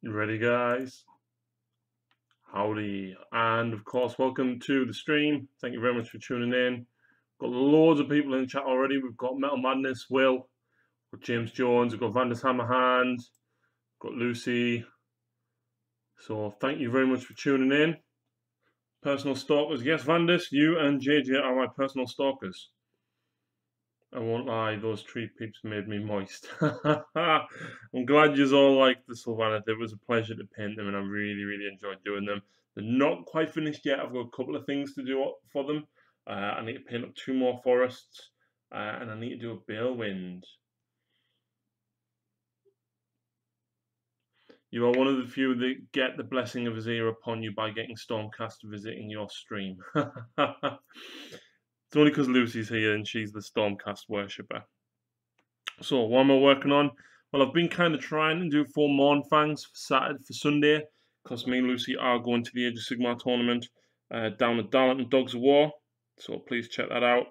You ready, guys? Howdy. And of course, welcome to the stream. Thank you very much for tuning in. Got loads of people in the chat already. We've got Metal Madness, Will, we've got James Jones, we've got Vandus Hammerhand, we've got Lucy. So thank you very much for tuning in. Personal stalkers. Yes, Vandus, you and JJ are my personal stalkers. I won't lie, those tree peeps made me moist. I'm glad you all liked the Sylvaneth. It was a pleasure to paint them, and I really, really enjoyed doing them. They're not quite finished yet. I've got a couple of things to do for them. I need to paint up 2 more forests, and I need to do a Balewind. You are one of the few that get the blessing of Azir upon you by getting Stormcast visiting your stream. It's only because Lucy's here and she's the Stormcast worshipper. So what am I working on? Well, I've been kind of trying to do 4 Mornfangs for Sunday, because me and Lucy are going to the Age of Sigmar tournament down at Darlington Dogs of War. So please check that out.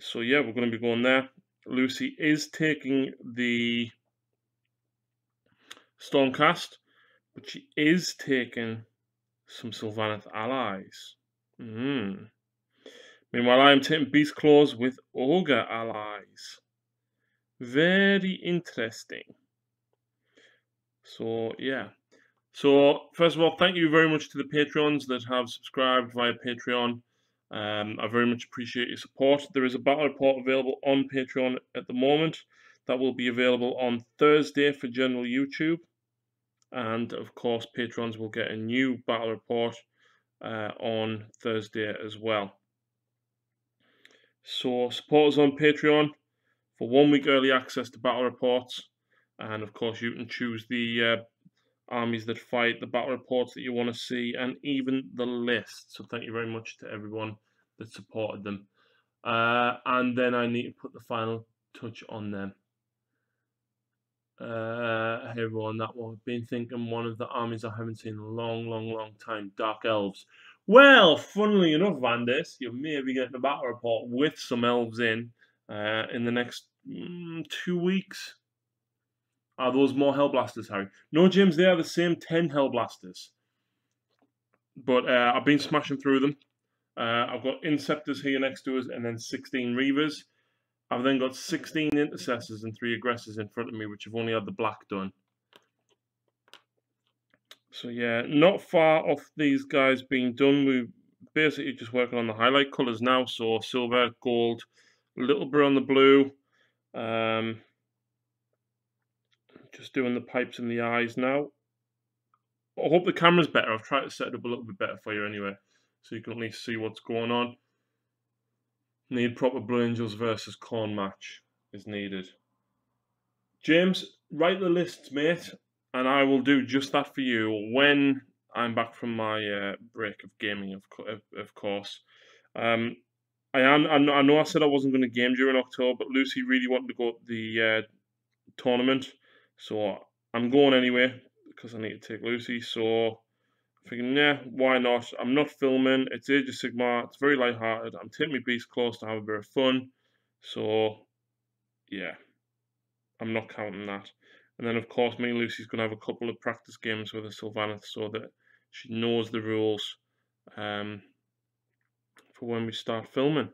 So yeah, we're going to be going there. Lucy is taking the Stormcast, but she is taking some Sylvaneth allies. Meanwhile, I am taking Beast Claws with Ogre allies. Very interesting. So, yeah. So, first of all, thank you very much to the Patreons that have subscribed via Patreon. I very much appreciate your support. There is a battle report available on Patreon at the moment. That will be available on Thursday for general YouTube. And, of course, Patrons will get a new battle report on Thursday as well. So, support us on Patreon for 1 week early access to battle reports, and of course you can choose the armies that fight, the battle reports that you want to see, and even the list. So thank you very much to everyone that supported them. And then I need to put the final touch on them. Hey everyone, that one. I've been thinking one of the armies I haven't seen in a long time, Dark Elves. Well, funnily enough, Vandis, you may be getting a battle report with some elves in the next 2 weeks. Are those more Hellblasters, Harry? No, James, they are the same 10 Hellblasters. But I've been smashing through them. I've got Inceptors here next to us, and then 16 Reavers. I've then got 16 Intercessors and 3 Aggressors in front of me, which have only had the black done. So yeah, not far off these guys being done. We're basically just working on the highlight colours now. So silver, gold, a little bit on the blue. Just doing the pipes and the eyes now. I hope the camera's better. I've tried to set it up a little bit better for you anyway, so you can at least see what's going on. Need proper Blue Angels versus Corn match is needed. James, write the lists, mate, and I will do just that for you when I'm back from my break of gaming, of course. I know I said I wasn't going to game during October, but Lucy really wanted to go to the tournament, so I'm going anyway because I need to take Lucy. So I'm thinking, yeah, why not? I'm not filming. It's Age of Sigmar. It's very lighthearted. I'm taking my beast close to have a bit of fun. So yeah, I'm not counting that. And then, of course, me and Lucy's going to have a couple of practice games with the Sylvaneth so that she knows the rules for when we start filming.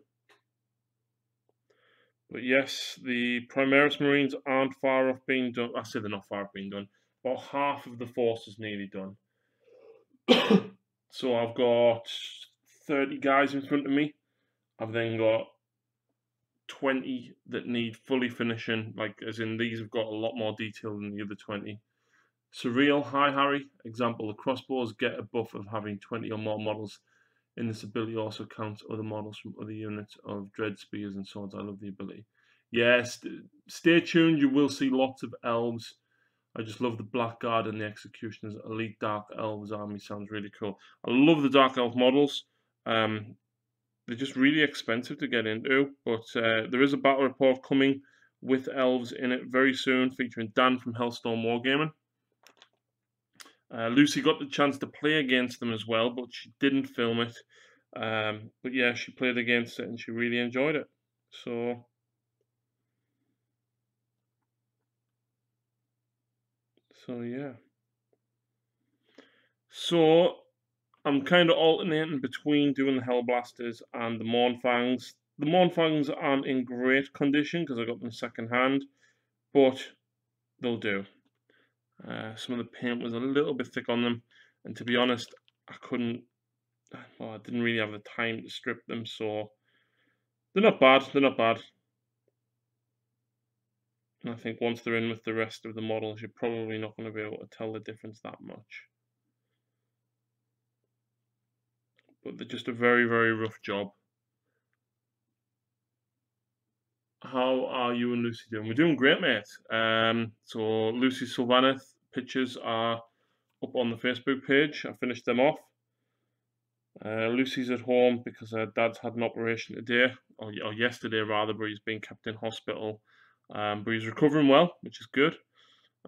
But yes, the Primaris Marines aren't far off being done. I say they're not far off being done. About half of the force is nearly done. So I've got 30 guys in front of me. I've then got 20 that need fully finishing, like as in these have got a lot more detail than the other 20. Surreal, hi Harry. Example, the crossbows get a buff of having 20 or more models. In this ability also counts other models from other units of dread spears and swords. I love the ability. Yes, stay tuned. You will see lots of elves. I just love the Blackguard and the Executioners. Elite Dark Elves army sounds really cool. I love the Dark Elf models. They're just really expensive to get into, but there is a battle report coming with elves in it very soon, featuring Dan from Hellstorm Wargaming. Lucy got the chance to play against them as well, but she didn't film it. But yeah, she played against it and she really enjoyed it. So yeah. So I'm kind of alternating between doing the Hellblasters and the Mournfangs. The Mournfangs aren't in great condition because I got them second hand, but they'll do. Some of the paint was a little bit thick on them, and to be honest, I didn't really have the time to strip them, so they're not bad. They're not bad. And I think once they're in with the rest of the models, you're probably not going to be able to tell the difference that much. But they're just a very, very rough job. How are you and Lucy doing? We're doing great, mate. So Lucy Sylvaneth pictures are up on the Facebook page. I finished them off. Lucy's at home because her dad's had an operation today, or yesterday rather, but he's been kept in hospital. But he's recovering well, which is good.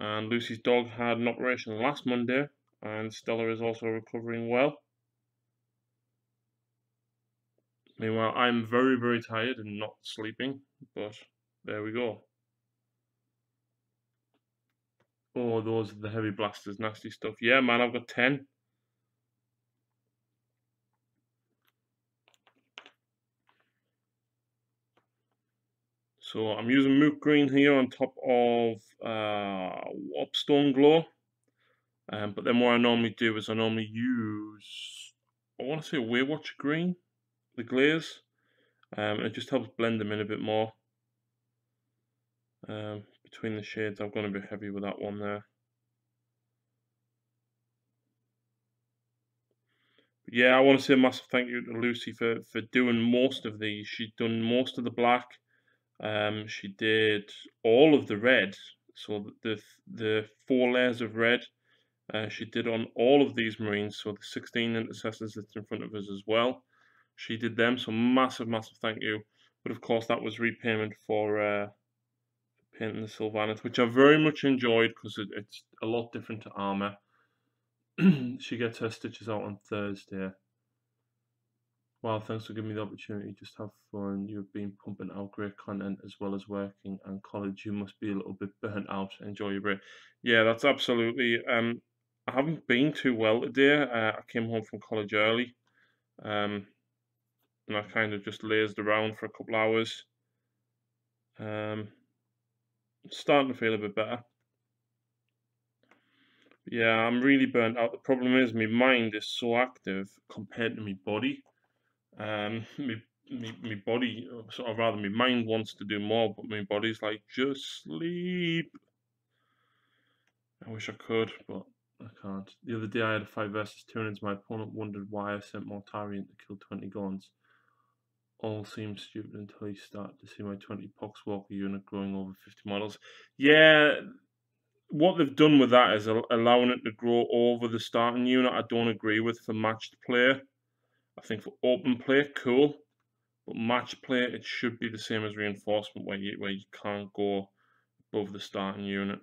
And Lucy's dog had an operation last Monday, and Stella is also recovering well. Meanwhile, I'm very, very tired and not sleeping, but there we go. Oh, those are the heavy blasters, nasty stuff. Yeah, man, I've got 10. So I'm using Moot Green here on top of Upstone Glow. But then what I normally do is I normally use, I want to say Waywatch Green, the glaze. It just helps blend them in a bit more. Between the shades, I've gone a bit heavy with that one there. But yeah, I want to say a massive thank you to Lucy for doing most of these. She'd done most of the black. She did all of the red, so the 4 layers of red. She did on all of these Marines, so the 16 intercessors that's in front of us as well. She did them, so massive, massive thank you. But of course, that was repayment for painting the Sylvaneth, which I very much enjoyed because it's a lot different to armor. She gets her stitches out on Thursday. Wow, thanks for giving me the opportunity. Just have fun. You've been pumping out great content as well as working and college. You must be a little bit burnt out. Enjoy your break. Yeah, that's absolutely. I haven't been too well today. I came home from college early, and I kind of just lazed around for a couple hours. Starting to feel a bit better. Yeah, I'm really burnt out. The problem is my mind is so active compared to my body. My body, or rather, my mind wants to do more, but my body's like, just sleep. I wish I could, but I can't. The other day I had a 5 versus 2 and my opponent wondered why I sent Mortarian to kill 20 Gorns. All seemed stupid until he started to see my 20 Poxwalker unit growing over 50 models. Yeah, what they've done with that is allowing it to grow over the starting unit. I don't agree with for matched play. I think for open play, cool. But match play, it should be the same as reinforcement where you can't go above the starting unit.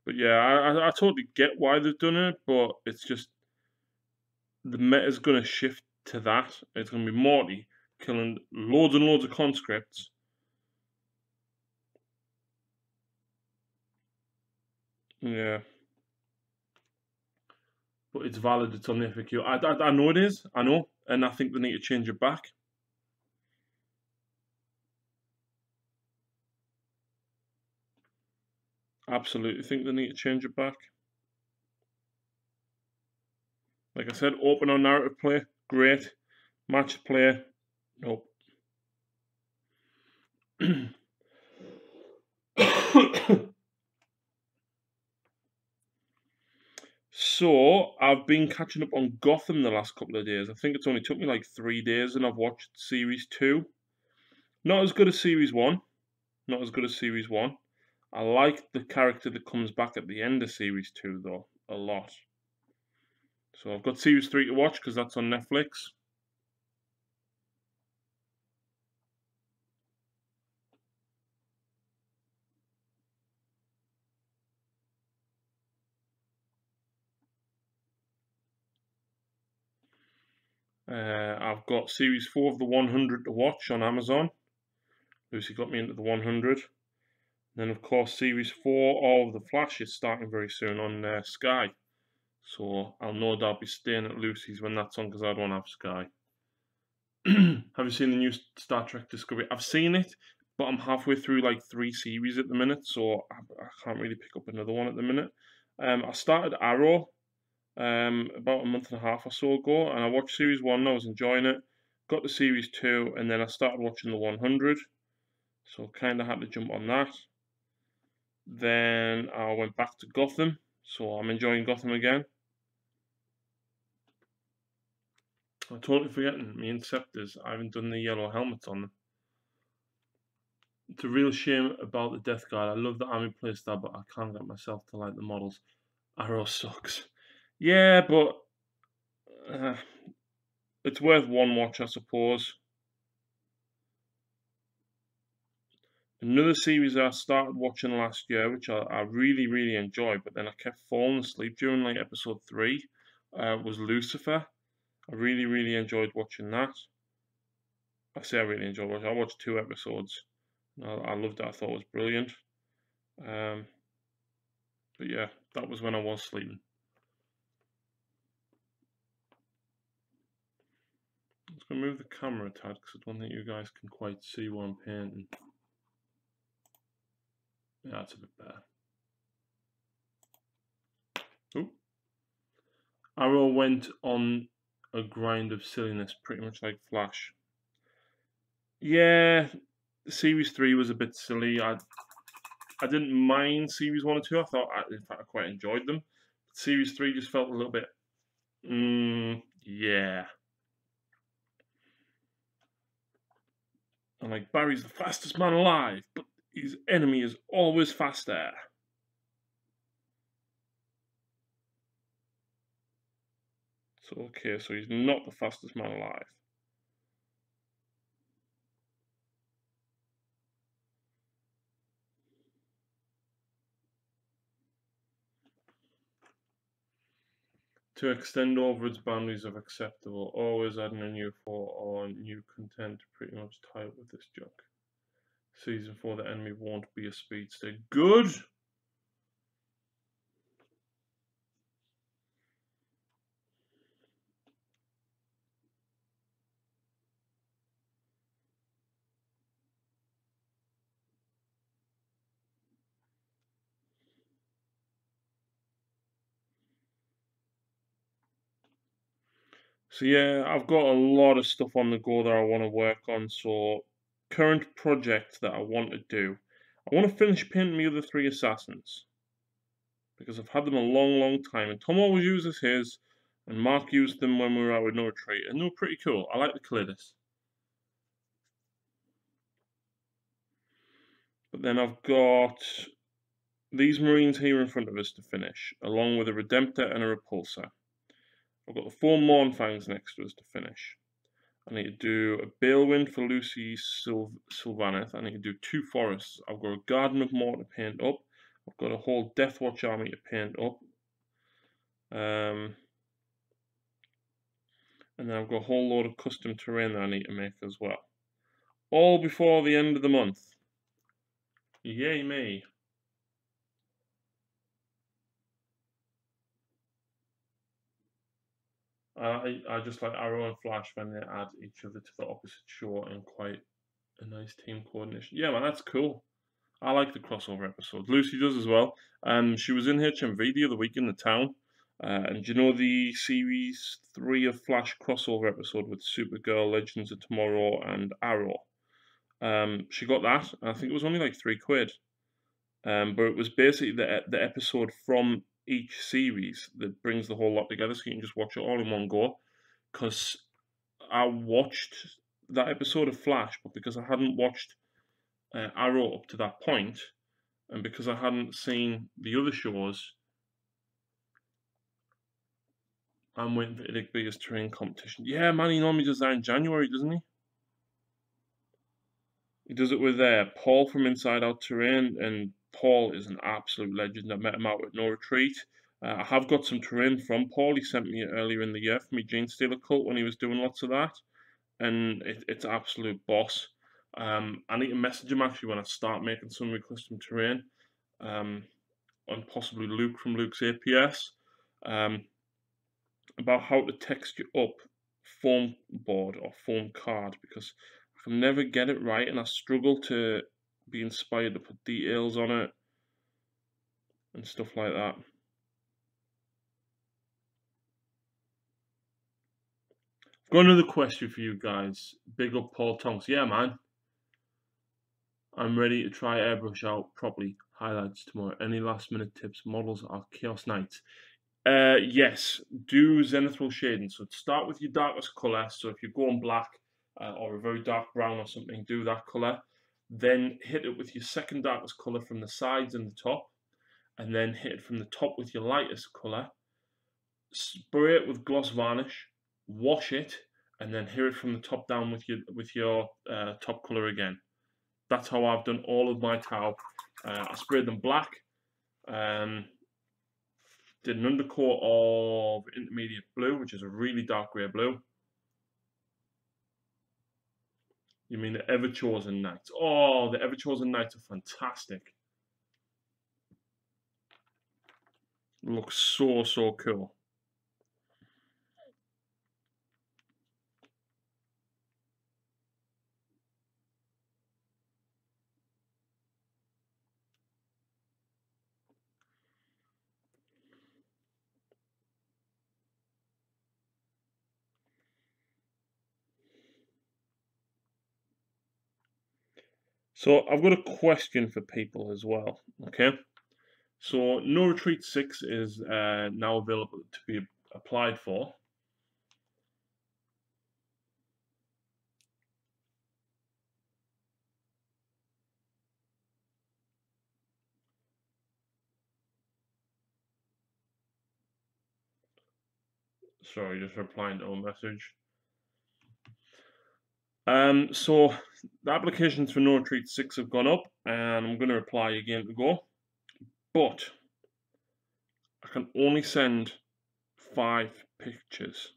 But yeah, I totally get why they've done it, but it's just the meta's going to shift to that. It's going to be Morty killing loads and loads of conscripts. Yeah. But it's valid, it's on the FAQ. I know it is, I know, and I think they need to change it back. Absolutely think they need to change it back. Like I said, open on narrative play, great. Match play, nope. So, I've been catching up on Gotham the last couple of days. I think it's only took me like 3 days and I've watched Series 2. Not as good as Series 1. Not as good as Series 1. I like the character that comes back at the end of Series 2 though, a lot. So I've got Series 3 to watch because that's on Netflix. I've got Series 4 of the 100 to watch on Amazon. Lucy got me into the 100. Then, of course, Series 4 of The Flash is starting very soon on Sky. So I'll no doubt be staying at Lucy's when that's on because I don't have Sky. Have you seen the new Star Trek Discovery? I've seen it, but I'm halfway through like 3 series at the minute, so I can't really pick up another one at the minute. I started Arrow about a month and a half or so ago, and I watched Series 1 and I was enjoying it. Got to Series 2, and then I started watching the 100, so kind of had to jump on that. Then I went back to Gotham, so I'm enjoying Gotham again. I'm totally forgetting, me Inceptors, I haven't done the yellow helmets on them. It's a real shame about the Death Guard. I love the Army playstyle, but I can't get myself to like the models. Arrow sucks. Yeah, but it's worth one watch, I suppose. Another series I started watching last year, which I really, really enjoyed, but then I kept falling asleep during like episode 3, was Lucifer. I really, really enjoyed watching that. I say I really enjoyed watching. I watched 2 episodes. I loved it. I thought it was brilliant. But yeah, that was when I was sleeping. I'm just going to move the camera a tad because I don't think you guys can quite see what I'm painting. Yeah, that's a bit better. Ooh. Arrow went on a grind of silliness, pretty much like Flash. Yeah, Series 3 was a bit silly. I didn't mind Series 1 and 2. I thought, in fact, I quite enjoyed them. Series 3 just felt a little bit, yeah. And like, Barry's the fastest man alive, but his enemy is always faster. So, okay, so he's not the fastest man alive. To extend over its boundaries of acceptable, always adding a new four or new content to pretty much tie up with this junk. Season 4, the enemy won't be a speedster. Good! So yeah, I've got a lot of stuff on the go that I want to work on. So current project that I want to do, I want to finish painting the other 3 assassins because I've had them a long, long time. And Tom always uses his, and Mark used them when we were out with No Retreat, and they were pretty cool. I like the Calidus. But then I've got these Marines here in front of us to finish, along with a Redemptor and a Repulsor. I've got the 4 Mournfangs next to us to finish. I need to do a Balewind for Lucy Sylvaneth. I need to do 2 forests. I've got a Garden of More to paint up. I've got a whole Deathwatch army to paint up. And then I've got a whole load of custom terrain that I need to make as well. All before the end of the month. Yay me. I just like Arrow and Flash when they add each other to the opposite shore and quite a nice team coordination. Yeah, man, that's cool. I like the crossover episodes. Lucy does as well. She was in HMV the other week in the town. And you know the Series 3 of Flash crossover episode with Supergirl, Legends of Tomorrow, and Arrow? She got that, and I think it was only like £3. But it was basically the episode from each series that brings the whole lot together, so you can just watch it all in one go. Because I watched that episode of Flash, but because I hadn't watched Arrow up to that point, and because I hadn't seen the other shows, I'm waiting for the biggest terrain competition. Yeah, man, he normally does that in January, doesn't he? He does it with Paul from Inside Out Terrain, and Paul is an absolute legend. I met him out at No Retreat. I have got some terrain from Paul. He sent me earlier in the year for me Gene Stealer cult when he was doing lots of that, and it's absolute boss. I need to message him actually when I start making some of my custom terrain, and possibly Luke from Luke's APS, about how to texture up foam board or foam card, because I can never get it right and I struggle to be inspired to put details on it and stuff like that. I've got another question for you guys. Big up Paul Tonks. Yeah, man. I'm ready to try airbrush out properly. Highlights tomorrow. Any last minute tips? Models are chaos nights. Yes, do zenithal shading. So start with your darkest colour. So if you're going black or a very dark brown or something, do that colour. Then hit it with your second darkest colour from the sides and the top, and then hit it from the top with your lightest colour. Spray it with gloss varnish, wash it, and then hit it from the top down with your top colour again. That's how I've done all of my towel. I sprayed them black. Did an undercoat of intermediate blue, which is a really dark grey blue. You mean the Ever Chosen Knights? Oh, the Ever Chosen Knights are fantastic. Looks so cool. So I've got a question for people as well. Okay. So No Retreat 6 is now available to be applied for. Sorry, just replying to a message. So the applications for No Retreat 6 have gone up, and I'm going to reply again to go. But I can only send 5 pictures.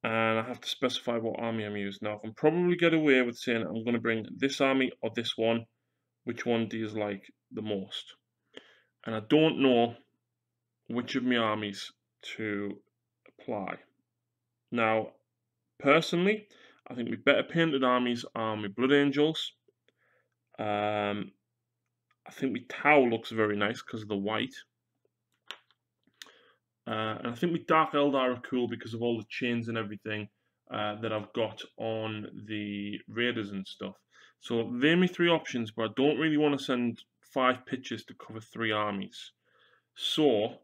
And I have to specify what army I'm using. Now, I can probably get away with saying I'm going to bring this army or this one. Which one do you like the most? And I don't know which of my armies to apply. Now, personally, I think my better painted armies are my Blood Angels. I think my Tau looks very nice because of the white. And I think my Dark Eldar are cool because of all the chains and everything that I've got on the Raiders and stuff. So they're my 3 options, but I don't really want to send 5 pictures to cover 3 armies. So,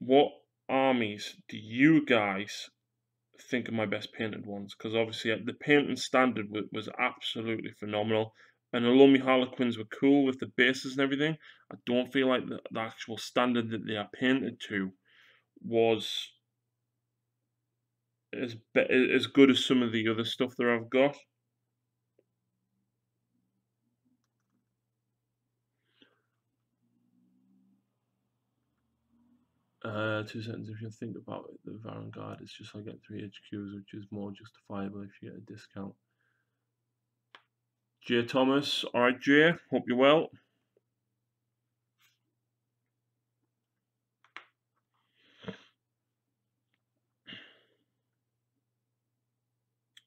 what armies do you guys think are my best painted ones? Because obviously the painting standard was absolutely phenomenal. And although my Harlequins were cool with the bases and everything, I don't feel like the actual standard that they are painted to was as good as some of the other stuff that I've got. 2 seconds. If you think about it, the Vanguard is just like getting 3 HQs, which is more justifiable if you get a discount. Jay Thomas, alright Jay, hope you're well.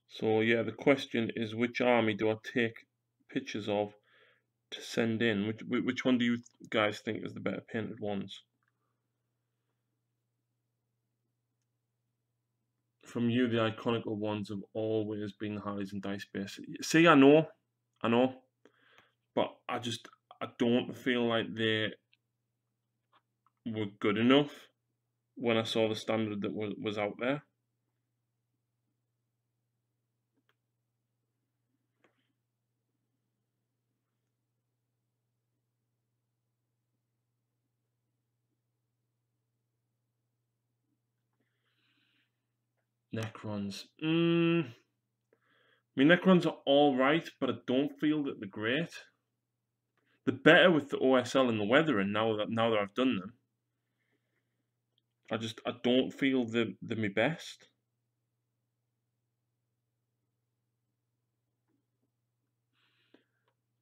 So yeah, the question is, which army do I take pictures of to send in? Which one do you guys think is the better painted ones? From you, the iconical ones have always been Harleys and Dice Base. See, I know, but I don't feel like they were good enough when I saw the standard that was out there. Necrons. I mean, Necrons are alright, but I don't feel that they're great. They're better with the OSL and the weathering now that I've done them. I don't feel they're my best.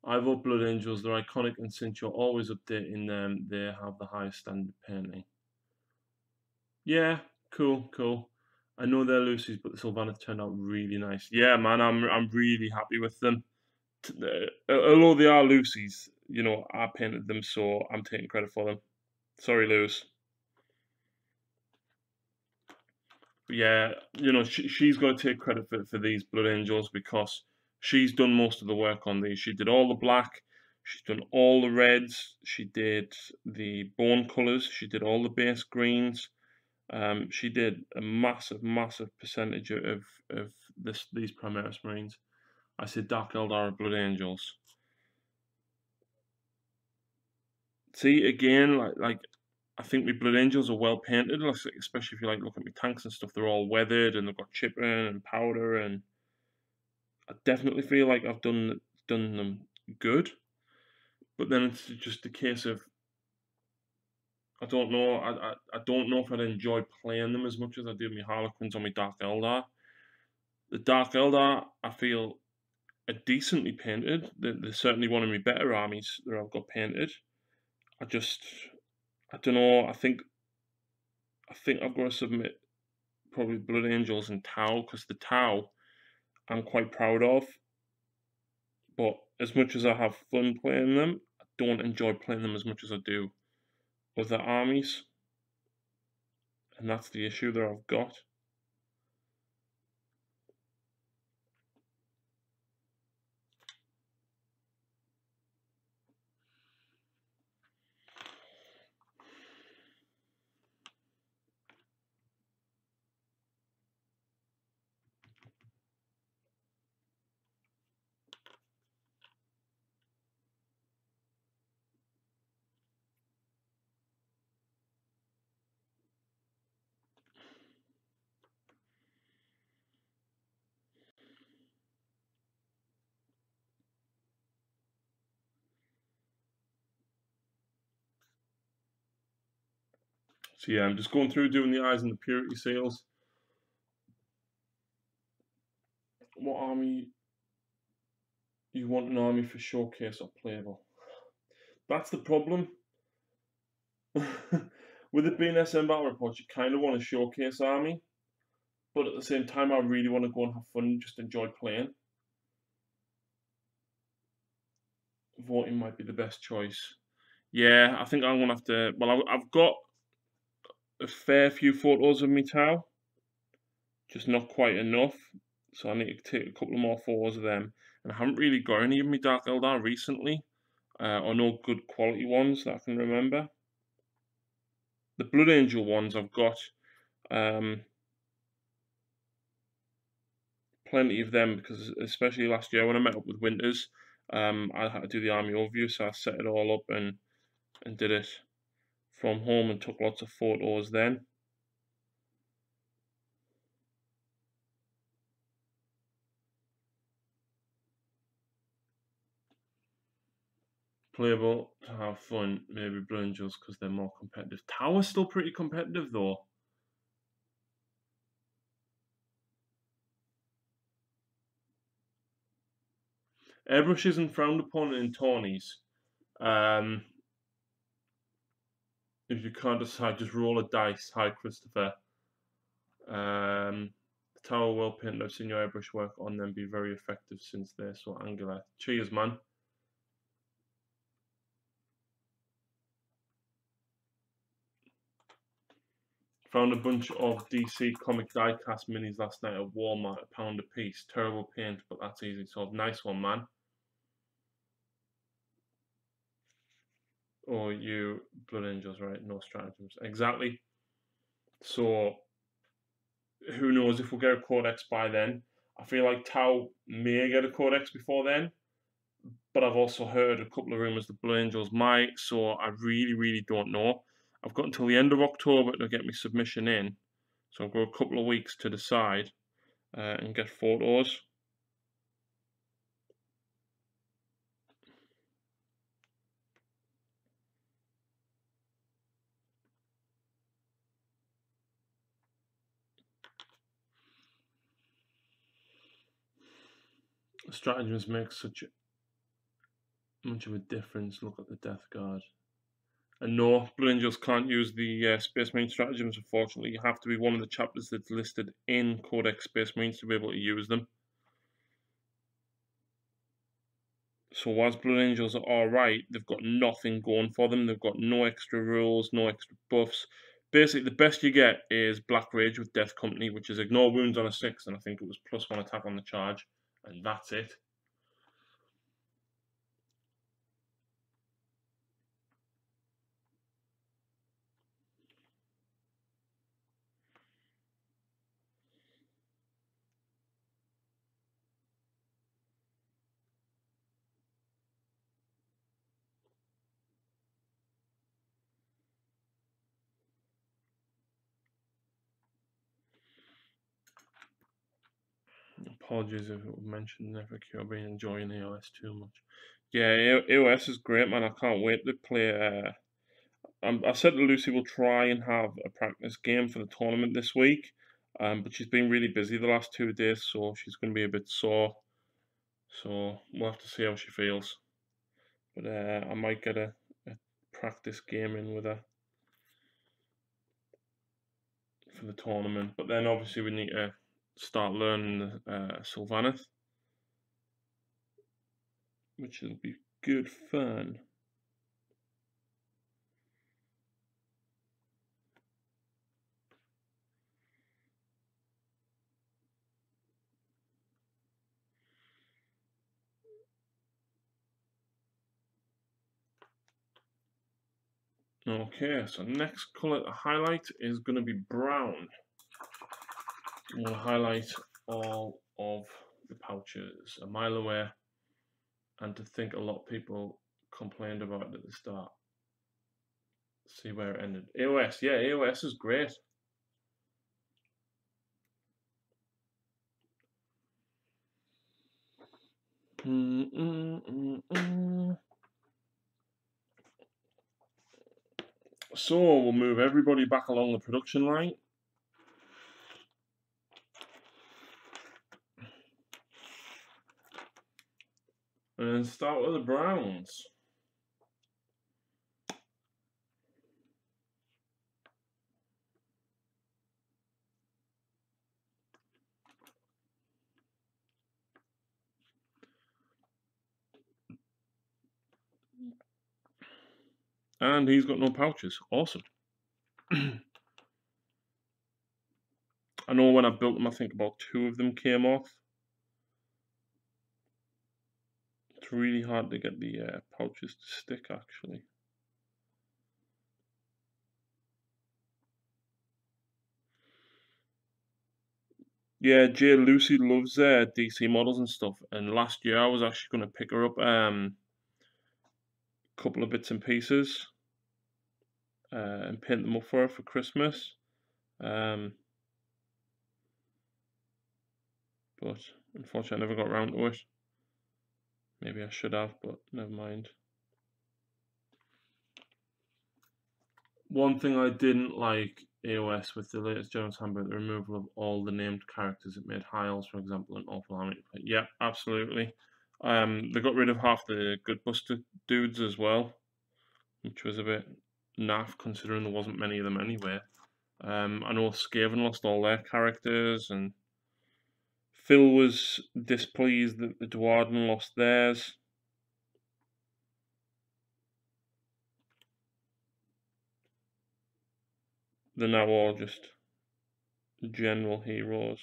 I vote Blood Angels. They're iconic, and since you're always updating them, they have the highest standard painting. Yeah, cool. I know they're Lucy's, but the Sylvanas turned out really nice. Yeah, man, I'm really happy with them. Although they are Lucy's, you know, I painted them, so I'm taking credit for them. Sorry, Luce. But yeah, you know, she's got to take credit for these Blood Angels because she's done most of the work on these. She did all the black, she's done all the reds, she did the bone colours, she did all the base greens. She did a massive percentage of these Primaris Marines. I said Dark Eldar Blood Angels. See again, like I think my Blood Angels are well painted, especially if you like look at my tanks and stuff. They're all weathered and they've got chipping and powder, and I definitely feel like I've done them good. But then it's just a case of I don't know. I don't know if I'd enjoy playing them as much as I do my Harlequins or my Dark Eldar. The Dark Eldar, I feel, are decently painted. They're certainly one of my better armies that I've got painted. I don't know. I think I've got to submit probably Blood Angels and Tau because the Tau I'm quite proud of. But as much as I have fun playing them, I don't enjoy playing them as much as I do other armies, and that's the issue that I've got. So yeah, I'm just going through doing the eyes and the purity seals. What army you want an army for showcase or playable? That's the problem. With it being SM Battle Reports, you kind of want a showcase army, but at the same time, I really want to go and have fun and just enjoy playing. Voting might be the best choice. Yeah, I think I'm gonna have to. Well, I've got a fair few photos of me Tau, just not quite enough. So I need to take a couple more photos of them. And I haven't really got any of my Dark Eldar recently, or no good quality ones that I can remember. The Blood Angel ones I've got plenty of them because especially last year when I met up with Winters, I had to do the army overview, so I set it all up and did it from home and took lots of photos then. Playable to have fun, maybe Blood Angels because they're more competitive. Tower's still pretty competitive though. Airbrush isn't frowned upon in tourneys. If you can't decide, just roll a dice. Hi, Christopher. The tower well painted. I've seen your airbrush work on them be very effective since they're so angular. Cheers, man. Found a bunch of DC comic diecast minis last night at Walmart, £1 a piece. Terrible paint, but that's easy solved. Nice one, man. Oh, you Blood Angels, right? No stratagems. Exactly. So, who knows if we'll get a Codex by then. I feel like Tau may get a Codex before then, but I've also heard a couple of rumours that Blood Angels might, so I really don't know. I've got until the end of October to get my submission in, so I've got a couple of weeks to decide and get photos. Stratagems make such Much of a difference. Look at the Death Guard. And no, Blood Angels can't use the Space Marine stratagems, unfortunately. You have to be one of the chapters that's listed in Codex Space Marines to be able to use them. So whilst Blood Angels are alright, they've got nothing going for them. They've got no extra rules, no extra buffs. Basically, the best you get is Black Rage with Death Company, which is ignore wounds on a 6, and I think it was +1 attack on the charge, and that's it. Apologies if it was mentioned in FAQ. I've been enjoying AOS too much. Yeah, AOS is great, man. I can't wait to play. I said that Lucy will try and have a practice game for the tournament this week, but she's been really busy the last 2 days, so she's going to be a bit sore. So we'll have to see how she feels. But I might get a practice game in with her for the tournament. But then obviously we need to start learning Sylvaneth, which will be good fun. Okay, so next colour to highlight is going to be brown. I'm going to highlight all of the pouches a mile away, and to think a lot of people complained about it at the start. See where it ended. AOS, yeah, AOS is great. So we'll move everybody back along the production line. And start with the browns. And he's got no pouches. Awesome. I know when I built them, I think about 2 of them came off. It's really hard to get the pouches to stick, actually. Yeah, Jay Lucy loves DC models and stuff. And last year I was actually going to pick her up a couple of bits and pieces and paint them up for her for Christmas. But unfortunately I never got around to it. Maybe I should have, but never mind. One thing I didn't like AOS with the latest General's Handbook, the removal of all the named characters. It made Hiles, for example, an awful army to play. Yeah, absolutely. They got rid of half the Good Buster dudes as well, which was a bit naff considering there wasn't many of them anyway. I know Skaven lost all their characters, and Phil was displeased that the Dwarden lost theirs. They're now all just general heroes.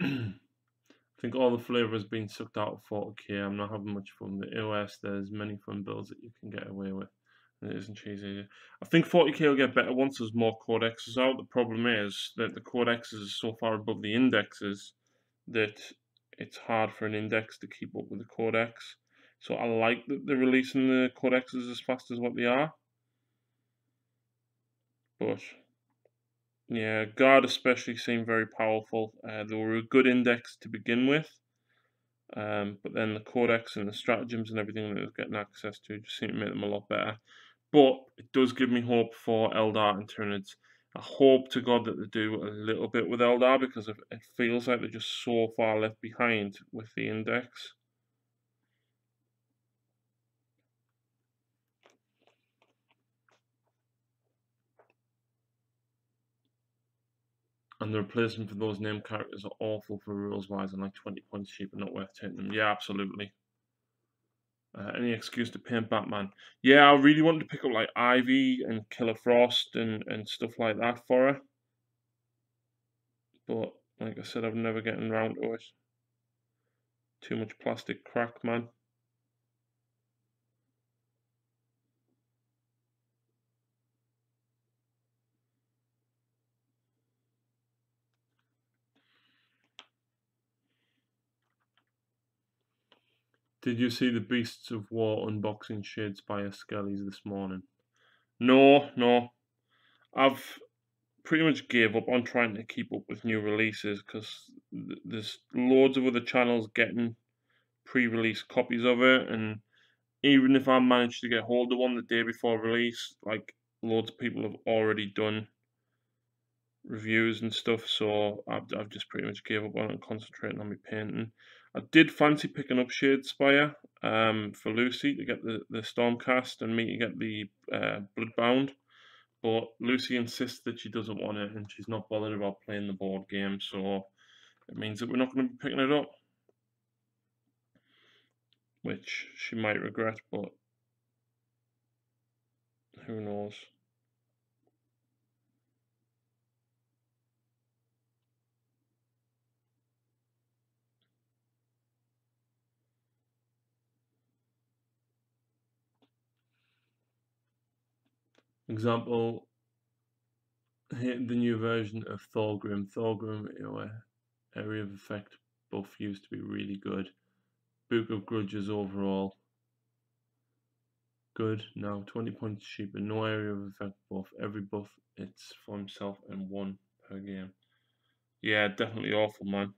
I think all the flavour has been sucked out of 40k. I'm not having much fun. The AOS, there's many fun builds that you can get away with. And it isn't cheesy. I think 40k will get better once there's more codexes out. The problem is that the codexes are so far above the indexes that it's hard for an index to keep up with the codex. So I like that they're releasing the codexes as fast as what they are. But yeah, Guard especially seemed very powerful. They were a good index to begin with. But then the codex and the stratagems and everything that I was getting access to just seem to make them a lot better. But it does give me hope for Eldar and Tyranids. I hope to God that they do a little bit with Eldar, because it feels like they're just so far left behind with the index. And the replacement for those name characters are awful for rules wise, and like 20 points cheaper, not worth taking them. Yeah, absolutely. Any excuse to paint Batman. Yeah, I really wanted to pick up like Ivy and Killer Frost and stuff like that for her. But like I said, I've never gotten around to it. Too much plastic crack, man. Did you see the Beasts of War unboxing Shadespire Skellies this morning? No, no. I've pretty much gave up on trying to keep up with new releases, because there's loads of other channels getting pre-release copies of it, and even if I manage to get hold of one the day before release, like, loads of people have already done reviews and stuff, so I've just pretty much gave up on it and concentrating on my painting. I did fancy picking up Shadespire for Lucy to get the Stormcast and me to get the Bloodbound, but Lucy insists that she doesn't want it and she's not bothered about playing the board game, so it means that we're not going to be picking it up, which she might regret, but who knows. Example, hit the new version of Thorgrim. Thorgrim, area of effect buff used to be really good. Book of Grudges overall, good. Now 20 points cheaper. No area of effect buff. Every buff it's for himself and one per game. Yeah, definitely awful, man.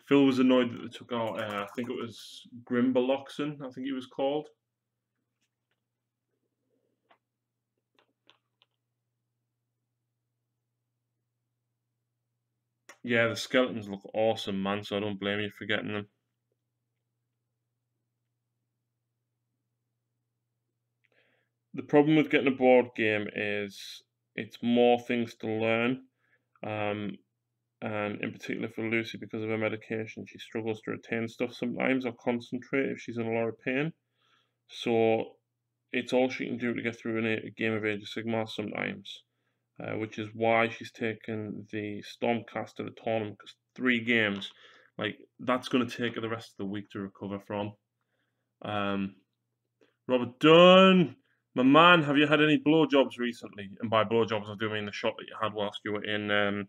Phil was annoyed that they took out, I think it was Grimberloxen, I think he was called. Yeah, the skeletons look awesome, man, so I don't blame you for getting them. The problem with getting a board game is it's more things to learn. Um, and in particular for Lucy, because of her medication, she struggles to retain stuff sometimes or concentrate if she's in a lot of pain. So it's all she can do to get through a game of Age of Sigmar sometimes, which is why she's taken the Stormcast to the tournament, because 3 games, like, that's going to take her the rest of the week to recover from. Robert Dunn, my man, have you had any blowjobs recently? And by blowjobs, I do mean the shot that you had whilst you were in,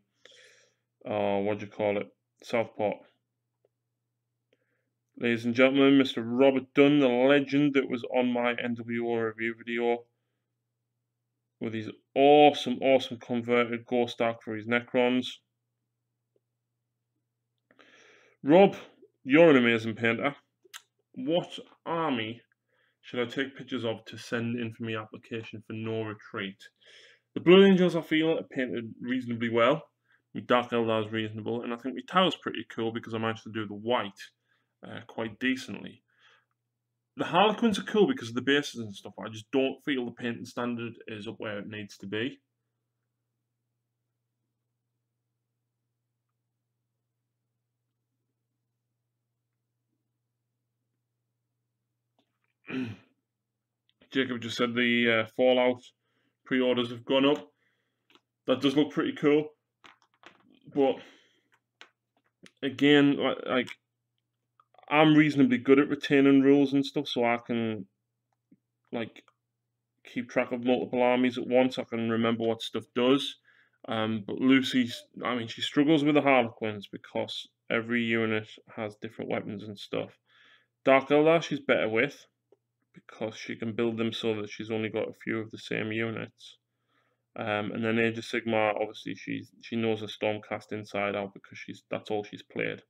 what do you call it, Southport. Ladies and gentlemen, Mr. Robert Dunn, the legend that was on my NWO review video, with his awesome converted Ghost Arc for his Necrons. Rob, you're an amazing painter. What army should I take pictures of to send in for my application for No Retreat? The Blood Angels, I feel, are painted reasonably well. My Dark Eldar is reasonable, and I think my Tau's pretty cool because I managed to do the white quite decently. The Harlequins are cool because of the bases and stuff. I just don't feel the painting standard is up where it needs to be. Jacob just said the Fallout pre-orders have gone up. That does look pretty cool, but again, like, I'm reasonably good at retaining rules and stuff, so I can, like, keep track of multiple armies at once. I can remember what stuff does. But Lucy's, I mean, she struggles with the Harlequins because every unit has different weapons and stuff. Dark Eldar she's better with, because she can build them so that she's only got a few of the same units. And then Age of Sigmar, obviously she knows a Stormcast inside out because that's all she's played.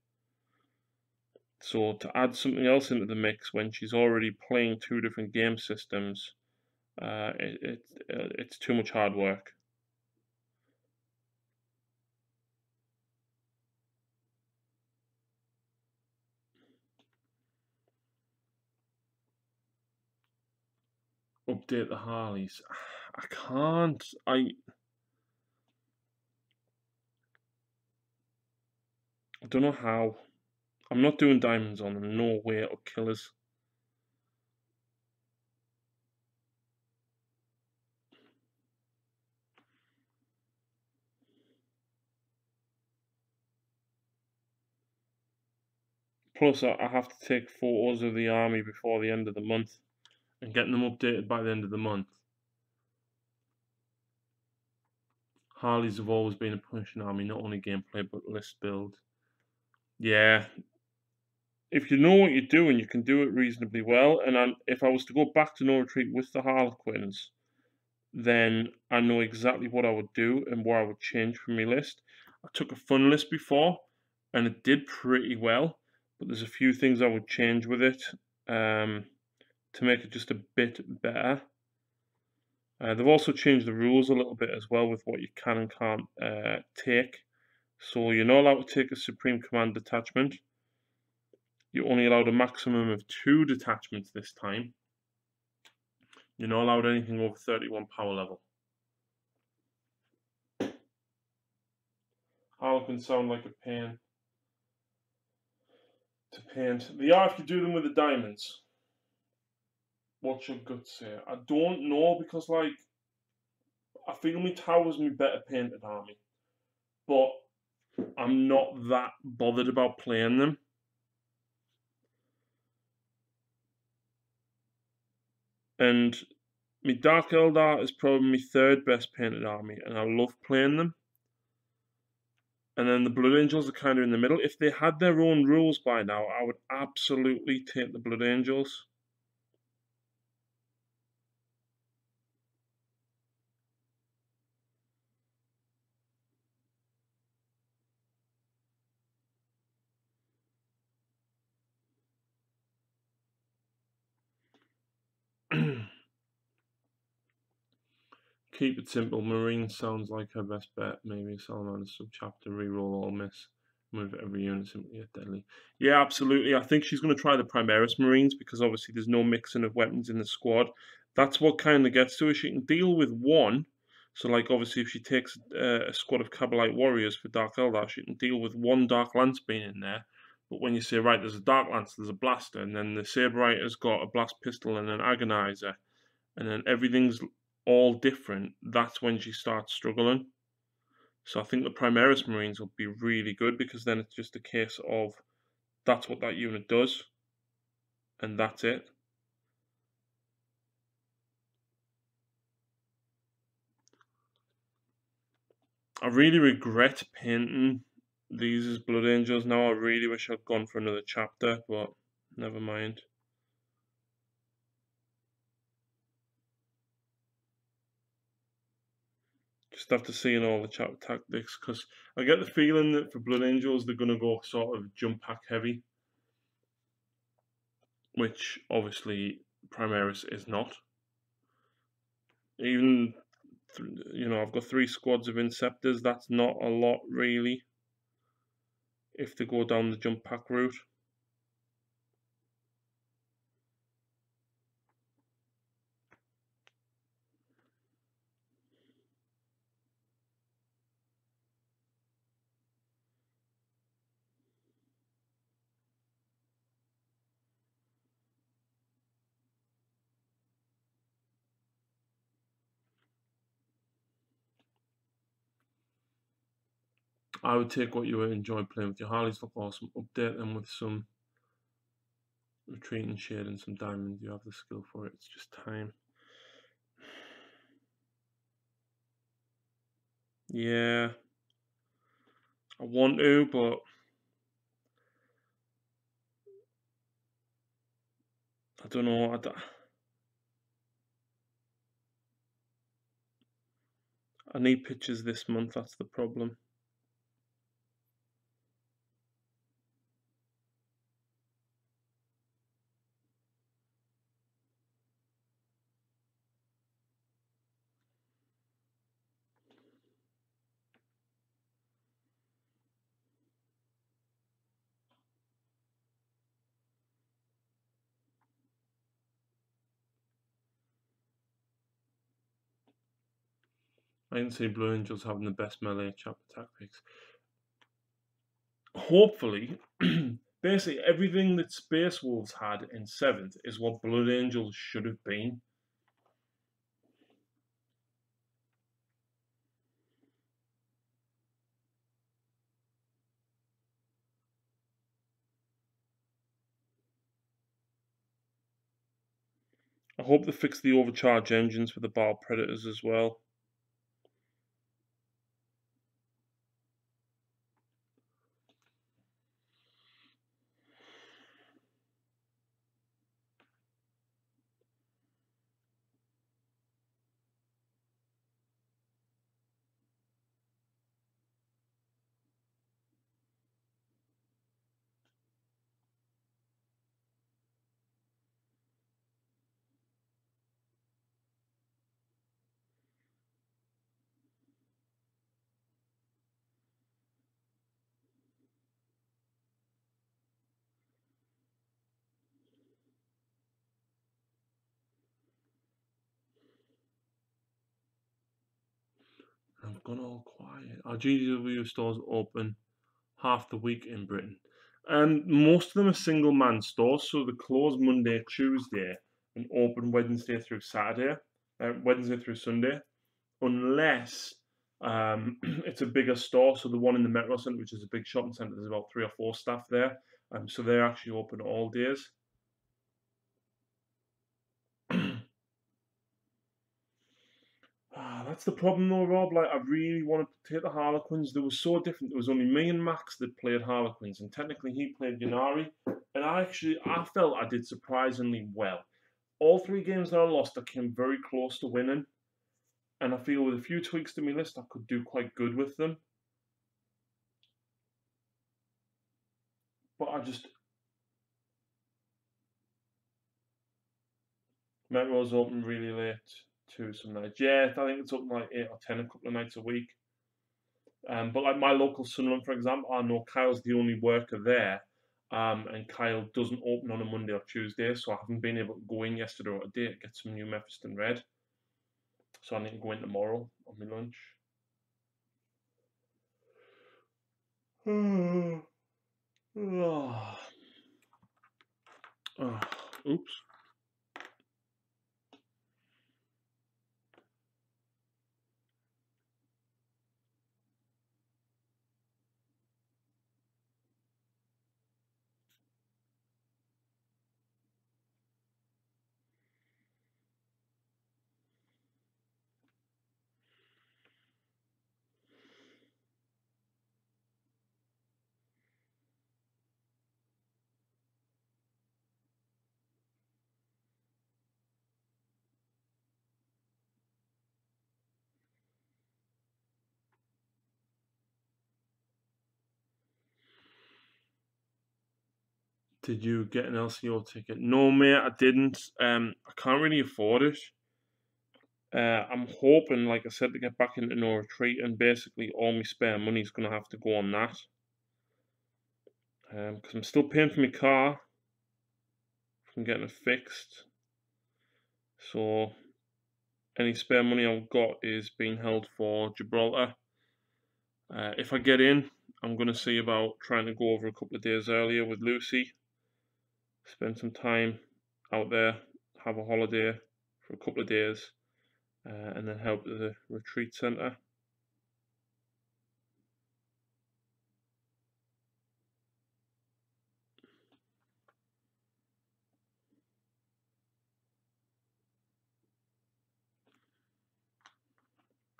So to add something else into the mix when she's already playing 2 different game systems, it's too much hard work. Update the Harleys. I can't. I don't know how. I'm not doing diamonds on them. No way it'll kill us. Plus, I have to take photos of the army before the end of the month and getting them updated by the end of the month. Harleys have always been a punishing army, not only gameplay but list build. Yeah, if you know what you're doing, you can do it reasonably well. And if I was to go back to No Retreat with the Harlequins, then I know exactly what I would do and what I would change from my list. I took a fun list before, and it did pretty well, but there's a few things I would change with it to make it just a bit better. They've also changed the rules a little bit as well with what you can and can't take. So you're not allowed to take a Supreme Command detachment. You're only allowed a maximum of 2 detachments this time. You're not allowed anything over 31 power level. Harlequins sound like a pain to paint. They are if you do them with the diamonds. What's your gut say? I don't know because, like, I feel my tower's my better painted army, but I'm not that bothered about playing them. And my Dark Eldar is probably my 3rd best painted army, and I love playing them. And then the Blood Angels are kind of in the middle. If they had their own rules by now, I would absolutely take the Blood Angels. Keep it simple. Marine sounds like her best bet. Maybe Salamander subchapter, reroll all miss. Move every unit simply yet deadly. Yeah, absolutely. I think she's going to try the Primaris Marines because obviously there's no mixing of weapons in the squad. That's what kind of gets to her. She can deal with one. So, like, obviously, if she takes a squad of Kabbalite warriors for Dark Eldar, she can deal with one Dark Lance being in there. But when you say, right, there's a Dark Lance, there's a Blaster, and then the Saberite's got a Blast Pistol and an Agonizer, and then everything's all different, that's when she starts struggling. So I think the Primaris Marines will be really good because then it's just a case of that's what that unit does, and that's it. I really regret painting these as Blood Angels now. I really wish I'd gone for another chapter, but never mind. Just have to see in all the chapter tactics because I get the feeling that for Blood Angels they're going to go sort of jump pack heavy, which obviously Primaris is not. Even, I've got 3 squads of Inceptors. That's not a lot, really, if they go down the jump pack route. I would take what you enjoy playing with. Your Harleys look awesome. Update them with some retreat and shade and some diamonds. You have the skill for it. It's just time. Yeah, I want to, but I don't know. I need pictures this month. That's the problem. I can see Blue Angels having the best melee chapter tactics. Hopefully, basically everything that Space Wolves had in 7th is what Blood Angels should have been. I hope they fix the overcharge engines for the Bile Predators as well. I've gone all quiet. Our GW stores open half the week in Britain. And most of them are single man stores, so they close Monday, Tuesday, and open Wednesday through Saturday, Wednesday through Sunday, unless it's a bigger store. So the one in the Metro Centre, which is a big shopping centre, there's about 3 or 4 staff there, so they're actually open all days. That's the problem though, Rob. Like, I really wanted to take the Harlequins. They were so different. There was only me and Max that played Harlequins, and technically he played Yanari. And I felt I did surprisingly well. All 3 games that I lost, I came very close to winning. And I feel with a few tweaks to my list, I could do quite good with them. But I just... Metro's open really late too some nights. Yeah, I think it's open like 8 or 10 a couple of nights a week. But like my local Sunderland, for example, I know Kyle's the only worker there. And Kyle doesn't open on a Monday or Tuesday, so I haven't been able to go in yesterday or today to get some new Mephiston Red. So I need to go in tomorrow on my lunch. Oops. Did you get an LCO ticket? No, mate, I didn't. I can't really afford it. I'm hoping, like I said, to get back into no retreat, and basically all my spare money is going to have to go on that. Because I'm still paying for my car from getting it fixed. So any spare money I've got is being held for Gibraltar. If I get in, I'm going to see about trying to go over a couple of days earlier with Lucy. Spend some time out there, have a holiday for a couple of days, and then help at the retreat centre.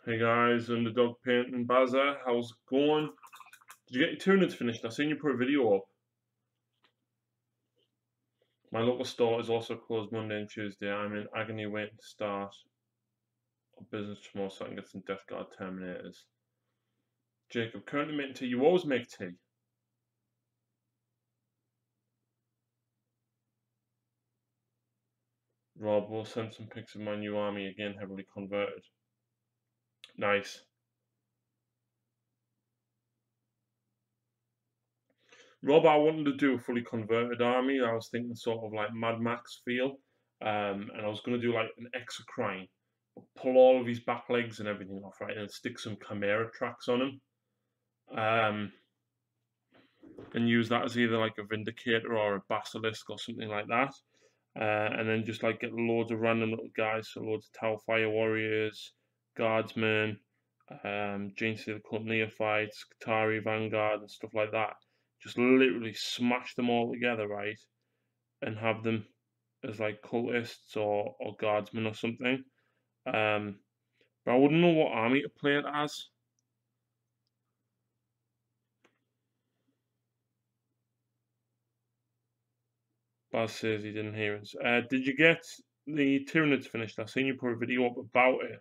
Hey guys, Underdog Paint and Baza, how's it going? Did you get your tunics finished? I've seen you put a video up. My local store is also closed Monday and Tuesday. I'm in agony waiting to start a business tomorrow so I can get some Death Guard Terminators. Jacob, currently making tea. You always make tea. Rob will send some pics of my new army, again heavily converted. Nice. Rob, I wanted to do a fully converted army. I was thinking sort of like Mad Max feel. And I was going to do like an exocrine. pull all of his back legs and everything off, right, and stick some chimera tracks on him. And use that as either like a Vindicator or a Basilisk or something like that. And then just like get loads of random little guys, so loads of Tau Fire Warriors, Guardsmen, James the Cult Neophytes, Qatari Vanguard, and stuff like that. Just literally smash them all together, right? And have them as like cultists or guardsmen or something. But I wouldn't know what army to play it as. Baz says he didn't hear us. Did you get the Tyranids finished? I seen you put a video up about it,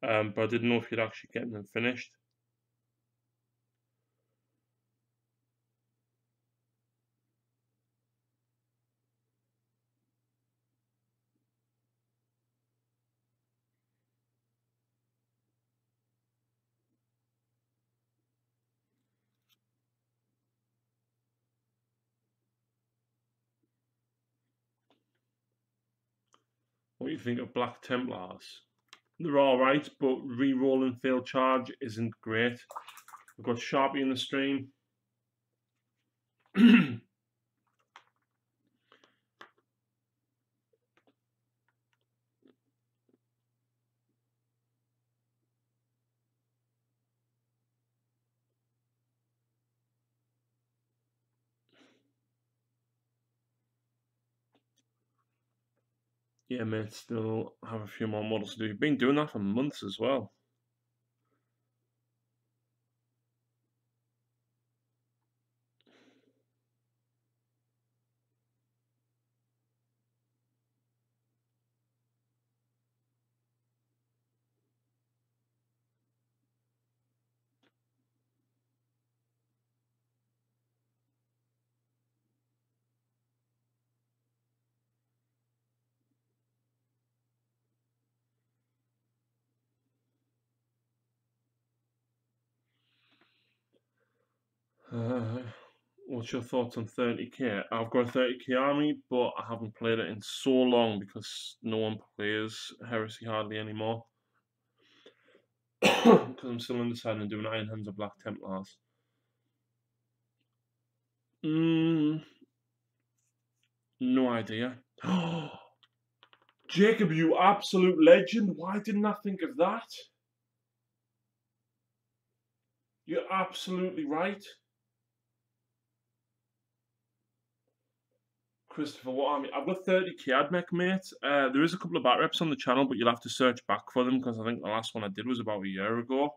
but I didn't know if you'd actually getting them finished. What do you think of Black Templars? They're alright, but re-rolling failed charge isn't great. We've got Sharpie in the stream. Yeah, mate, still have a few more models to do. You've been doing that for months as well. What's your thoughts on 30k? I've got a 30k army, but I haven't played it in so long because no one plays Heresy hardly anymore. Because I'm still undecided on doing Iron Hands or Black Templars. No idea. Jacob, you absolute legend. Why didn't I think of that? You're absolutely right. Christopher, what army? I've got 30k AdMech, mate. There is a couple of bat reps on the channel, but you'll have to search back for them because I think the last one I did was about a year ago.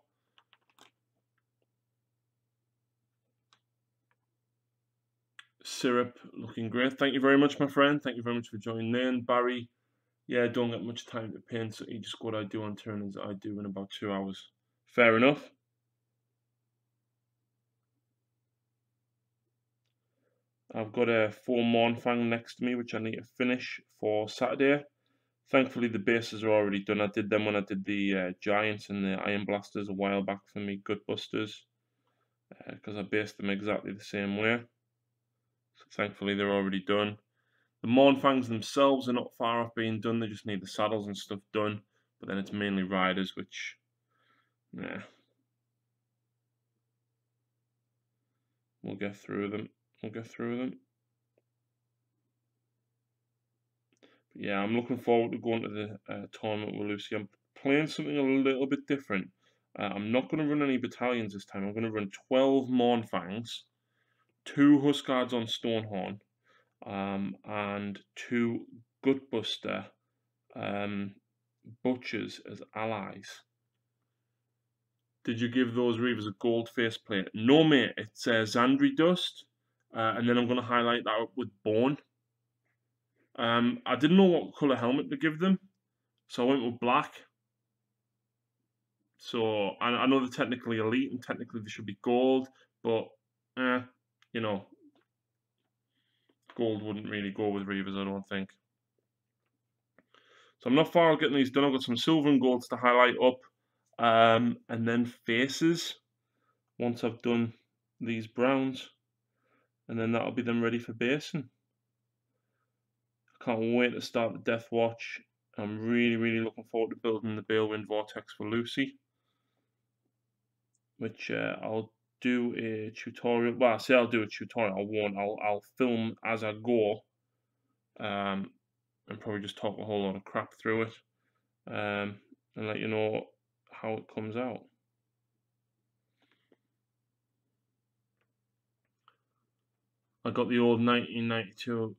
Syrup, looking great. Thank you very much, my friend. Thank you very much for joining in. Barry, yeah, don't get much time to paint, so you just what I do on turnings, I do in about 2 hours. Fair enough. I've got a 4 Mornfang next to me, which I need to finish for Saturday. Thankfully, the bases are already done. I did them when I did the Giants and the Iron Blasters a while back for me, Gutbusters, because I based them exactly the same way. So thankfully, they're already done. The Mornfangs themselves are not far off being done. They just need the saddles and stuff done. But then it's mainly riders, which, yeah, we'll get through them. We'll get through them. But yeah, I'm looking forward to going to the tournament with Lucy. I'm playing something a little bit different. I'm not going to run any battalions this time. I'm going to run 12 Mornfangs, 2 Huskards on Stonehorn, and 2 Gutbuster Butchers as allies. Did you give those Reavers a gold faceplate? No, mate. It's Xandri Dust, and then I'm going to highlight that up with Bone. I didn't know what colour helmet to give them, so I went with black. So I know they're technically elite and technically they should be gold, but you know, gold wouldn't really go with Reavers, I don't think. So I'm not far out getting these done. I've got some silver and golds to highlight up, and then faces once I've done these browns, and then that'll be them ready for basing. I can't wait to start the Death Watch. I'm really looking forward to building the Balewind Vortex for Lucy, which I'll do a tutorial. Well, I say I'll do a tutorial. I won't. I'll film as I go, and probably just talk a whole lot of crap through it, and let you know how it comes out. I got the old 1992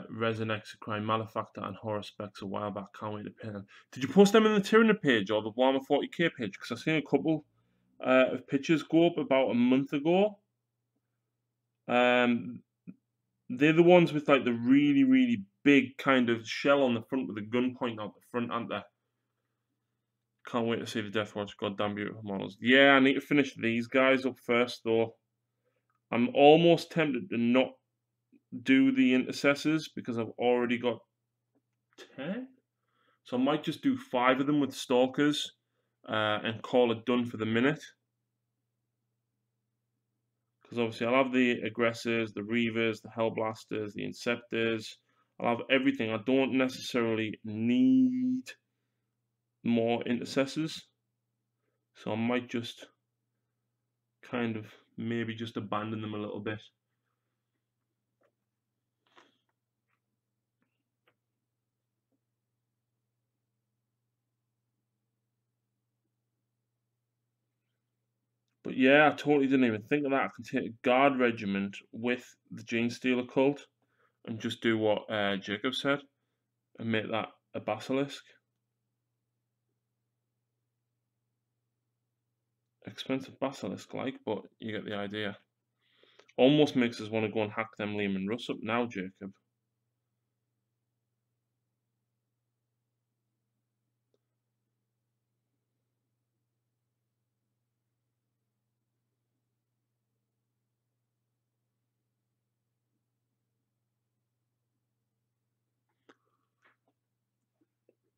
Resin Exocrine Malefactor and Horror Specs a while back. Can't wait to paint them. Did you post them in the Tyranid page or the Warhammer 40k page? Because I've seen a couple of pictures go up about a month ago. They're the ones with like the really big kind of shell on the front with the gun pointing out the front, aren't they? Can't wait to see the Death Watch. Goddamn beautiful models. Yeah, I need to finish these guys up first though. I'm almost tempted to not do the intercessors because I've already got 10. So I might just do 5 of them with stalkers and call it done for the minute. Because obviously I'll have the aggressors, the reavers, the hellblasters, the inceptors. I'll have everything. I don't necessarily need more intercessors. So I might just kind of maybe just abandon them a little bit. But yeah, I totally didn't even think of that. I can take a guard regiment with the Genestealer cult and just do what Jacob said and make that a basilisk. Expensive basilisk like, but you get the idea. Almost makes us want to go and hack them Lehman Russ up now, Jacob.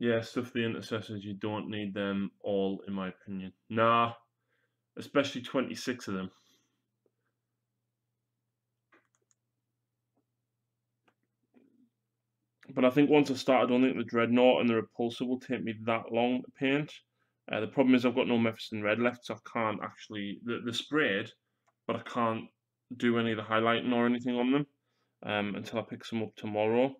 Yeah, stuff the intercessors, you don't need them all, in my opinion. Nah, especially 26 of them. But I think once I start, I don't think the Dreadnought and the Repulsor will take me that long to paint. The problem is I've got no Mephiston Red left, so I can't actually... They're sprayed, but I can't do any of the highlighting or anything on them until I pick some up tomorrow.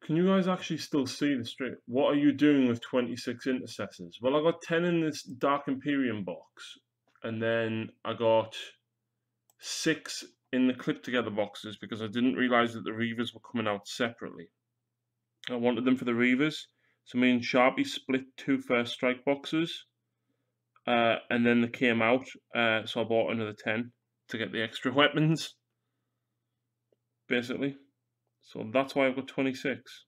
Can you guys actually still see the strip? What are you doing with 26 intercessors? Well, I got 10 in this Dark Imperium box, and then I got 6 in the clip together boxes because I didn't realize that the Reavers were coming out separately. I wanted them for the Reavers, so me and Sharpie split 2 first strike boxes, and then they came out, so I bought another 10 to get the extra weapons, basically. So that's why I've got 26.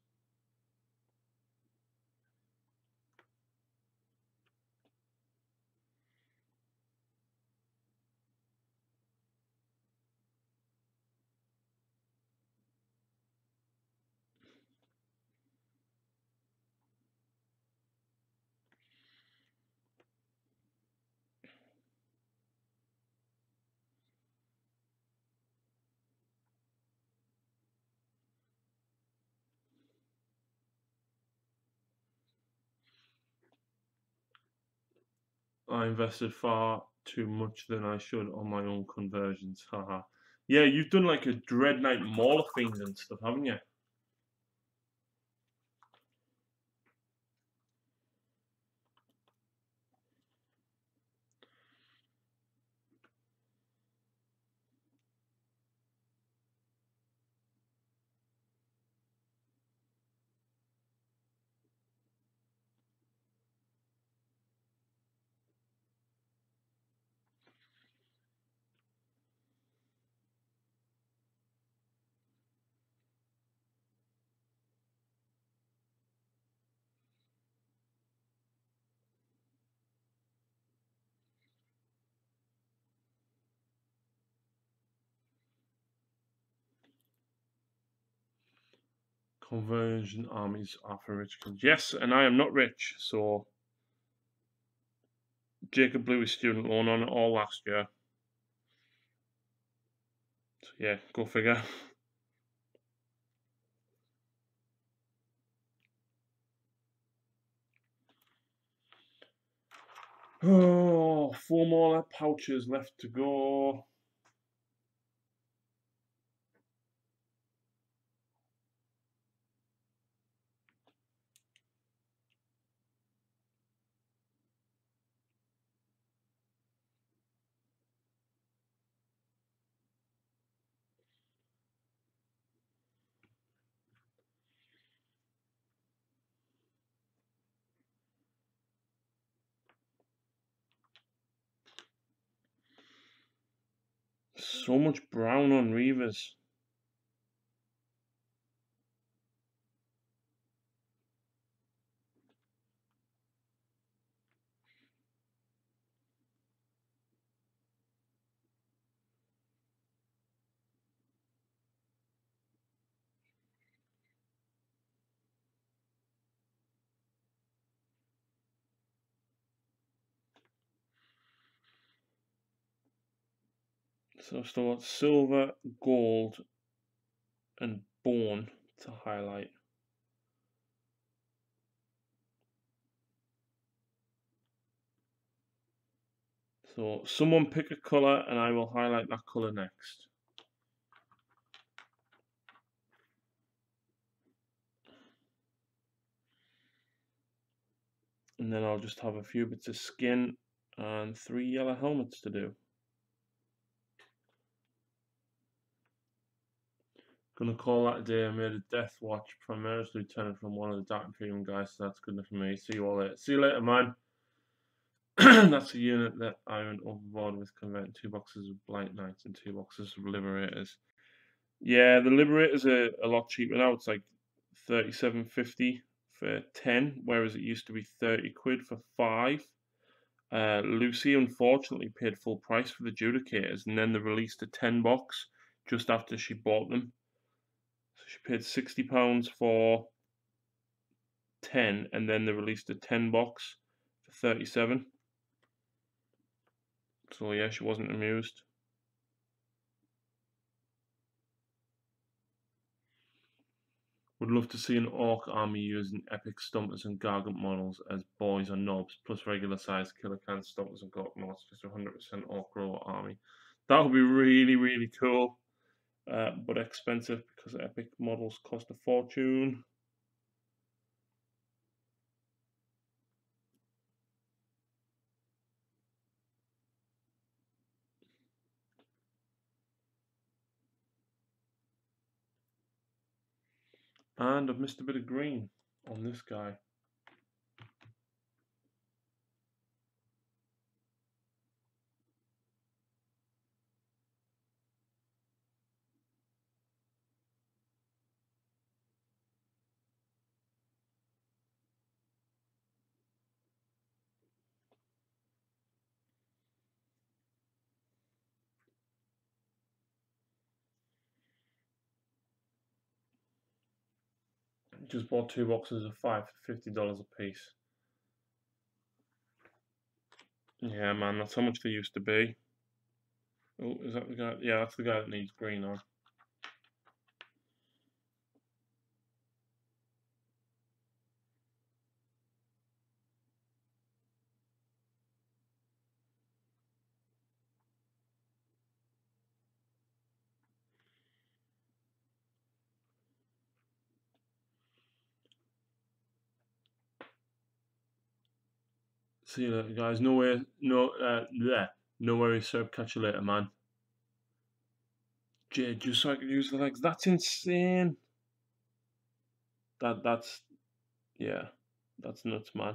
I invested far too much than I should on my own conversions. Haha. Yeah, you've done like a Dread Knight Mauler things and stuff, haven't you? Conversion armies are for rich kids. Yes, and I am not rich, so Jacob blew his student loan on it all last year. So yeah, go figure. Oh, 4 more pouches left to go. So much brown on Reavers. So I've still got silver, gold, and bone to highlight. So someone pick a colour and I will highlight that colour next. And then I'll just have a few bits of skin and 3 yellow helmets to do. Gonna call that a day. I made a death watch primaris lieutenant from one of the Dark Artisan guys, so that's good enough for me. See you all later. See you later, man. That's a unit that I went overboard with, converting 2 boxes of Blight Knights and 2 boxes of Liberators. Yeah, the Liberators are a lot cheaper now. It's like 37.50 for 10, whereas it used to be 30 quid for 5. Lucy unfortunately paid full price for the Judicators, and then they released a 10 box just after she bought them. So she paid £60 for 10, and then they released a 10 box for 37. So yeah, she wasn't amused. Would love to see an Orc army using epic stompers and gargant models as boys or knobs, plus regular sized killer can stompers and gargant models, just 100% Orc roller army. That would be really, really cool, but expensive because epic models cost a fortune. And I've missed a bit of green on this guy. Just bought 2 boxes of 5 for $50 a piece. Yeah, man, that's how much they used to be. Oh, is that the guy? Yeah, that's the guy that needs green on. See you later, guys. No way, no worries, sir. Catch you later, man. Jade, just so I can use the legs. That's insane. That's yeah, that's nuts, man.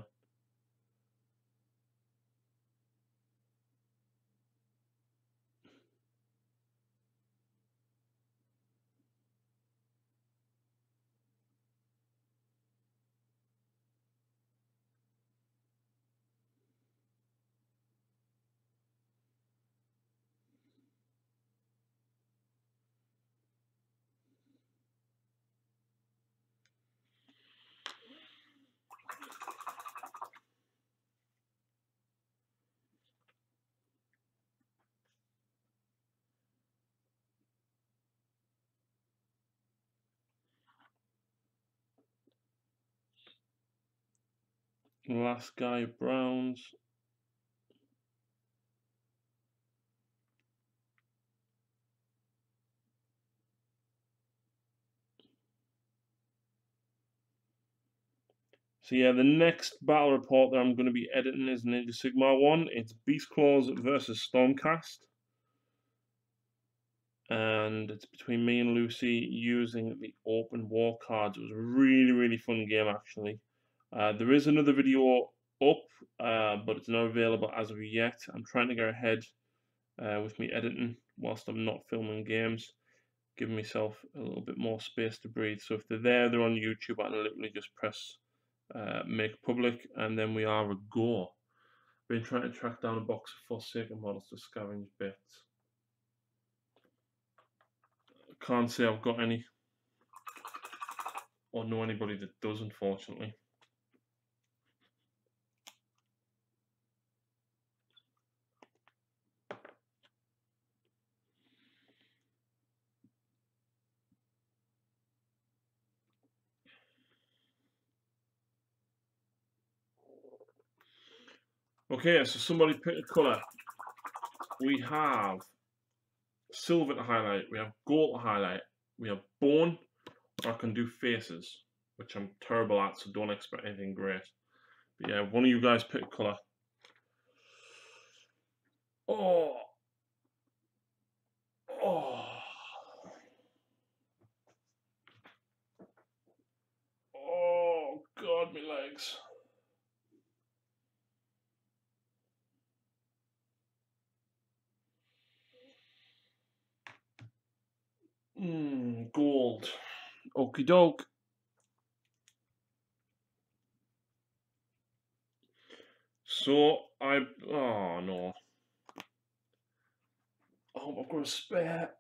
Last guy of Browns. So yeah, the next battle report that I'm going to be editing is an Age of Sigmar one. It's Beast Claws versus Stormcast. And it's between me and Lucy using the open war cards. It was a really, really fun game, actually. There is another video up, but it's not available as of yet. I'm trying to get ahead with me editing whilst I'm not filming games, giving myself a little bit more space to breathe. So if they're there, they're on YouTube, I can literally just press make public, and then we are a go. Been trying to track down a box of Forsaken models to scavenge bits. Can't say I've got any, or know anybody that does, unfortunately. Okay, so somebody pick a colour. We have silver to highlight, we have gold to highlight, we have bone, or I can do faces, which I'm terrible at, so don't expect anything great. But yeah, one of you guys pick a colour. Oh! Oh! Oh, God, my legs. Gold. Okie doke. So, oh no. Oh, I've got a spare.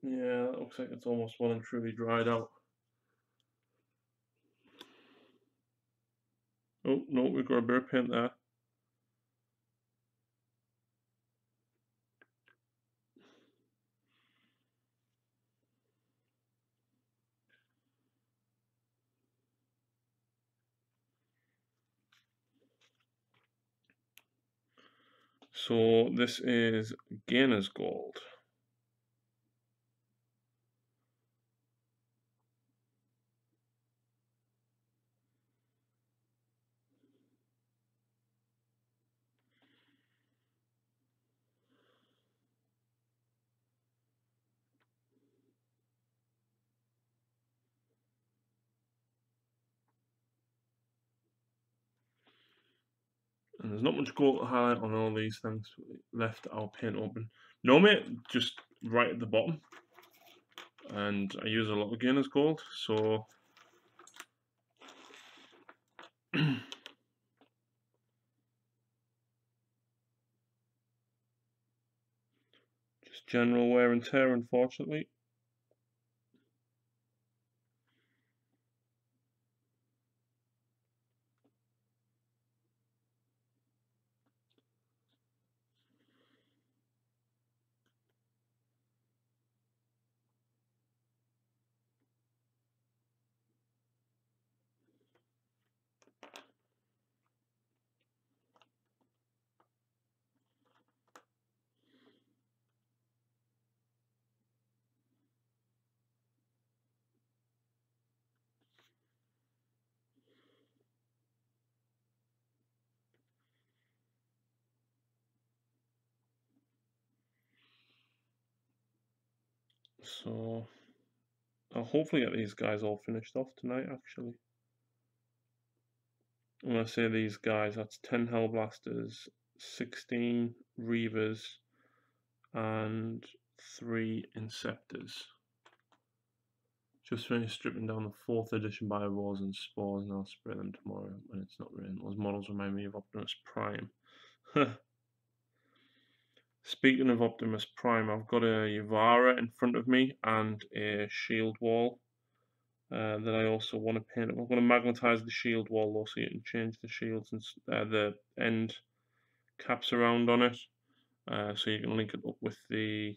Yeah, that looks like it's almost well and truly dried out. Oh, no, we've got a bit of paint there. So this is Gainer's gold. And there's not much gold to highlight on all these things left. I'll paint open. Normally, just right at the bottom. And I use a lot of Gainer's gold, so just general wear and tear, unfortunately. So I'll hopefully get these guys all finished off tonight, actually. When I say these guys, that's 10 Hellblasters, 16 Reavers, and 3 Inceptors. Just finished stripping down the 4th edition Biowars and Spores, and I'll spray them tomorrow when it's not raining. Those models remind me of Optimus Prime. Speaking of Optimus Prime, I've got a Yavara in front of me and a shield wall that I also want to paint. I'm going to magnetize the shield wall though, so you can change the shields and the end caps around on it, so you can link it up with the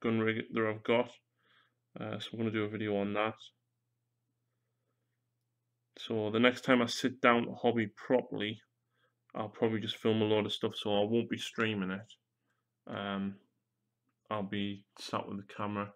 gun rig that I've got. So I'm going to do a video on that. So the next time I sit down to hobby properly, I'll probably just film a load of stuff, so I won't be streaming it. I'll be sat with the camera.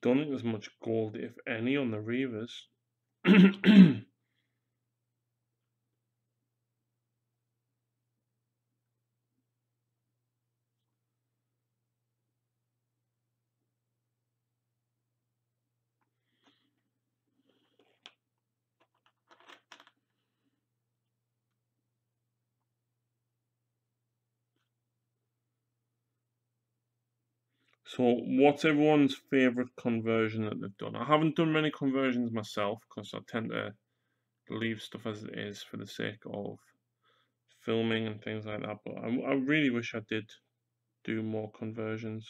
Don't think there's much gold, if any, on the Reavers. So, what's everyone's favourite conversion that they've done? I haven't done many conversions myself because I tend to leave stuff as it is for the sake of filming and things like that. But I really wish I did do more conversions.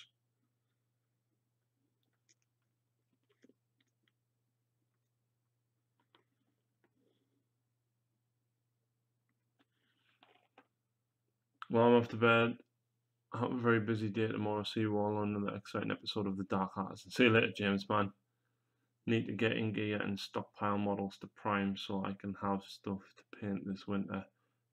Well, I'm off to bed. I have a very busy day tomorrow. See you all on another exciting episode of the Dark Artisan. See you later, James, man. Need to get in gear and stockpile models to prime so I can have stuff to paint this winter.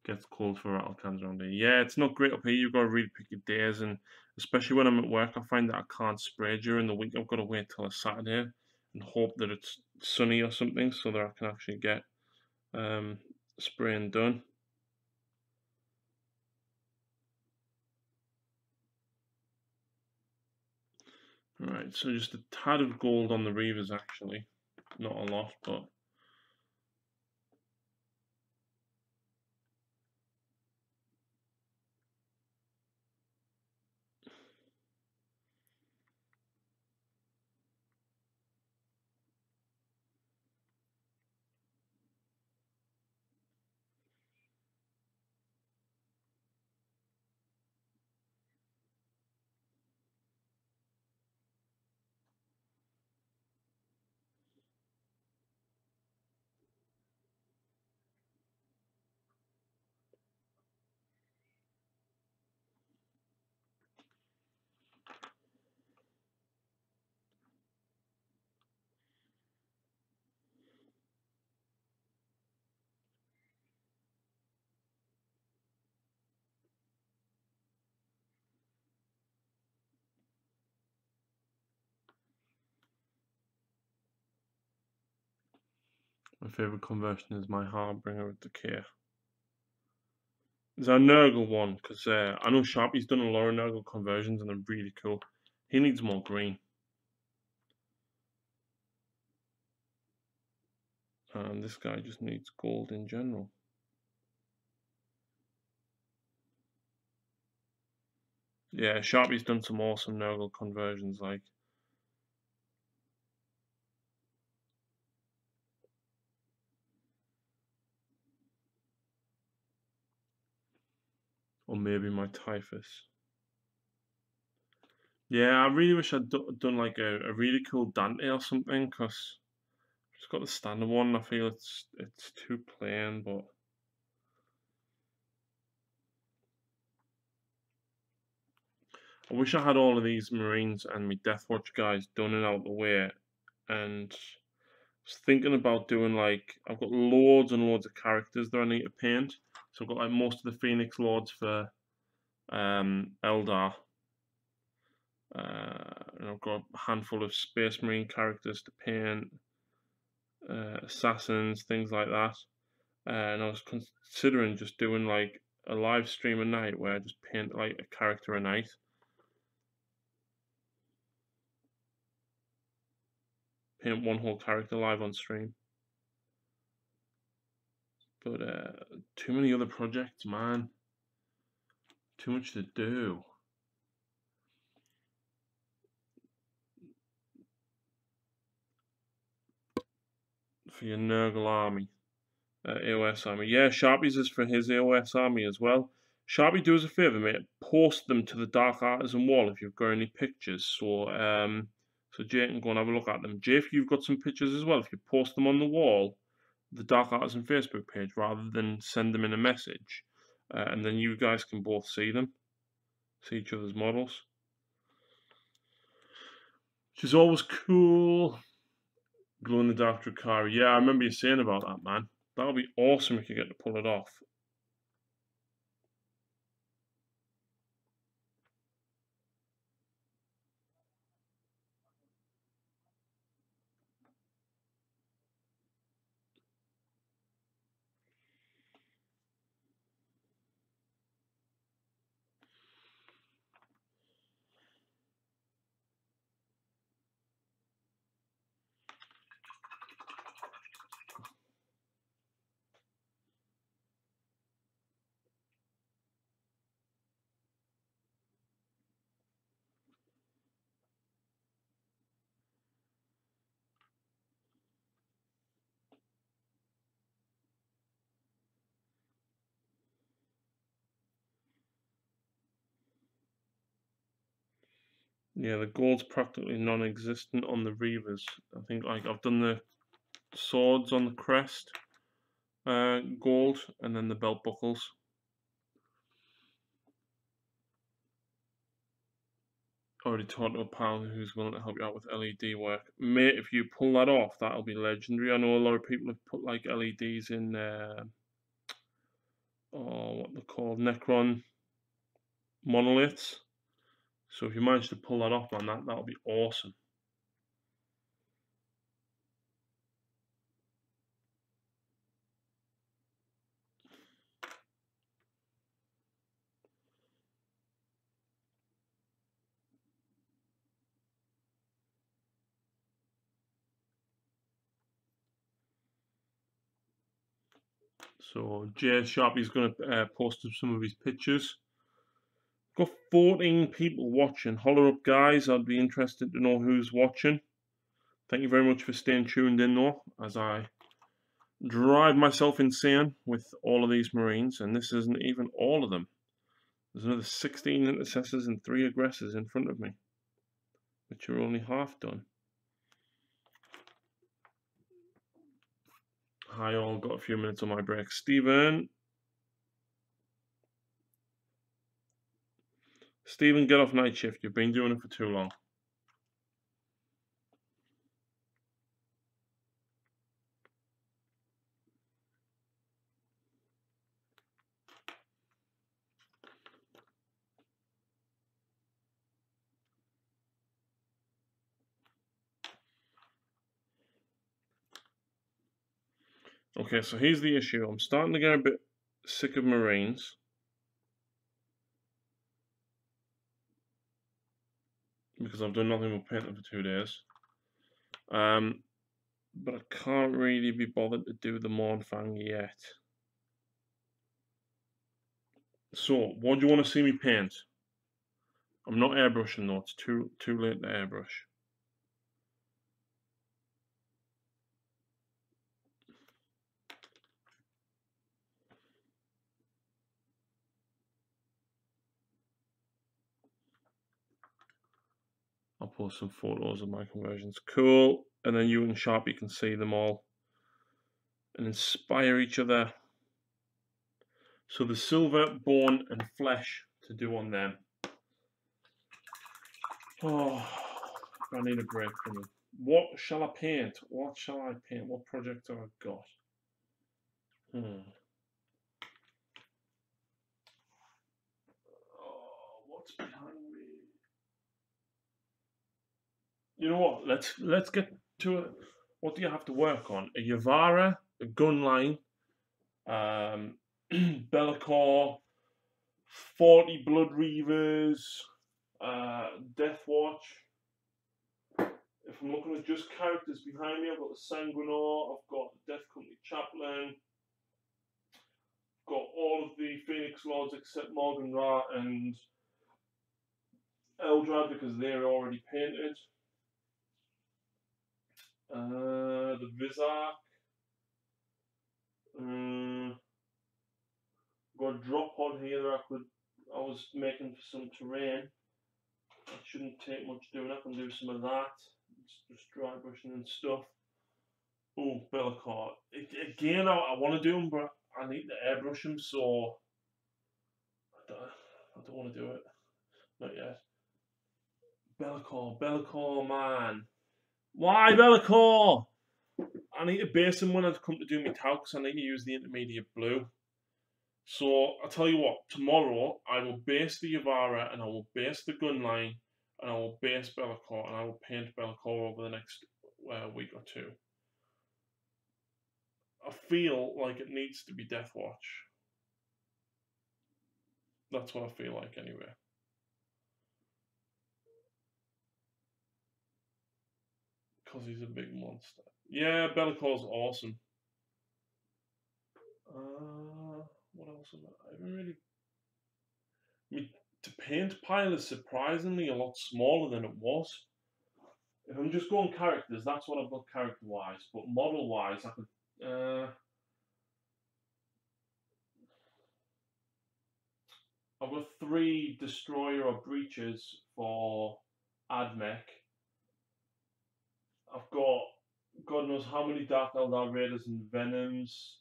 Gets cold for rattle cans around here. Yeah, it's not great up here. You've got to really pick your days, and especially when I'm at work, I find that I can't spray during the week. I've got to wait till a Saturday and hope that it's sunny or something so that I can actually get spraying done. Right, so just a tad of gold on the Reavers actually. Not a lot, but my favourite conversion is my Harbinger with the K. There's a Nurgle one, because I know Sharpie's done a lot of Nurgle conversions and they're really cool. He needs more green. And this guy just needs gold in general. Yeah, Sharpie's done some awesome Nurgle conversions, like. Or maybe my Typhus. Yeah, I really wish I'd done like a really cool Dante or something, because I've just got the standard one. I feel it's too plain, but I wish I had all of these Marines and my Deathwatch guys done and out of the way. And I was thinking about doing like, I've got loads and loads of characters that I need to paint. So I've got like most of the Phoenix Lords for Eldar. And I've got a handful of Space Marine characters to paint, assassins, things like that. And I was considering just doing like a live stream a night where I just paint like a character a night. Paint one whole character live on stream. But too many other projects, man. Too much to do. For your Nurgle army. AOS army. Yeah, Sharpie's is for his AOS army as well. Sharpie, do us a favour, mate. Post them to the Dark Artisan wall if you've got any pictures. So Jay can go and have a look at them. Jay, if you've got some pictures as well, if you post them on the wall, the Dark Artisan Facebook page, rather than send them in a message, and then you guys can both see them, see each other's models, which is always cool. Glow in the dark Drakari. Yeah, I remember you saying about that, man. That would be awesome if you get to pull it off. Yeah, the gold's practically non-existent on the Reavers. I think like I've done the swords on the crest, gold, and then the belt buckles. Already talked to a pal who's willing to help you out with LED work. Mate, if you pull that off, that'll be legendary. I know a lot of people have put like LEDs in what they're called, Necron monoliths. So if you manage to pull that off, man, that'll be awesome. So Jay Sharpie's going to post some of his pictures. Got 14 people watching. Holler up, guys. I'd be interested to know who's watching. Thank you very much for staying tuned in, though, as I drive myself insane with all of these Marines, and this isn't even all of them. There's another 16 intercessors and 3 aggressors in front of me, which are only half done. Hi all, got a few minutes on my break. Stephen, get off night shift. You've been doing it for too long. Okay, so here's the issue. I'm starting to get a bit sick of Marines. Because I've done nothing but paint them for 2 days. But I can't really be bothered to do the Mornfang yet. So, what do you want to see me paint? I'm not airbrushing though, it's too late to airbrush. I'll post some photos of my conversions. Cool. And then you and Sharpie can see them all and inspire each other. So the silver, bone, and flesh to do on them. Oh, I need a break from them. What shall I paint? What shall I paint? What project have I got? Oh, what's behind me? You know what? Let's get to it. What do you have to work on? A Yavara, a gun line, Be'lakor, 40 Blood Reavers, Death Watch. If I'm looking at just characters behind me, I've got the Sanguinor, I've got the Death Company Chaplain, got all of the Phoenix Lords except Morgan Ra and Eldrad because they're already painted. The Vizark. Got a drop pod here that I was making for some terrain. It shouldn't take much doing. I can do some of that. It's just dry brushing and stuff. Oh, Be'lakor. Again, I want to do them, but I need to airbrush them, so I don't want to do it. Not yet. Be'lakor, man. Why Be'lakor? I need to base him when I come to do my tau, because I need to use the intermediate blue. So, I'll tell you what, tomorrow I will base the Yavara, and I will base the Gunline, and I will base Be'lakor, and I will paint Be'lakor over the next week or two. I feel like it needs to be Death Watch. That's what I feel like anyway. Because he's a big monster. Yeah, Be'lakor's awesome. What else am I haven't really... the paint pile is surprisingly a lot smaller than it was. If I'm just going characters, that's what I've got character-wise. But model-wise, I could... I've got 3 Destroyer or Breaches for Admech. I've got God knows how many Dark Eldar Raiders and Venoms.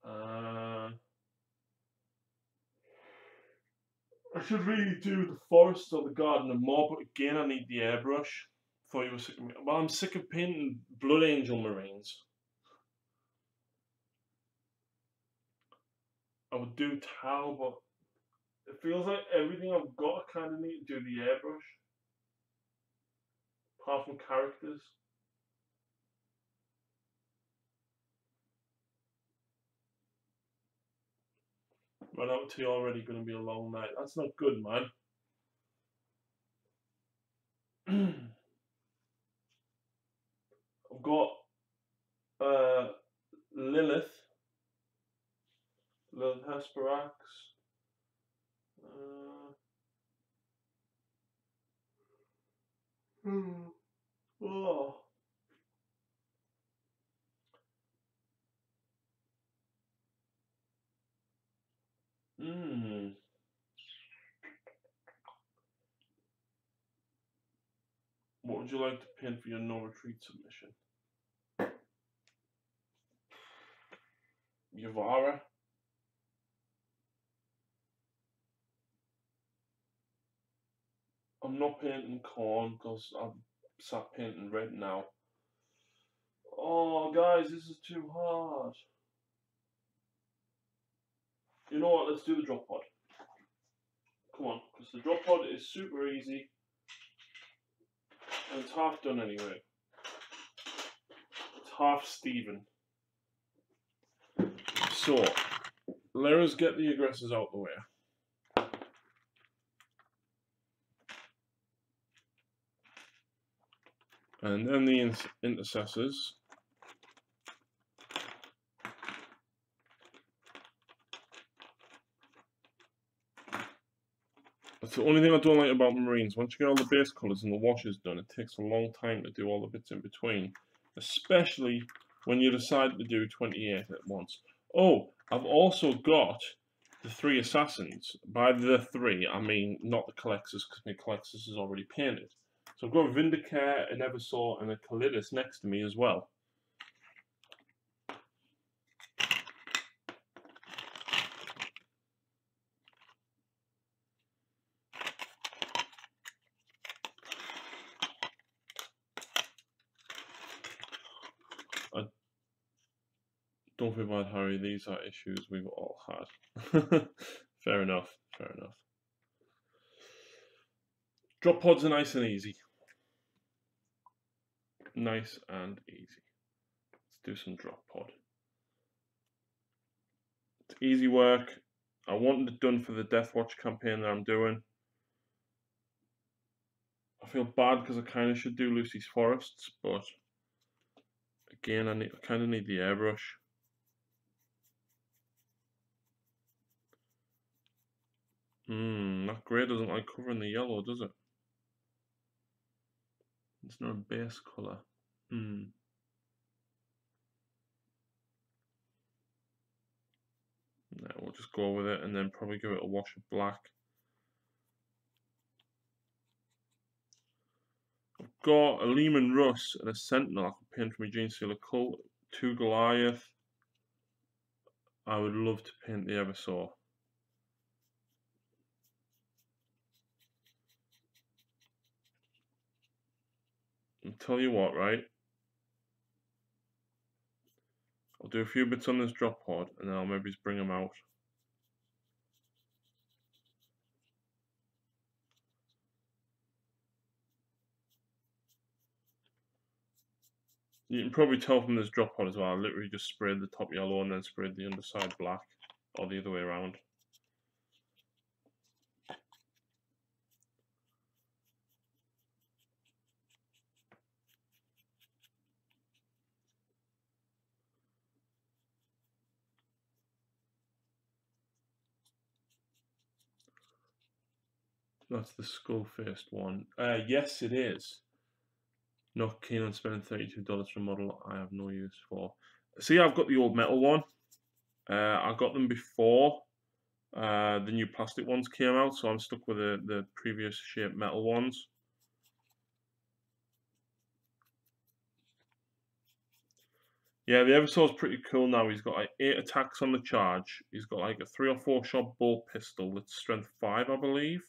I should really do the Forest or the Garden of more, but again I need the airbrush. Thought you were sick of me. Well, I'm sick of painting Blood Angel Marines. I would do Tau, but it feels like everything I've got I kind of need to do the airbrush. Apart from characters. Run out to already going to be a long night. That's not good, man. I've got Lilith Hesperax. Oh. What would you like to pin for your no retreat submission? Yavara. I'm not painting corn because I'm sat painting red now. Oh, guys, this is too hard. You know what? Let's do the drop pod. Come on, because the drop pod is super easy. And it's half done anyway. It's half Steven. So, let us get the aggressors out the way. And then the intercessors. That's the only thing I don't like about Marines. Once you get all the base colours and the washes done, it takes a long time to do all the bits in between. Especially when you decide to do 28 at once. Oh, I've also got the 3 assassins. By the 3, I mean not the Colexus, because my Colexus is already painted. So I've got Vindicare, an Eversaw, and a Calidus next to me as well. Don't feel bad, Harry. These are issues we've all had. Fair enough. Fair enough. Drop pods are nice and easy. Nice and easy. Let's do some drop pod. It's easy work. I wanted it done for the Death Watch campaign that I'm doing. I feel bad because I kind of should do Lucy's Forests, but again, I kind of need the airbrush. That grey doesn't like covering the yellow, does it? It's not a base colour. No, we'll just go with it and then probably give it a wash of black. I've got a Lehman Russ and a Sentinel I could paint for my Gene Stealer Cult, 2 Goliath. I would love to paint the Eversaw. I'll tell you what, right? I'll do a few bits on this drop pod and then I'll maybe just bring them out. You can probably tell from this drop pod as well, I literally just sprayed the top yellow and then sprayed the underside black, or the other way around. That's the skull-faced one. Yes, it is. Not keen on spending $32 for a model I have no use for. See, I've got the old metal one. I got them before the new plastic ones came out, so I'm stuck with the previous shape metal ones. Yeah, the Eversaw's pretty cool now. He's got like 8 attacks on the charge. He's got like a 3 or 4 shot bolt pistol that's strength 5, I believe.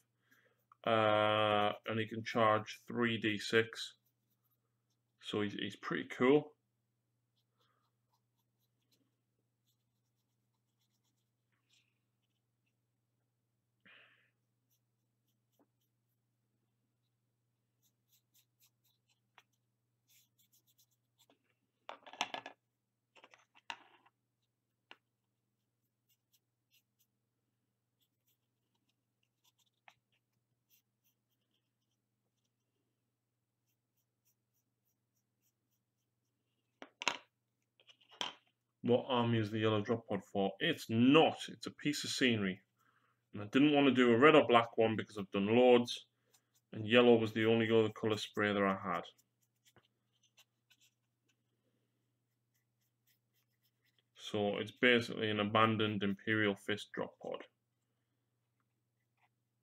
And he can charge 3d6. So he's pretty cool. What army is the yellow drop pod for? It's not. It's a piece of scenery. And I didn't want to do a red or black one because I've done loads. And yellow was the only other colour spray that I had. So it's basically an abandoned Imperial Fist drop pod,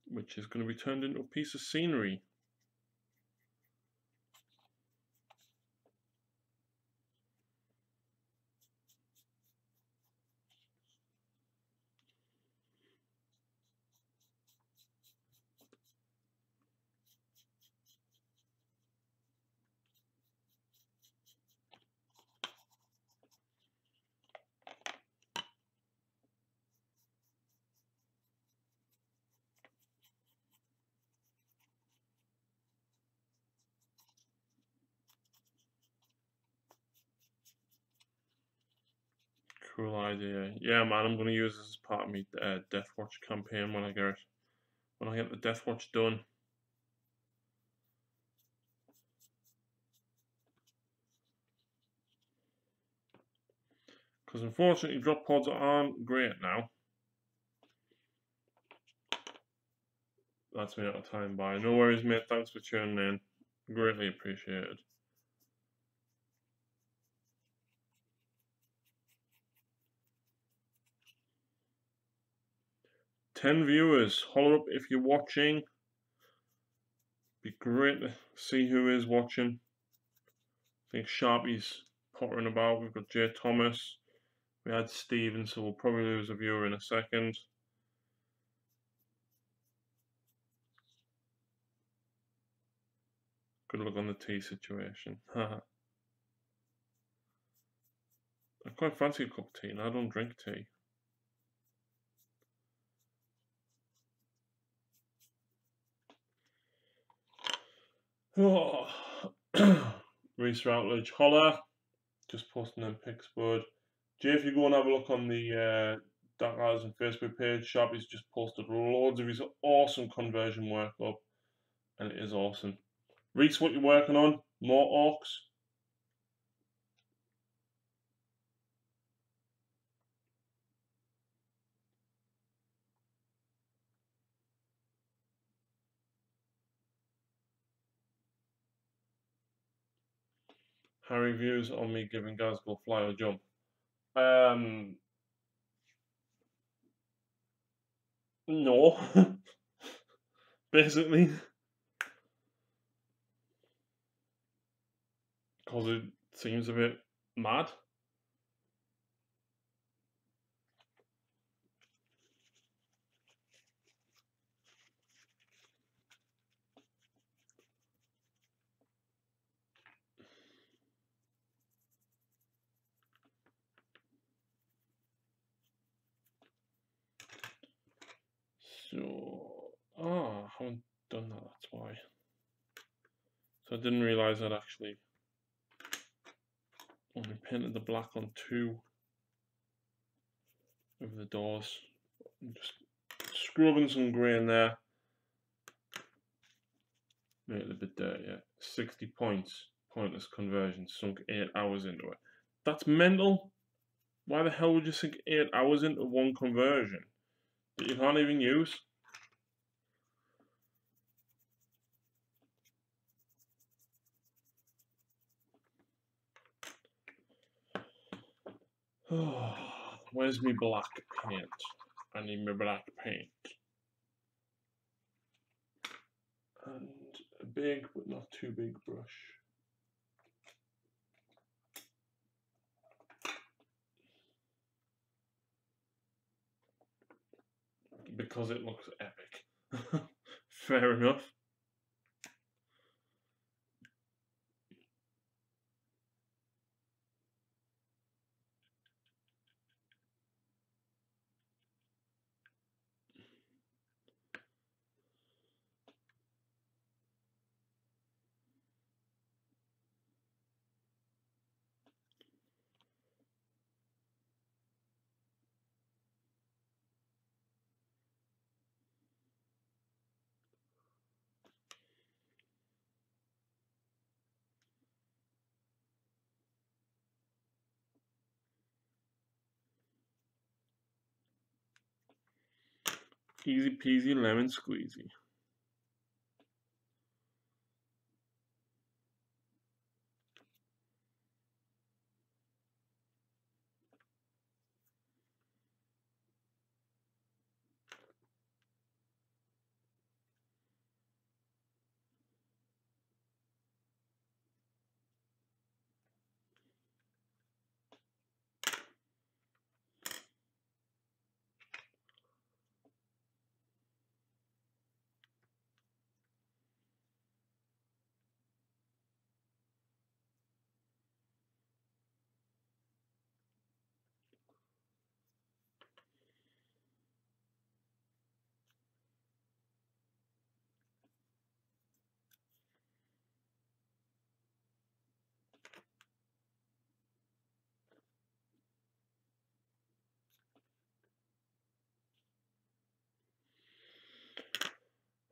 which is going to be turned into a piece of scenery. Cool idea. Yeah, man, I'm going to use this as part of my Death Watch campaign when I get the Death Watch done. Because unfortunately, drop pods aren't great now. That's me out of time. Bye. No worries, mate. Thanks for tuning in. Greatly appreciated. Ten viewers. Holler up if you're watching. Be great to see who is watching. I think Sharpie's pottering about. We've got Jay Thomas. We had Steven, so we'll probably lose a viewer in a second. Good luck on the tea situation. I quite fancy a cup of tea, and I don't drink tea. Oh. Reese Routledge, holler. Just posting them pics, bud. Jay, if you go and have a look on the Dark Artisan Facebook page. Sharpie's just posted loads of his awesome conversion work up, and it is awesome. Reese, what you working on? More orcs? Harry views on me giving guys go fly or jump. No. Basically. Because it seems a bit mad. So, I haven't done that, that's why. So I didn't realise I'd actually only painted the black on 2 of the doors. I'm just scrubbing some grey in there. Make it a bit dirtier. 60 points. Pointless conversion. Sunk 8 hours into it. That's mental. Why the hell would you sink 8 hours into one conversion that you can't even use? Where's my black paint? I need my black paint. And a big but not too big brush. Because it looks epic. Fair enough. Easy peasy lemon squeezy.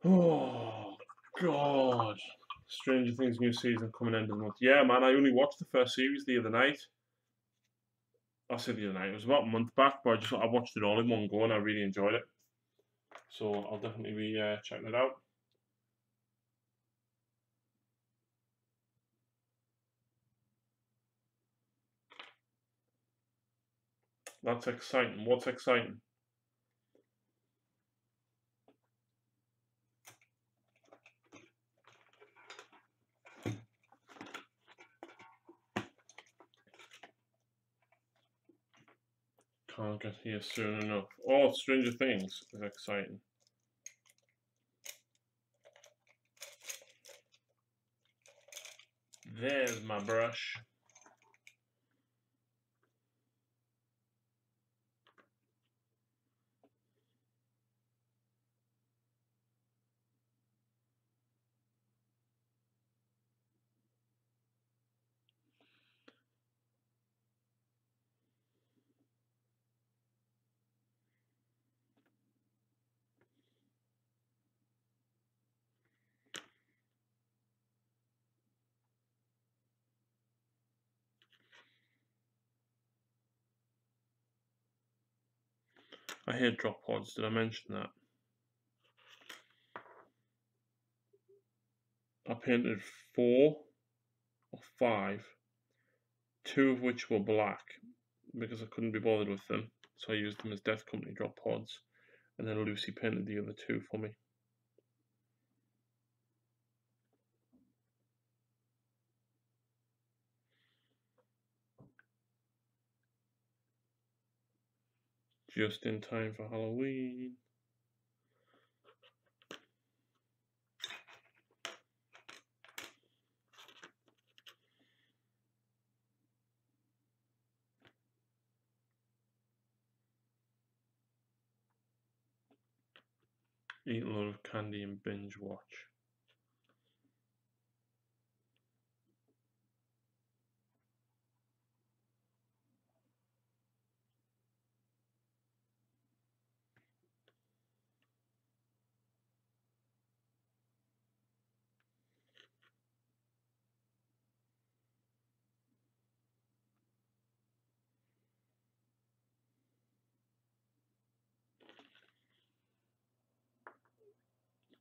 Oh, God. Stranger Things new season coming end of the month. Yeah, man, I only watched the first series the other night. I said the other night, it was about a month back, but I watched it all in one go and I really enjoyed it. So I'll definitely be checking it out. That's exciting. What's exciting? Can't get here soon enough. Oh, Stranger Things is exciting. There's my brush. I hate drop pods. Did I mention that? I painted 4 or 5, 2 of which were black because I couldn't be bothered with them, so I used them as Death Company drop pods, and then Lucy painted the other 2 for me. Just in time for Halloween. Eat a lot of candy and binge watch.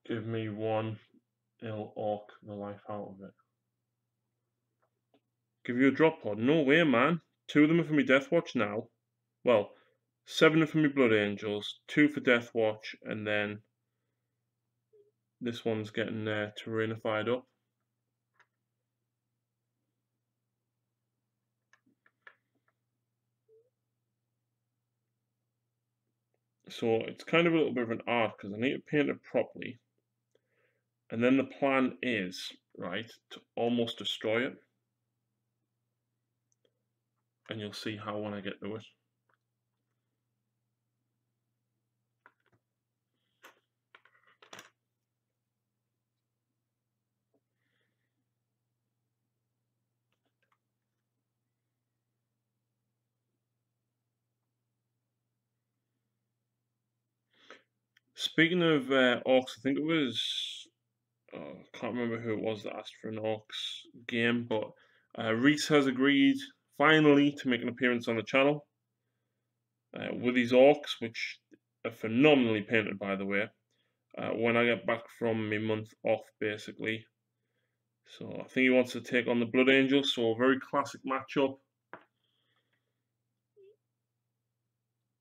Give me one, it'll orc the life out of it. Give you a drop pod? No way, man. 2 of them are for me Death Watch now. Well, 7 are for me Blood Angels, 2 for Death Watch, and then this one's getting terrainified up. So it's kind of a little bit of an art because I need to paint it properly. And then the plan is, right, to almost destroy it. And you'll see how when I get to it. Speaking of orcs, I think it was, I can't remember who it was that asked for an orcs game, but Reese has agreed finally to make an appearance on the channel with these orcs, which are phenomenally painted, by the way, when I get back from my month off, basically. So I think he wants to take on the Blood Angels, so a very classic matchup.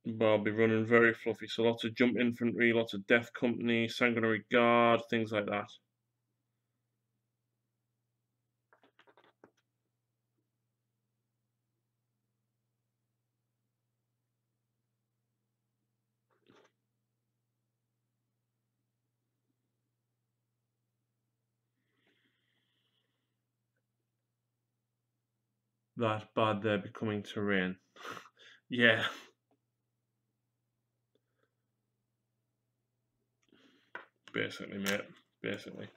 But I'll be running very fluffy, so lots of jump infantry, lots of Death Company, Sanguinary Guard, things like that. That bad they're becoming terrain. Yeah. Basically, mate. Basically.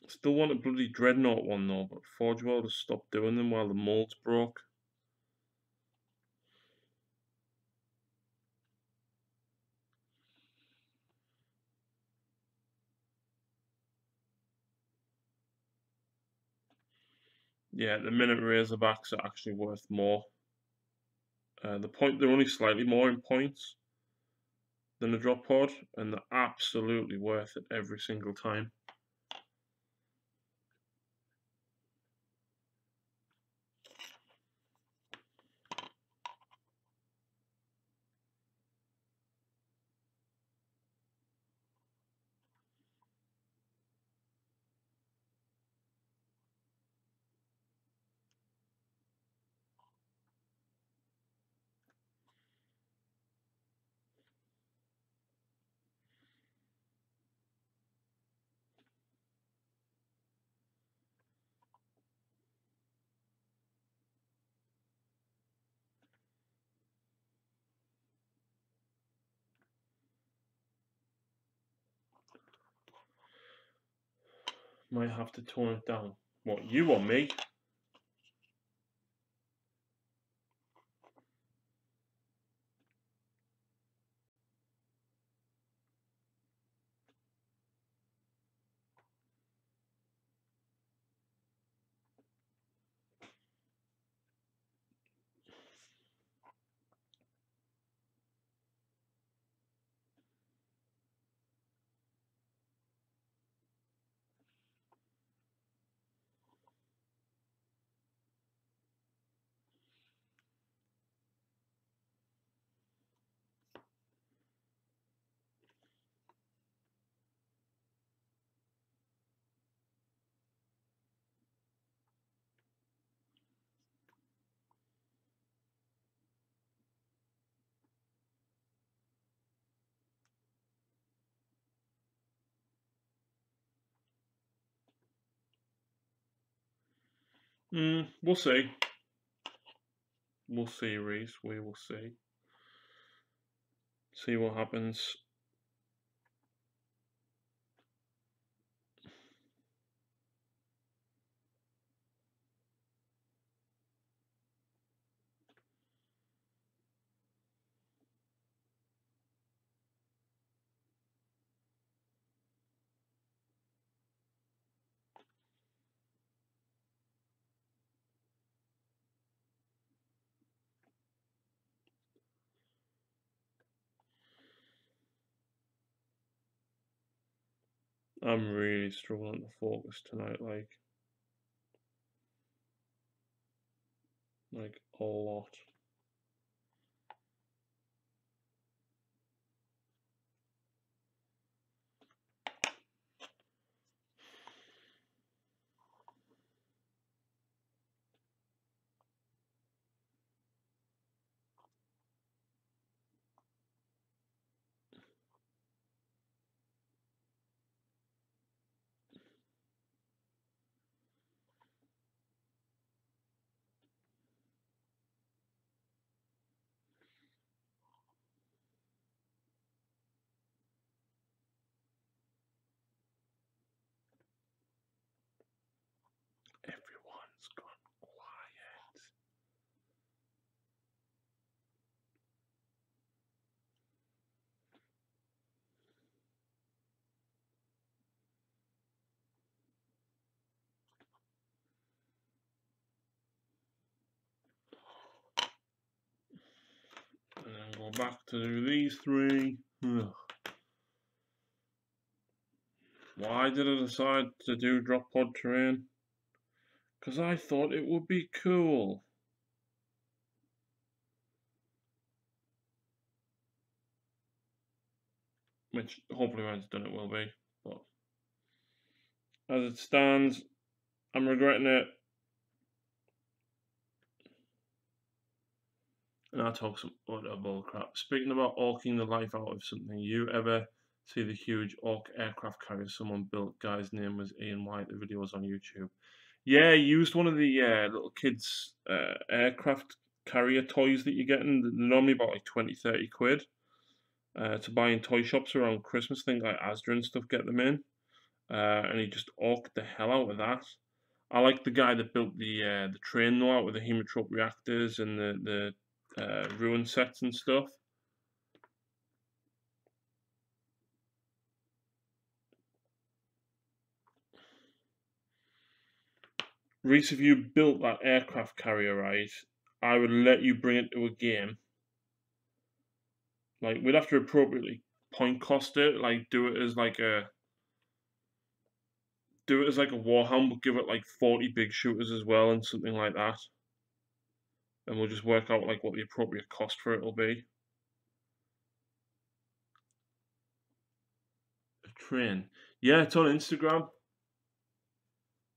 Still want a bloody Dreadnought one though, but Forge World has stopped doing them while the molds broke. Yeah, the minute Razorbacks are actually worth more. They're only slightly more in points than a drop pod, and they're absolutely worth it every single time. Might have to tone it down. What, you or me? We'll see. We'll see, Reese. We will see. See what happens. I'm really struggling to focus tonight, like a lot. Everyone's gone quiet. And then go back to do these three. Ugh. Why did I decide to do drop pod terrain? Because I thought it would be cool. Which hopefully when it's done it will be. But as it stands, I'm regretting it. And I talk some utter bull crap. Speaking about orking the life out of something, you ever see the huge orc aircraft carrier someone built? Guy's name was Ian White. The video was on YouTube. Yeah, he used one of the little kids' aircraft carrier toys that you're getting. They're normally about like 20-30 quid to buy in toy shops around Christmas. Things like Asda and stuff get them in. And he just orked the hell out of that. I like the guy that built the train though, out with the hemotrope reactors and the ruin sets and stuff. Reese, if you built that aircraft carrier right, I would let you bring it to a game. Like we'd have to appropriately point cost it, like do it as like a warhound, but give it like 40 big shooters as well and something like that. And we'll just work out like what the appropriate cost for it will be. A train. Yeah, it's on Instagram.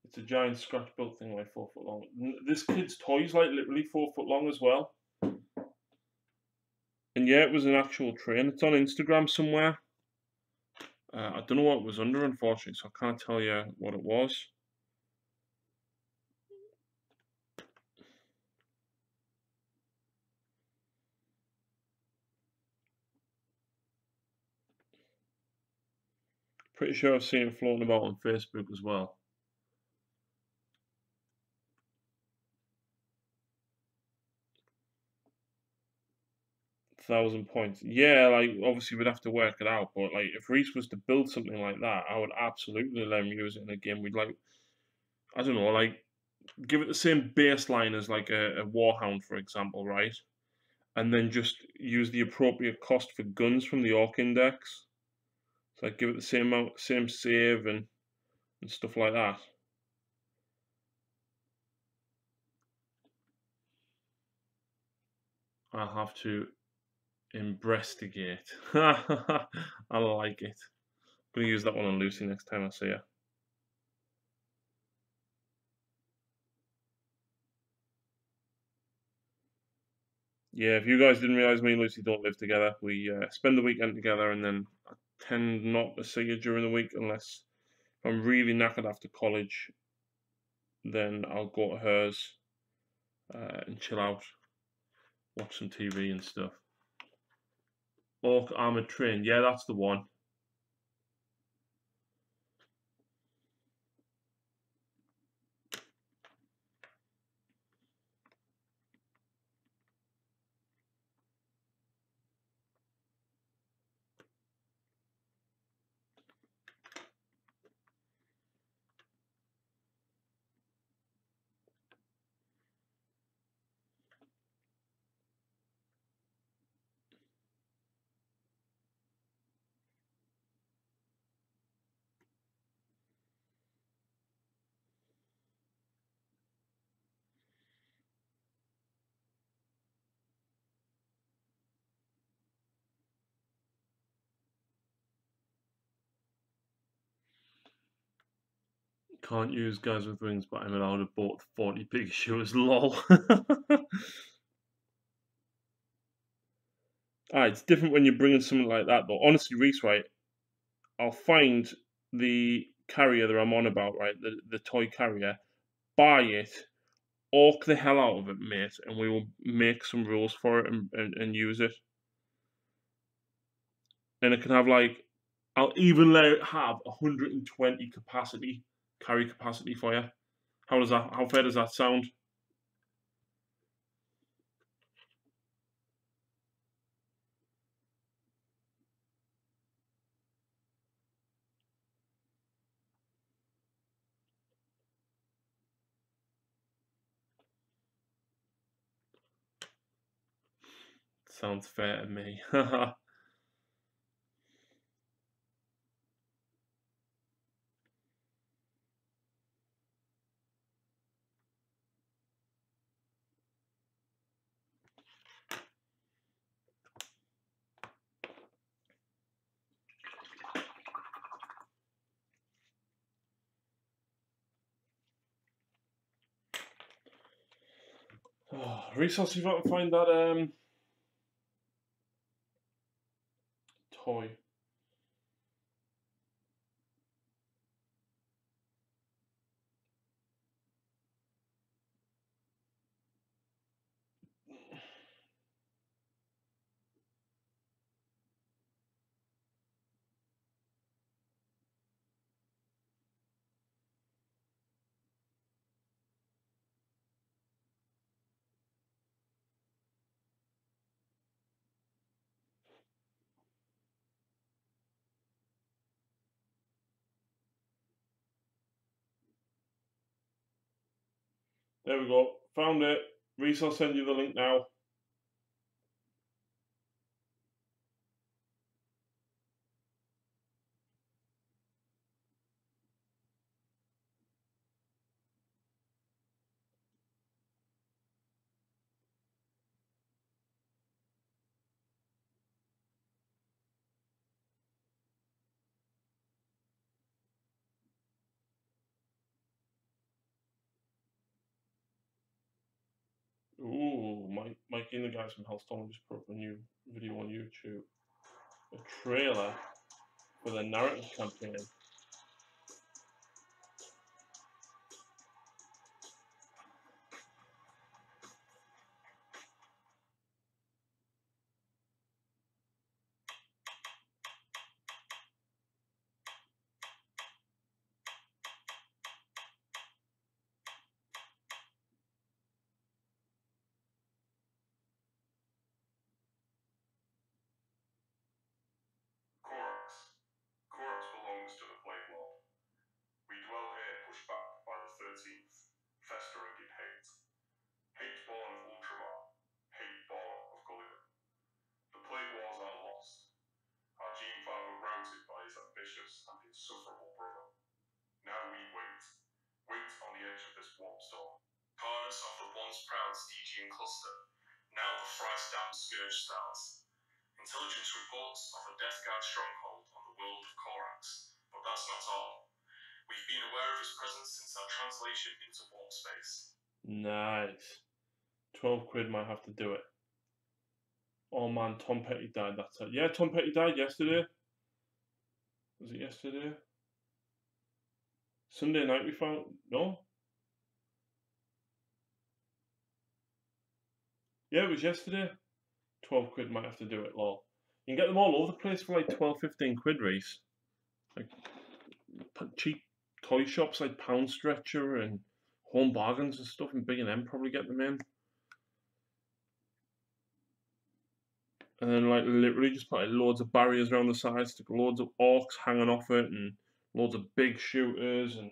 It's a giant scratch built thing like 4 foot long. This kid's toy's like literally 4 foot long as well. And yeah, it was an actual train. It's on Instagram somewhere. I don't know what it was under, unfortunately, so I can't tell you what it was. Pretty sure I've seen it floating about on Facebook as well. 1,000 points. Yeah, like obviously we'd have to work it out, but like if Reese was to build something like that, I would absolutely let him use it in a game. We'd like, I don't know, like give it the same baseline as like a Warhound, for example, right? And then just use the appropriate cost for guns from the Orc Index. So like give it the same amount, same save and stuff like that. I'll have to investigate. I like it. I'm gonna use that one on Lucy next time I see her. Yeah, if you guys didn't realize, me and Lucy don't live together. We spend the weekend together, and then I tend not to see her during the week unless I'm really knackered after college. then I'll go to hers and chill out, watch some TV and stuff. Oak Armoured Train, yeah, that's the one. Can't use Guys with Wings, but I'm allowed to both 40 Pikachus, lol. It's different when you're bringing something like that, though. Honestly, Reese, right, I'll find the carrier that I'm on about, right, the toy carrier, buy it, orc the hell out of it, mate, and we will make some rules for it and use it. And it can have, like, I'll even let it have 120 carry capacity for you. How fair does that sound? Sounds fair to me. Resource, if I can find that toy. There we go. Found it. Reese, I'll send you the link now. Ooh, Mikey and the guys from Hellstorm just put up a new video on YouTube. A trailer for the narrative campaign. Corax belongs to the Plague World. We dwell here pushed back by the 13th, festering in hate. Hate born of Ultramar, hate born of Gulliver. The Plague Wars are lost. Our Gene Father routed by his ambitious and insufferable brother. Now we wait on the edge of this warp storm. Harness of the once proud Stygian cluster. Now the thrice-damned scourge starts. Intelligence reports of a Death Guard stronghold on the world of Corax, but that's not all. We've been aware of his presence since our translation into warp space. Nice. 12 quid might have to do it. Oh man, Tom Petty died. That's it. Yeah, Tom Petty died yesterday. Was it yesterday? Sunday night we found. No? Yeah, it was yesterday. 12 quid, might have to do it, lol. You can get them all over the place for like 12, 15 quid, Reese. Like cheap toy shops like Pound Stretcher and Home Bargains and stuff, and B&M probably get them in. And then like literally just put like, loads of barriers around the sides, stick loads of orcs hanging off it, and loads of big shooters and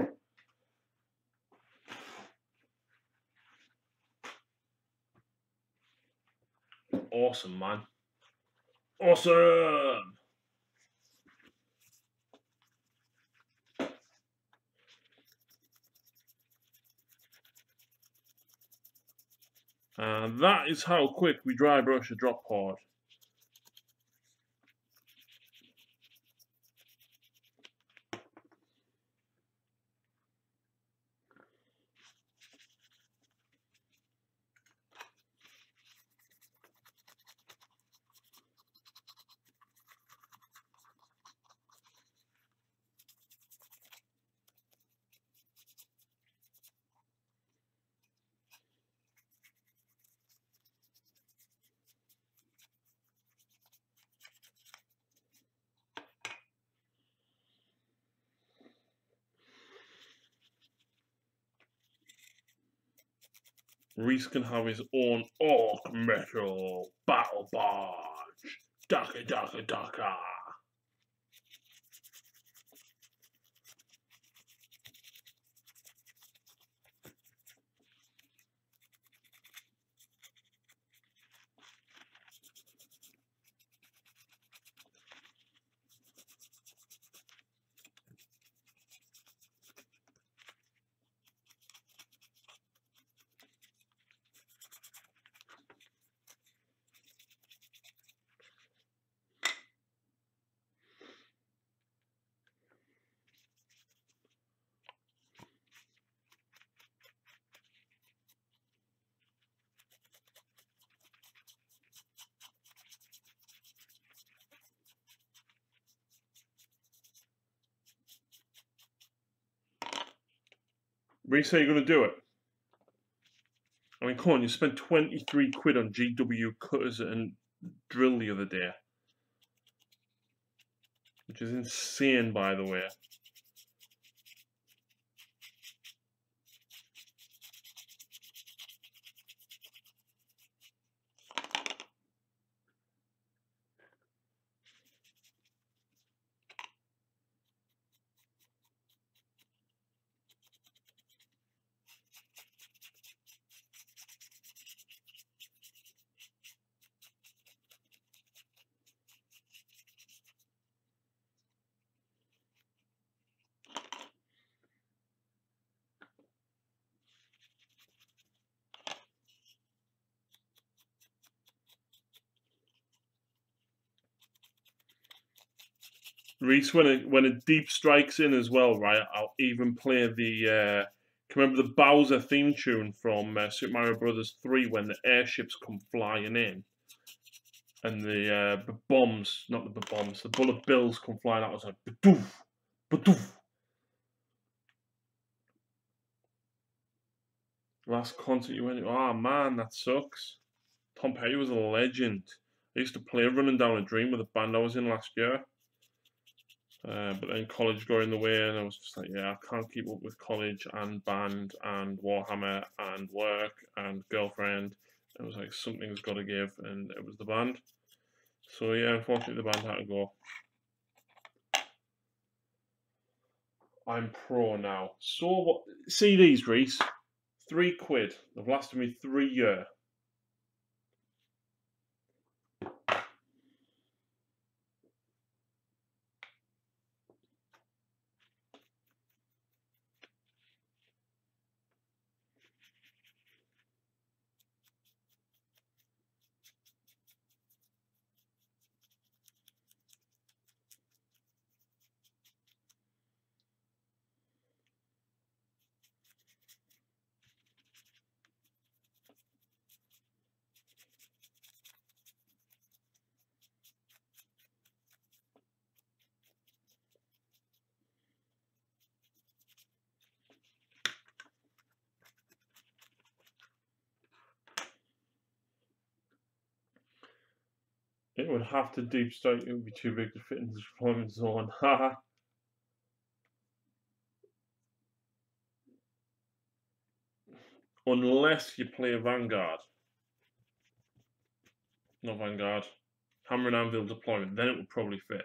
awesome, man. Awesome! And that is how quick we dry brush a drop pod. Reese can have his own orc metal battle barge. Daka daka daka. Reese, are you going to do it? I mean, come on, you spent 23 quid on GW cutters and drill the other day. Which is insane, by the way. Reese, when a deep strikes in as well, right? I'll even play the. Remember the Bowser theme tune from Super Mario Brothers 3 when the airships come flying in, and the bombs, not the bombs, the bullet bills come flying out. It's like badoof, badoof. Last concert you went to? Oh man, that sucks. Tom Petty was a legend. I used to play Running Down a Dream with the band I was in last year. But then college got in the way, and I was just like, yeah, I can't keep up with college and band and Warhammer and work and girlfriend. It was like something's got to give, and it was the band. So yeah, unfortunately, the band had to go. I'm pro now. So what? See these, Reese? 3 quid. They've lasted me 3 years. It would have to deep strike. It would be too big to fit in the deployment zone. Haha. Unless you play a Vanguard. Not Vanguard. Hammer and Anvil deployment. Then it would probably fit.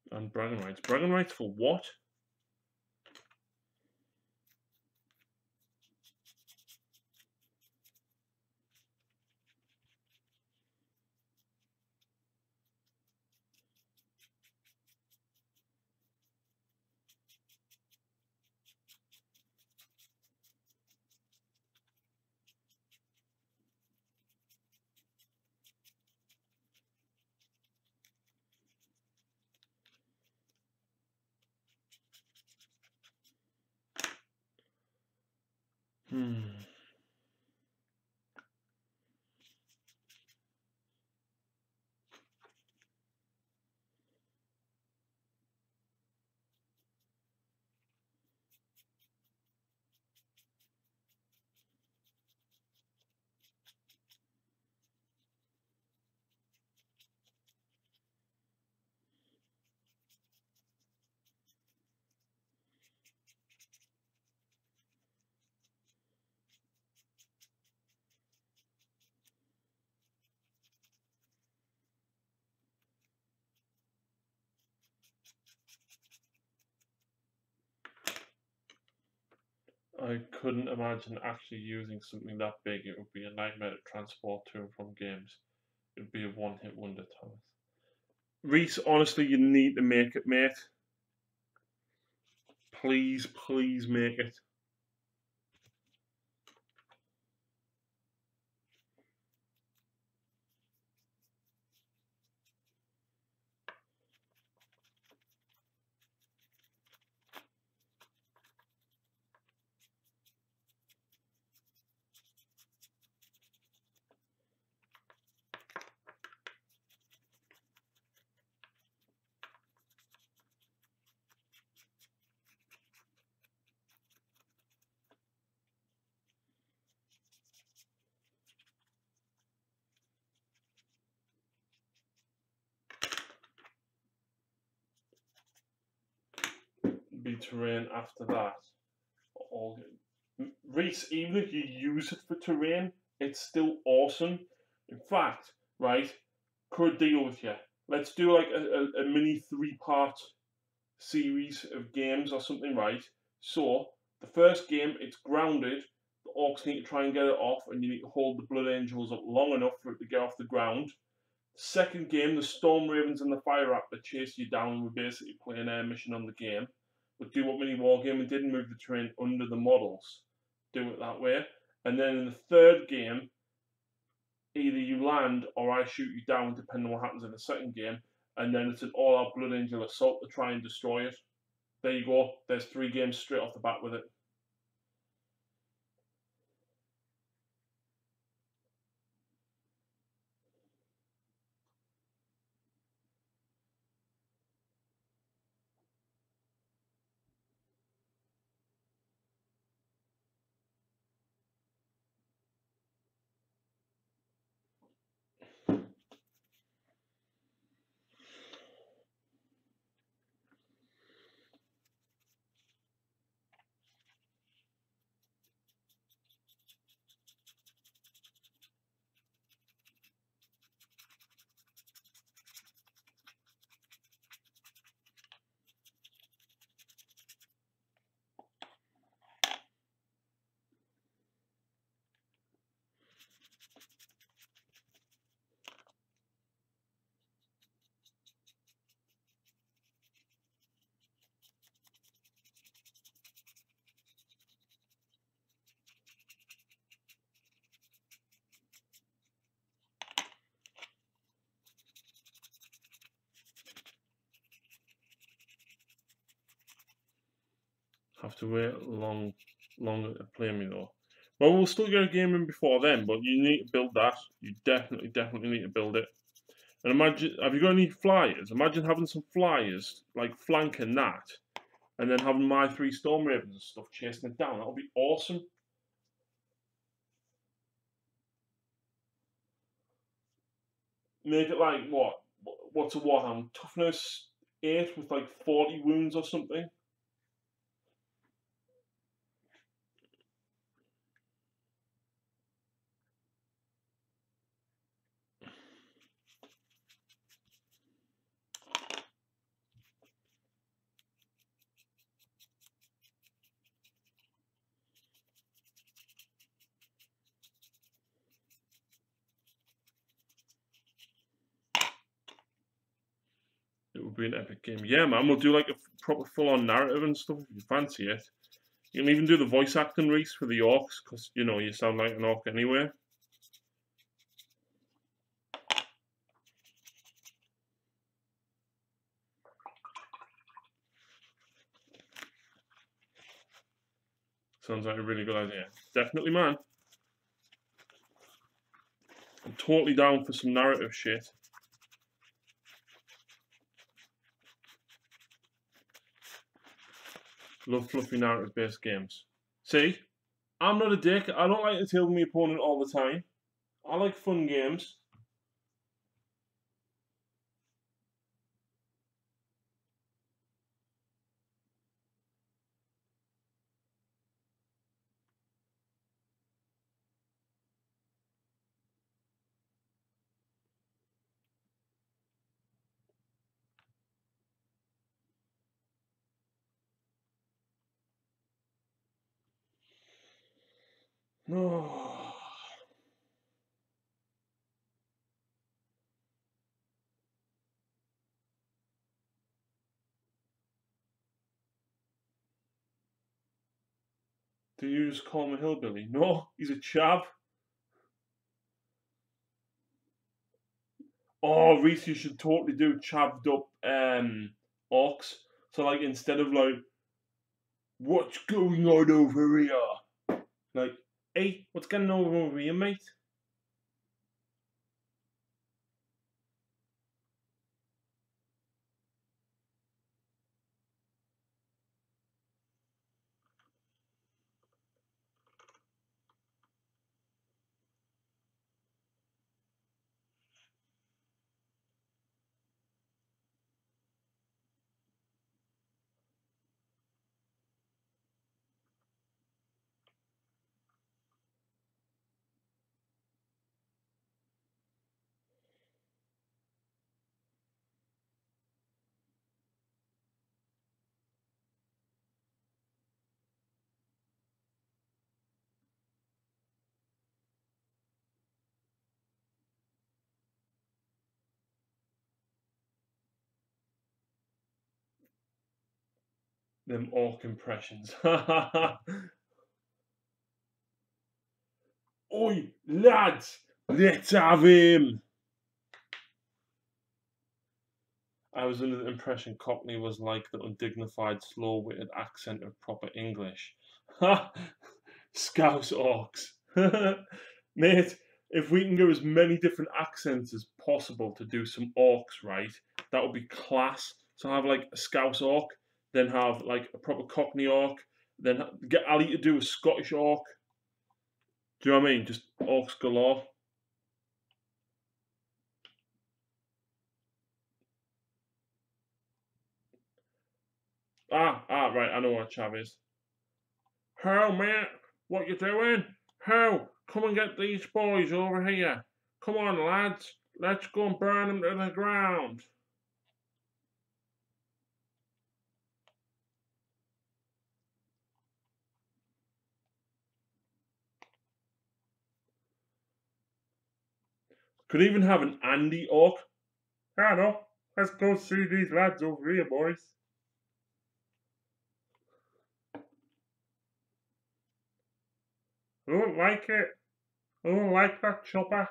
And bragging rights. Bragging rights for what? I couldn't imagine actually using something that big. It would be a nightmare to transport to and from games. It would be a one-hit wonder, Thomas. Reese, honestly, you need to make it, mate. Please, please make it. Be terrain after that. Reese, even if you use it for terrain, it's still awesome. In fact, right, could deal with you. Let's do like a mini 3-part series of games or something, right? So, the first game, it's grounded. The orcs need to try and get it off, and you need to hold the Blood Angels up long enough for it to get off the ground. Second game, the Storm Ravens and the Fire Raptor chase you down. We're basically playing air mission on the game. But do what mini war game and didn't move the terrain under the models. Do it that way. And then in the third game, either you land or I shoot you down, depending on what happens in the second game. And then it's an all-out Blood Angel assault to try and destroy it. There you go. There's 3 games straight off the bat with it. Have to wait longer to play me though. Well, we'll still get a game in before then, but you need to build that. You definitely need to build it. And imagine, have you got any flyers? Imagine having some flyers, like flanking that, and then having my 3 Storm Ravens and stuff chasing it down. That would be awesome. Make it like what? What's a Warhammer? Toughness 8 with like 40 wounds or something. It would be an epic game. Yeah, man, we'll do like a proper full-on narrative and stuff if you fancy it. You can even do the voice acting, Reese, for the orcs, because, you know, you sound like an orc anyway. Sounds like a really good idea. Definitely, man. I'm totally down for some narrative shit. Love fluffy narrative-based games. See? I'm not a dick. I don't like to deal with my opponent all the time. I like fun games. No. Do you just call him a hillbilly? No, he's a chav. Oh, Reese, you should totally do chavved up orcs. So like instead of like, what's going on over here? Like, hey, what's going on over here, mate? Them orc impressions. Oi, lads, let's have him. I was under the impression Cockney was like the undignified, slow-witted accent of proper English. Ha! Scouse orcs. Mate, if we can get as many different accents as possible to do some orcs, right, that would be class. So have like a Scouse orc, then have like a proper Cockney orc, then get Ali to do a Scottish orc. Do you know what I mean? Just orcs galore. Right, I know what chav is. How, mate? What you doing? How? Come and get these boys over here. Come on, lads. Let's go and burn them to the ground. Could even have an Andy orc. I know. Let's go see these lads over here, boys. I don't like it. I don't like that chopper.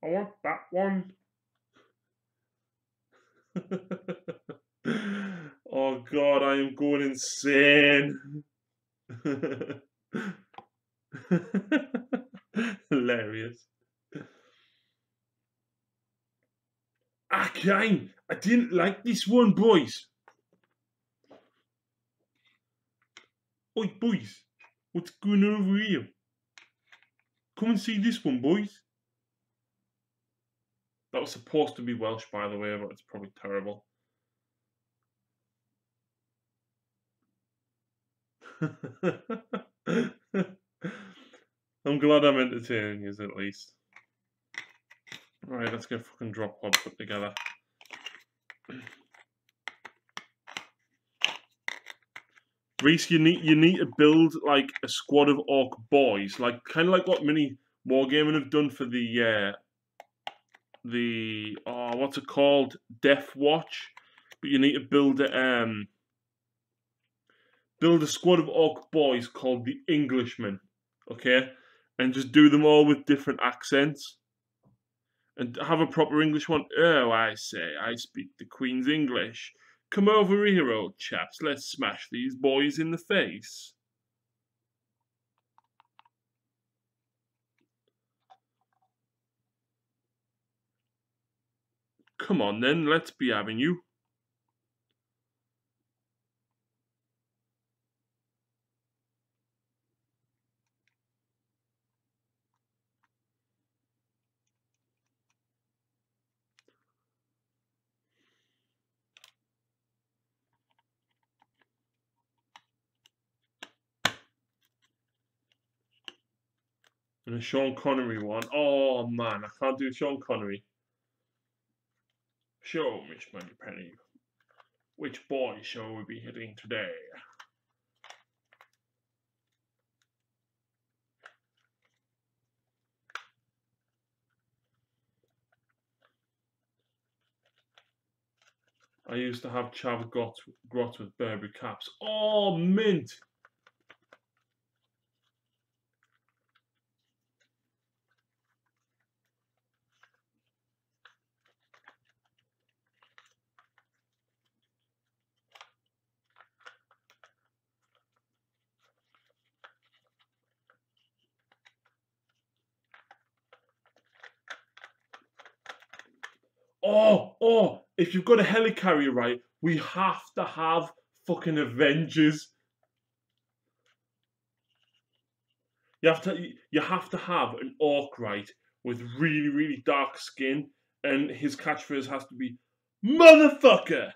I want that one. Oh god, I am going insane. Hilarious. Again, I didn't like this one, boys. Oi, boys, what's going on over here? Come and see this one, boys. That was supposed to be Welsh, by the way, but it's probably terrible. I'm glad I'm entertaining you at least. Alright, let's get fucking drop pod put together. Reese, you need to build like a squad of orc boys, like kind of like what Mini Wargaming have done for the what's it called, Death Watch. But you need to build a squad of orc boys called the Englishmen, okay, and just do them all with different accents. And have a proper English one. Oh, I say, I speak the Queen's English. Come over here, old chaps. Let's smash these boys in the face. Come on, then. Let's be having you. And a Sean Connery one. Oh, man. I can't do Sean Connery. So, Miss Moneypenny, which boy shall we be hitting today? I used to have Chav Grot with Burberry caps. Oh, mint! Oh, if you've got a helicarrier, right, we have to have fucking Avengers. You have to have an orc, right, with really, really dark skin, and his catchphrase has to be motherfucker.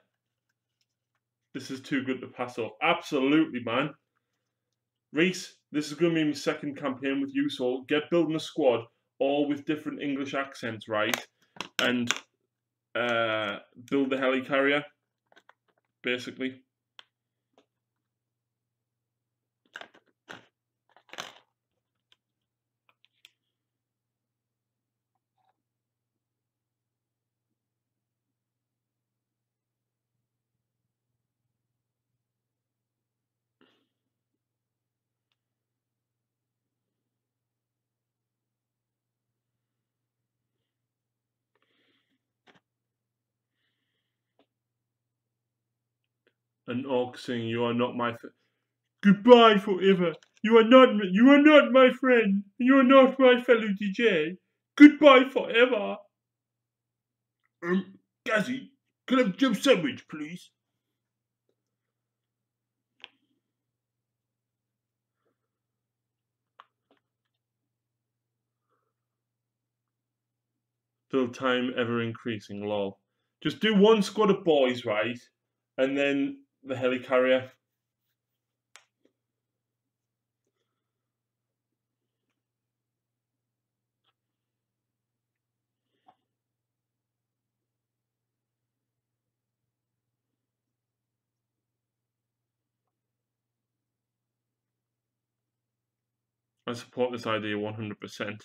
This is too good to pass up. Absolutely, man. Reese, this is going to be my second campaign with you, so get building a squad, all with different English accents, right? And build the helicarrier, basically. An orc saying, "You are not my goodbye forever. You are not my friend. You are not my fellow DJ. Goodbye forever." Gazzy, can I have jam sandwich, please? Fill time ever increasing, lol. Just do one squad of boys, right? And then the helicarrier. I support this idea 100%.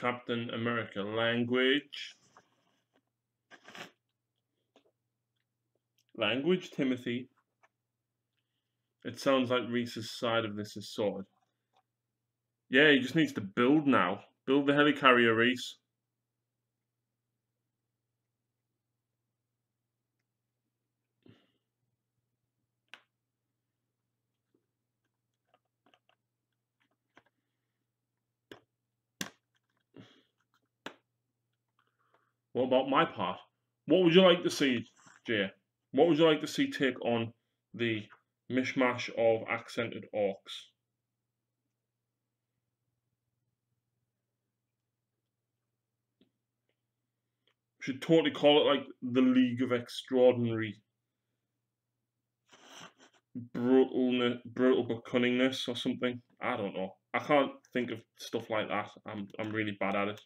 Captain America. Language. Language, Timothy. It sounds like Reese's side of this is sorted. Yeah, he just needs to build now. Build the helicarrier, Reese. What about my part? What would you like to see, Jay? What would you like to see take on the mishmash of accented orcs? Should totally call it like the League of Extraordinary Brutal but Cunningness or something. I don't know. I can't think of stuff like that. I'm really bad at it.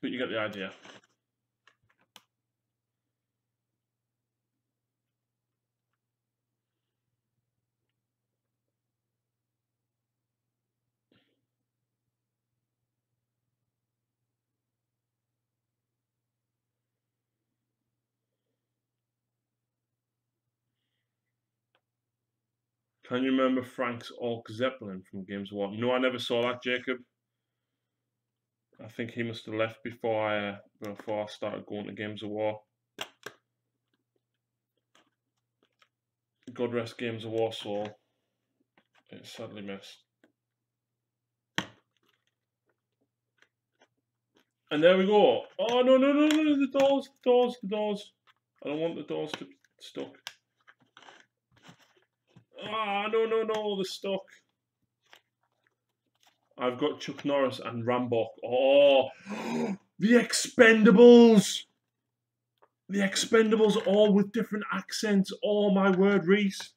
But you get the idea. Can you remember Frank's Orc Zeppelin from Games of War? No, I never saw that, Jacob. I think he must have left before I started going to Games of War. God rest Games of War soul. It's sadly missed. And there we go. Oh no no no no! The doors, the doors, the doors. I don't want the doors to be stuck. Ah no no no! They're stuck. I've got Chuck Norris and Rambok. Oh, the Expendables! The Expendables, all with different accents. Oh my word, Reese!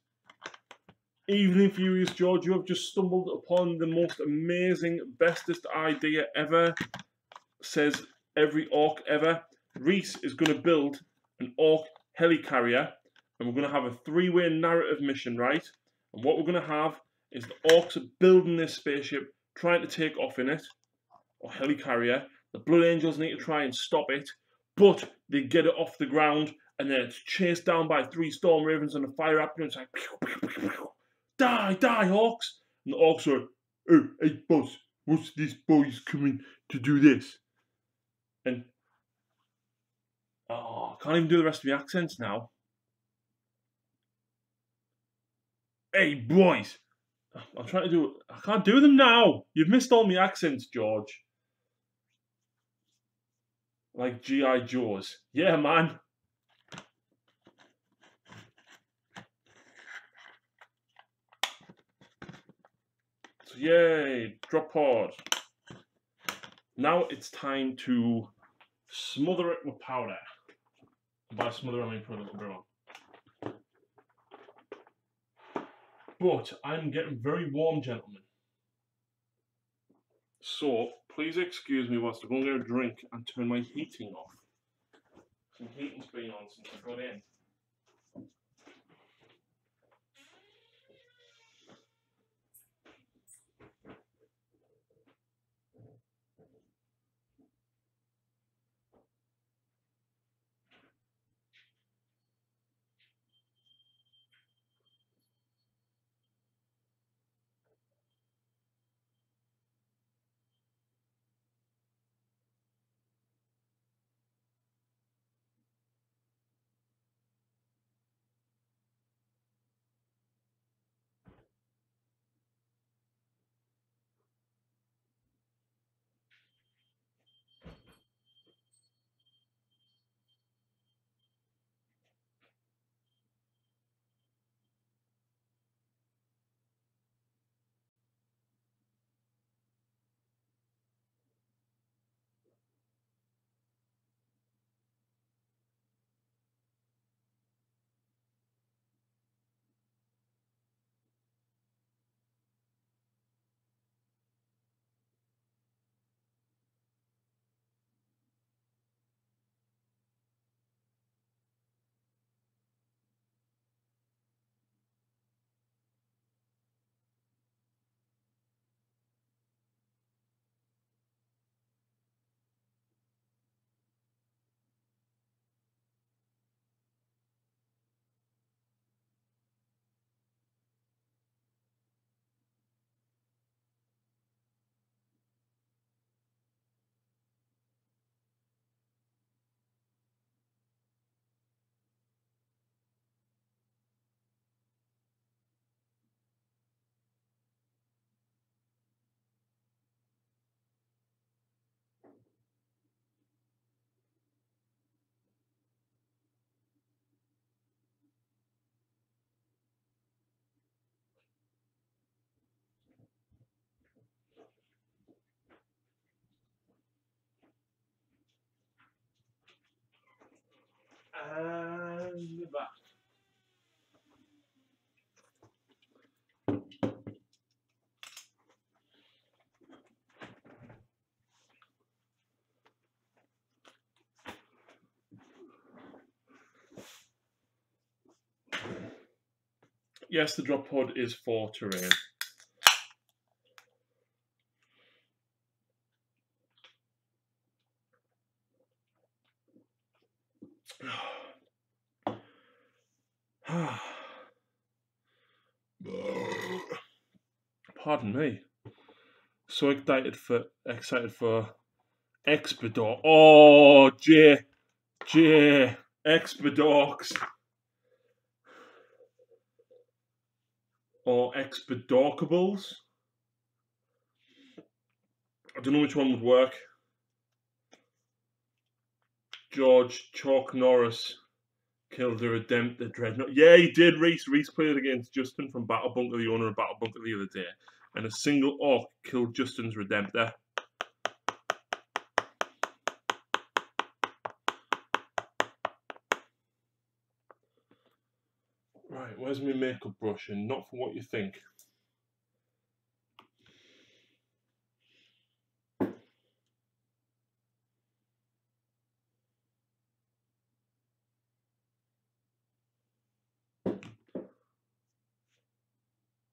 Evening Furious George, you have just stumbled upon the most amazing, bestest idea ever. Says every orc ever. Reese is going to build an orc helicarrier, and we're going to have a three-way narrative mission, right? And what we're going to have is the orcs are building this spaceship, trying to take off in it, or helicarrier. The Blood Angels need to try and stop it, but they get it off the ground, and then it's chased down by three Storm Ravens and a fire apple, and it's like, pew, pew, pew, pew. Die, die, orcs! And the orcs are, oh, hey, boss, what's this boys coming to do this? And, oh, I can't even do the rest of the accents now. Hey, boys! I'm trying to do, I can't do them now! You've missed all my accents, George. Like G.I. Joe's. Yeah, man. So, yay, drop pod. Now it's time to smother it with powder. By smother, I mean put a little bit on. But I'm getting very warm, gentlemen. So, please excuse me whilst I go and get a drink and turn my heating off. Some heating's been on since I got in. back. Yes, the drop pod is for terrain. Pardon me. So excited for Expedor. Oh, J Expedorks or Expedorkables. I don't know which one would work. George Chalk Norris killed the Redemptor Dreadnought. Yeah, he did, Reese. Reese played against Justin from Battle Bunker, the owner of Battle Bunker, the other day. And a single orc killed Justin's Redemptor. Right, where's my makeup brush? And not for what you think.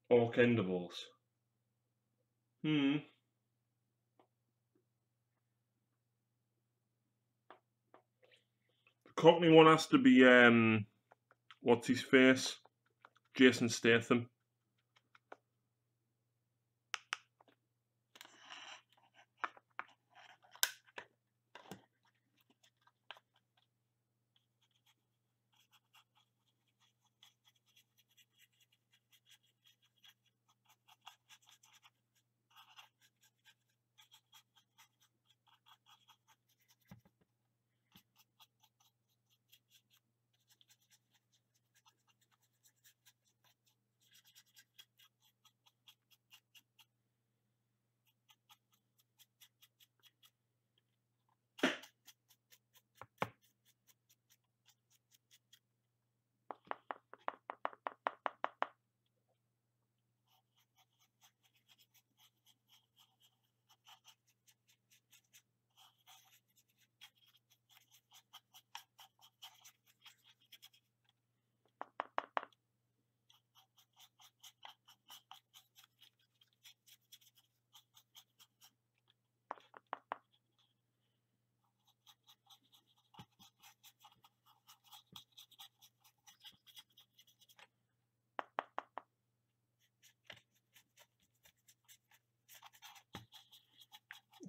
Orc Endables. The Cockney one has to be, what's his face? Jason Statham.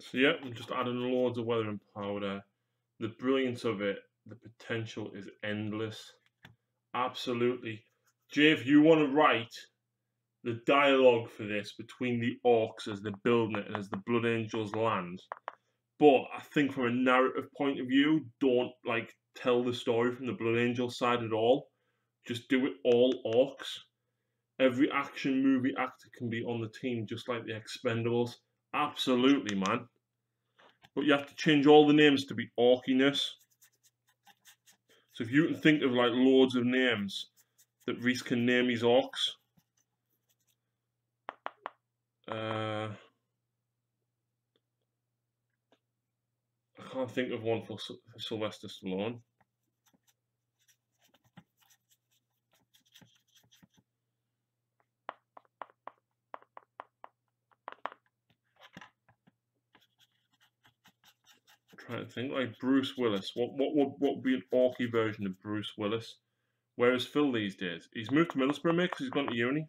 So yeah, I'm just adding loads of weathering powder. The brilliance of it, the potential is endless. Absolutely. Jay, if you want to write the dialogue for this between the orcs as they're building it and as the Blood Angels land, but I think from a narrative point of view, don't like tell the story from the Blood Angel side at all. Just do it all orcs. Every action movie actor can be on the team, just like the Expendables. Absolutely, man. But you have to change all the names to be orkiness. So if you can think of like loads of names that Reese can name his orcs. I can't think of one for Sylvester Stallone. I'm trying to think, like Bruce Willis. What would be an orky version of Bruce Willis? Where is Phil these days? He's moved to Middlesbrough, mate, because he's gone to uni.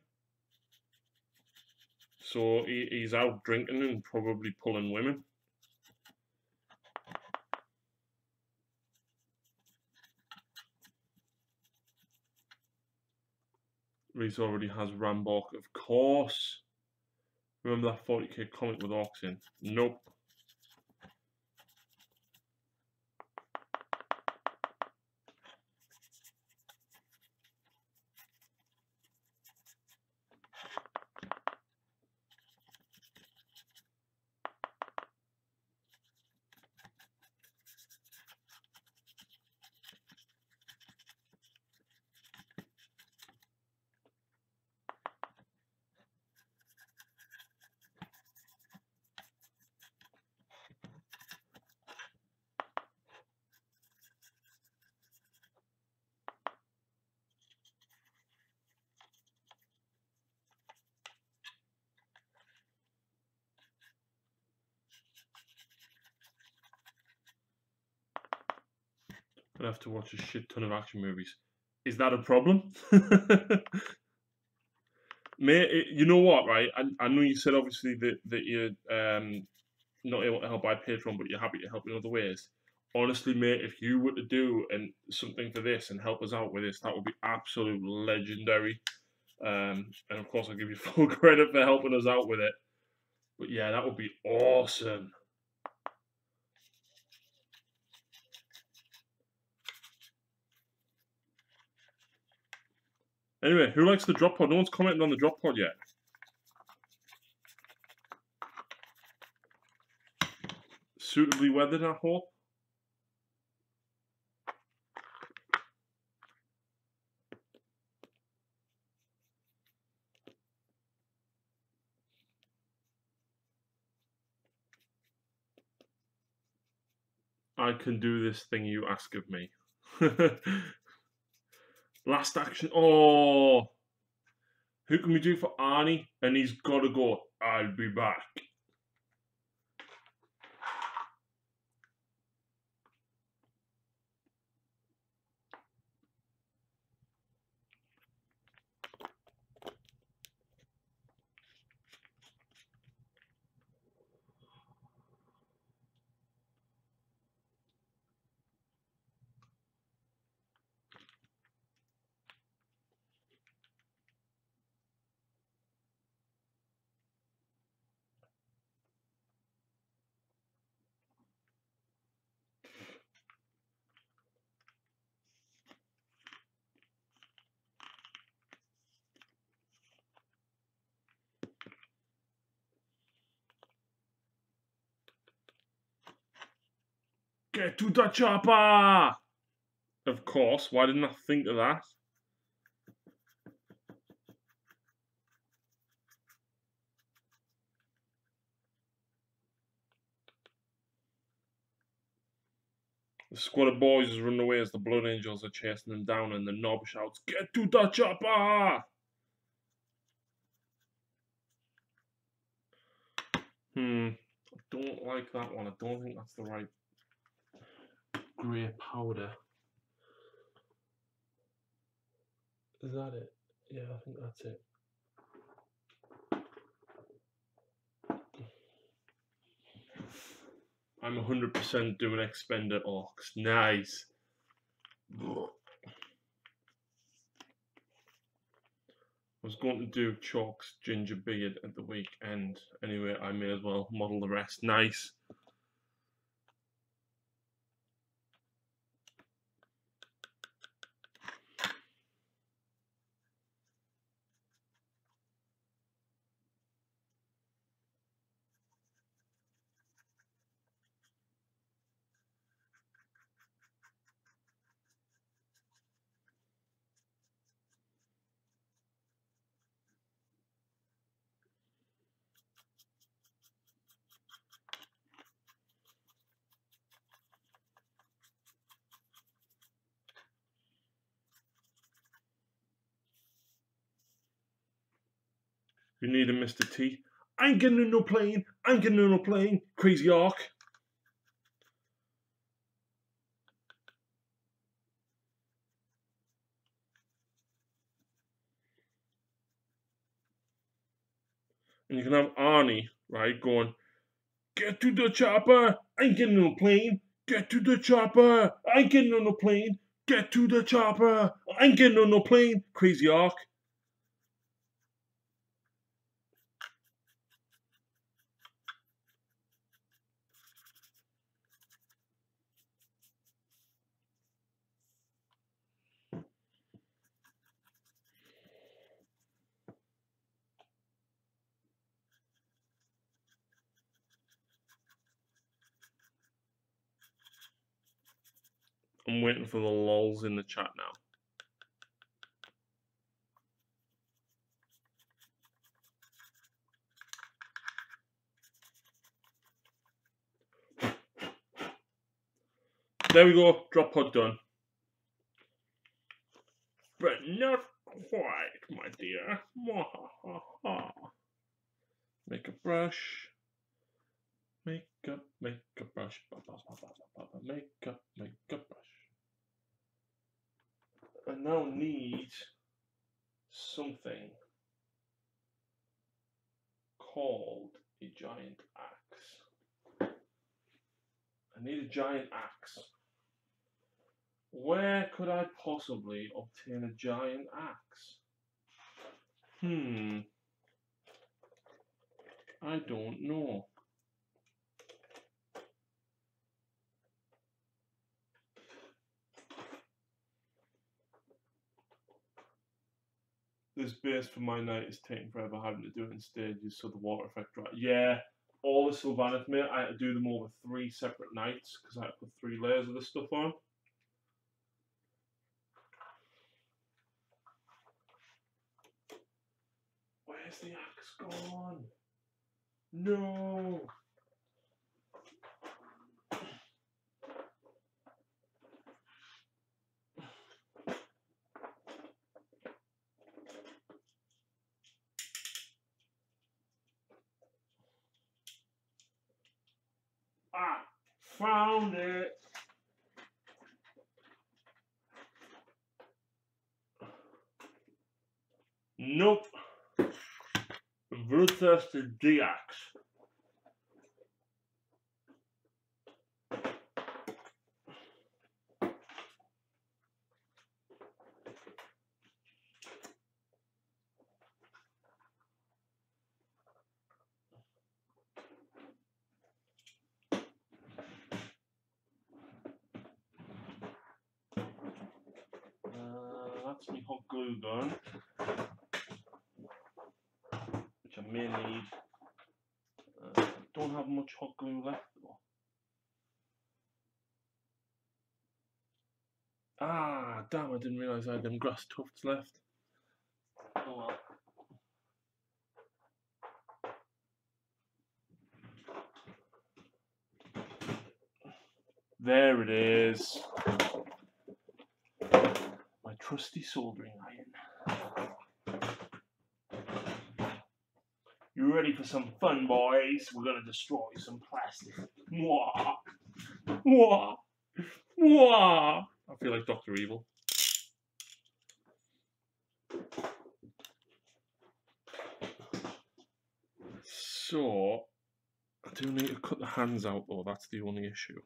So he's out drinking and probably pulling women. Reese already has Rambok, of course. Remember that 40k comic with orcs in? Nope. and have to watch a shit ton of action movies. Is that a problem? Mate, you know what, right? I know you said obviously that you're not able to help by Patreon, but you're happy to help in other ways. Honestly, mate, if you were to do something for this and help us out with this, that would be absolute legendary. And of course, I'll give you full credit for helping us out with it. But yeah, that would be awesome. Anyway, who likes the drop pod? No one's commented on the drop pod yet. Suitably weathered, I hope. I can do this thing you ask of me. Last action. Oh, who can we do for Arnie? And he's got to go. I'll be back. Get to the chopper! Of course, why didn't I think of that? The squad of boys is running away as the Blood Angels are chasing them down, and the knob shouts, "Get to the chopper!" I don't like that one. I don't think that's the right grey powder. Is that it? Yeah, I think that's it. I'm 100% doing Expender Orcs. Nice. I was going to do Chalk's ginger beard at the weekend. Anyway, I may as well model the rest. Nice. You need a Mr. T. I ain't getting on no plane. I ain't getting on no plane. Crazy Ark. And you can have Arnie, right, going, "Get to the chopper. I ain't getting on no plane. Get to the chopper. I ain't getting on no plane. Get to the chopper. I ain't getting on no plane." Crazy Ark. I'm waiting for the lols in the chat now. There we go. Drop pod done. But not quite, my dear. Make a brush. Makeup, brush. Makeup, brush. I now need something called a giant axe. I need a giant axe. Where could I possibly obtain a giant axe? I don't know. This base for my knight is taking forever, having to do it in stages so the water effect dry. Yeah, all the Sylvaneth, mate, I had to do them over 3 separate nights because I had to put 3 layers of this stuff on. Where's the axe gone? No! Ah! Found it! Nope. Versus the D-axe. That's my hot glue gun, which I may need. Don't have much hot glue left though. Ah, damn, I didn't realise I had them grass tufts left. Oh well. There it is. My trusty soldering iron. You ready for some fun, boys? We're gonna destroy some plastic. Mwah! Mwah! Mwah! I feel like Dr. Evil. So, I do need to cut the hands out though, that's the only issue.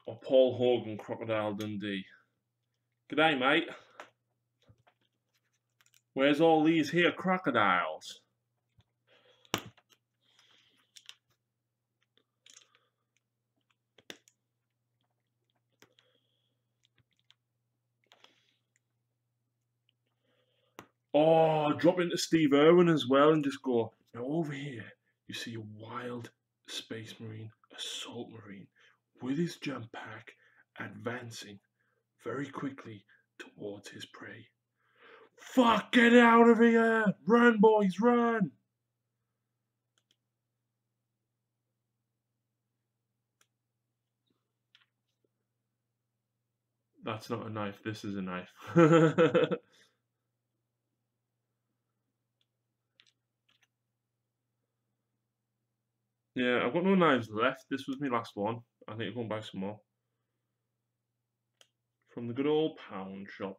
Or Paul Hogan, Crocodile Dundee. G'day, mate. Where's all these here crocodiles? Oh, drop into Steve Irwin as well and just go, now over here, you see a wild space marine, assault marine, with his jump pack, advancing very quickly towards his prey. Fuck, get out of here! Run, boys, run! That's not a knife, this is a knife. Yeah, I've got no knives left. This was my last one. I need to go and buy some more. From the good old pound shop.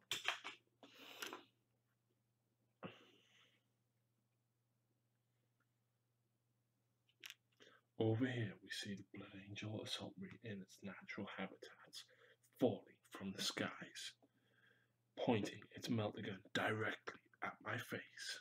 Over here we see the Blood Angel assault marine in its natural habitats, falling from the skies, pointing its melter gun directly at my face.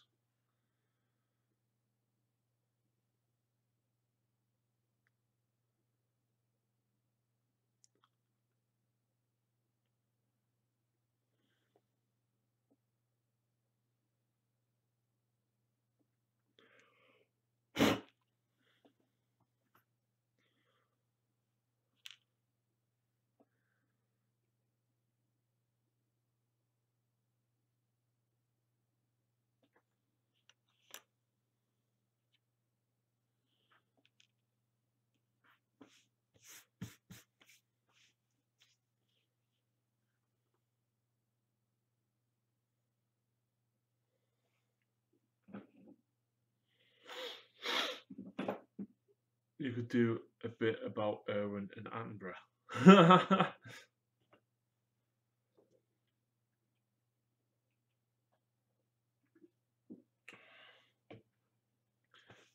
you could do a bit about Irwin and Attenborough.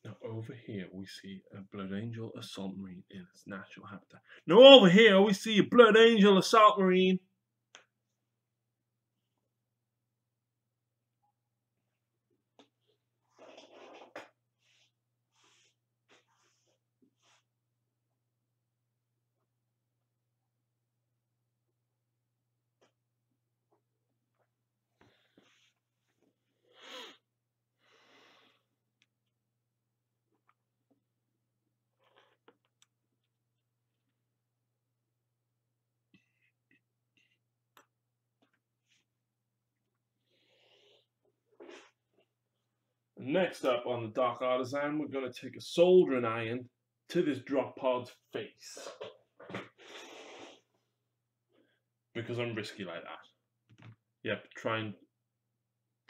Now over here we see a Blood Angel assault marine in its natural habitat. Now over here we see a Blood Angel assault marine. Next up on the Dark Artisan, we're going to take a soldering iron to this drop pod's face. Because I'm risky like that. Yep, trying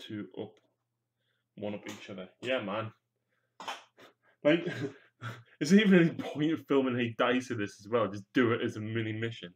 to one up each other. Yeah, man. Like, is there even any point of filming any dice of this as well? Just do it as a mini mission.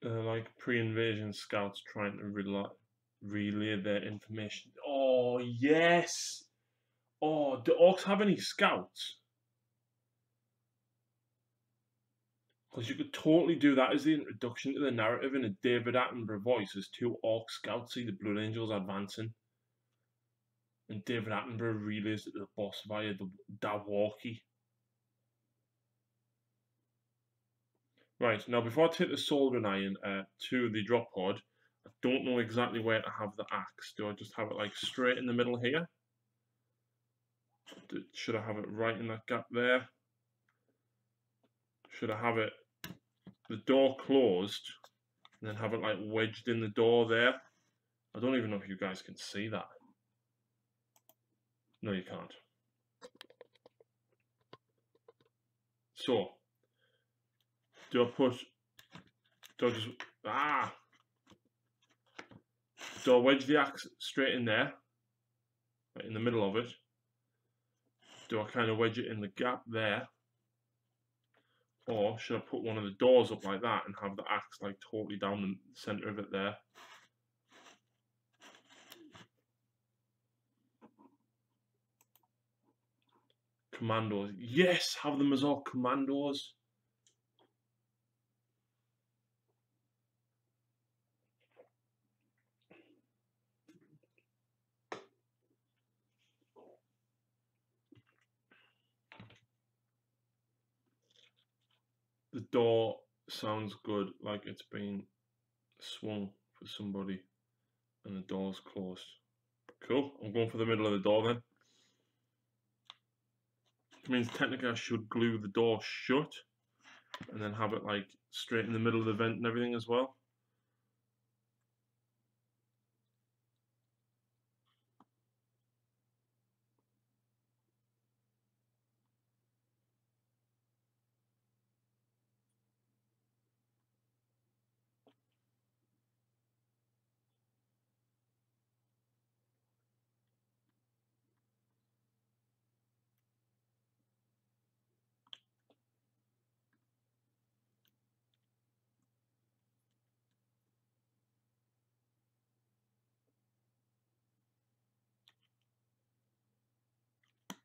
Like pre-invasion scouts trying to relay their information. Oh, yes! Oh, do orcs have any scouts? Because you could totally do that as the introduction to the narrative in a David Attenborough voice as two orc scouts see the Blood Angels advancing. And David Attenborough relays it to the boss via the Dawaki. Right, now before I take the soldering iron to the drop pod, I don't know exactly where to have the axe. Do I just have it like straight in the middle here? Should I have it right in that gap there? Should I have it the door closed and then have it like wedged in the door there? I don't even know if you guys can see that. No, you can't. So, do I wedge the axe straight in there, right in the middle of it? Do I kind of wedge it in the gap there? Or should I put one of the doors up like that and have the axe like totally down the centre of it there? Commandos. Yes, have them as all commandos. The door sounds good, like it's been swung for somebody and the door's closed. Cool, I'm going for the middle of the door then. Which means technically I should glue the door shut and then have it like straight in the middle of the vent and everything as well.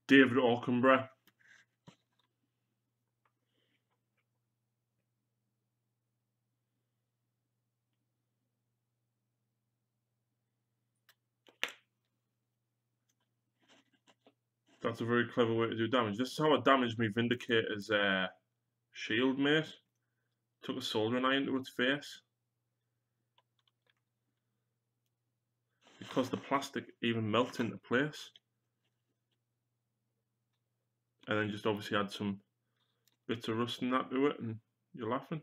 David Attenborough. That's a very clever way to do damage. This is how I damaged me Vindicator's shield, mate. Took a soldering iron to its face. Because the plastic even melts into place. And then just obviously add some bits of rust and that to it, and you're laughing.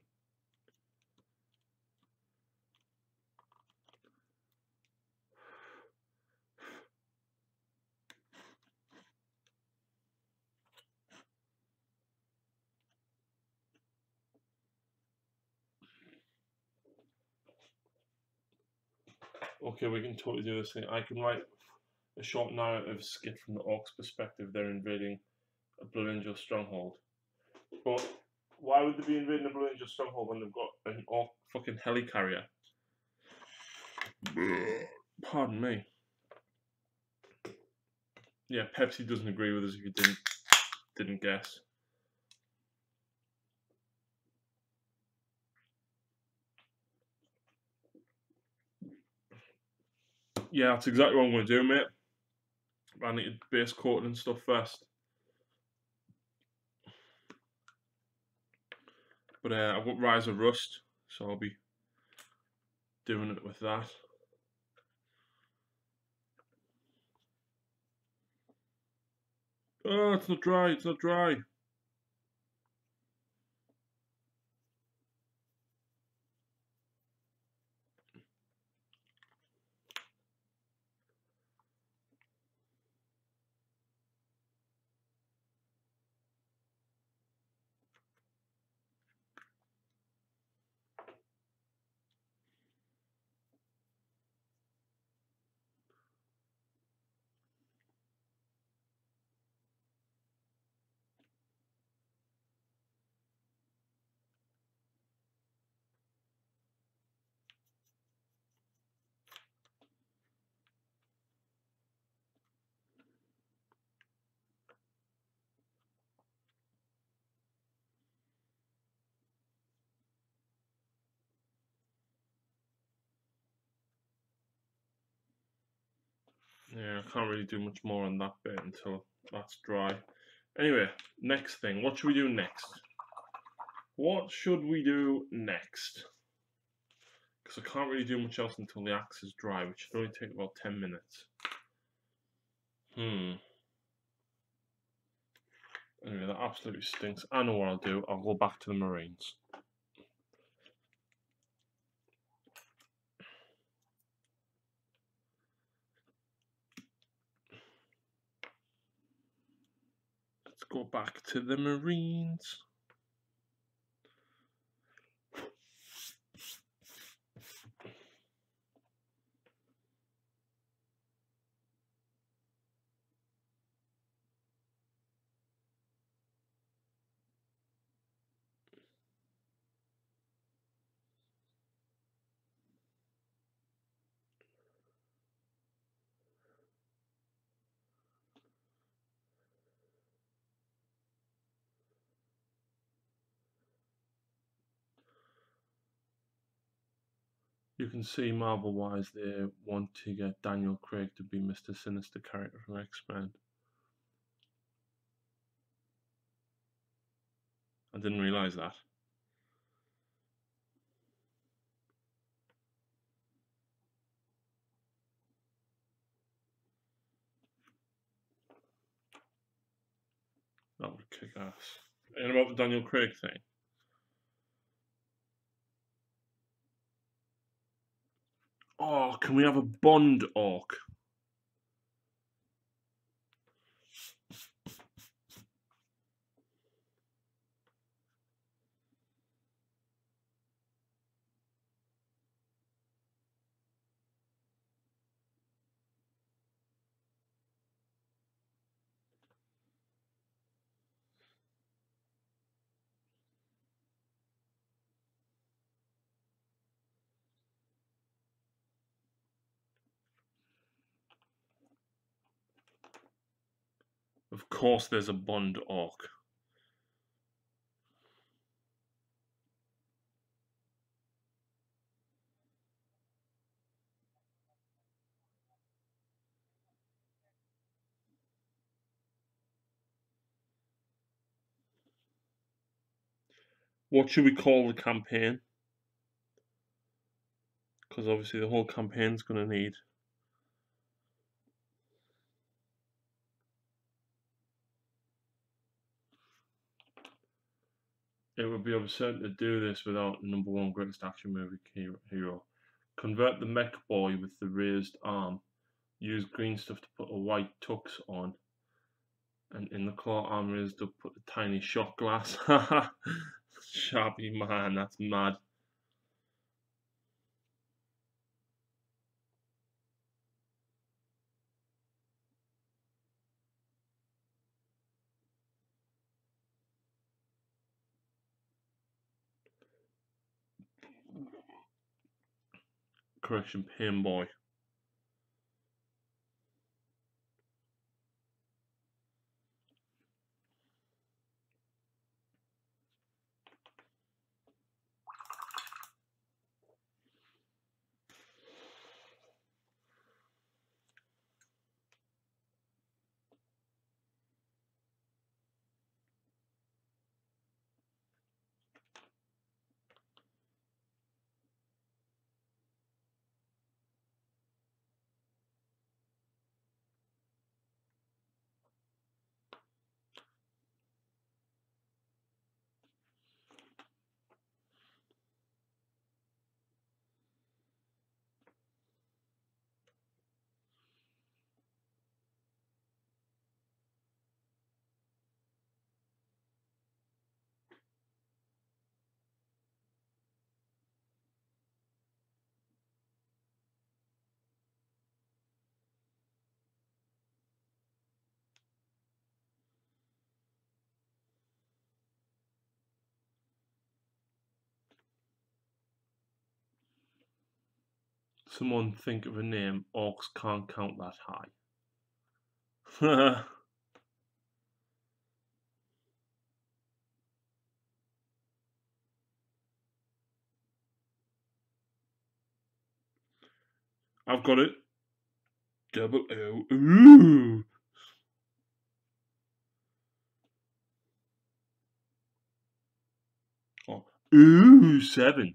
Okay, we can totally do this thing. I can write a short narrative skit from the Orcs' perspective. They're invading a Blood Angel stronghold. But why would they be invading a Blood Angel stronghold when they've got an Orc fucking helicarrier? Pardon me. Yeah, Pepsi doesn't agree with us if you didn't guess. Yeah, that's exactly what I'm going to do, mate. I need to base coat and stuff first. But I've got Rise of Rust, so I'll be doing it with that. Oh, it's not dry, it's not dry. Yeah, I can't really do much more on that bit until that's dry. Anyway, next thing. What should we do next? What should we do next? Because I can't really do much else until the axe is dry, which should only take about 10 minutes. Anyway, that absolutely stinks. I know what I'll do. I'll go back to the Marines. Let's go back to the Marines. You can see Marvel-wise they want to get Daniel Craig to be Mr. Sinister character from X-Men. I didn't realise that. That would kick ass. And about the Daniel Craig thing. Oh, can we have a Bond orc? Of course there's a Bond orc. What should we call the campaign? Because obviously the whole campaign's going to need. It would be absurd to do this without #1 greatest action movie hero. Convert the mech boy with the raised arm. Use green stuff to put a white tux on. And in the claw arm raised up, put a tiny shot glass. Shabby man, that's mad. Correction, pain boy. Someone think of a name. Orcs can't count that high. I've got it. Double O. Ooh. Oh. Ooh, 7.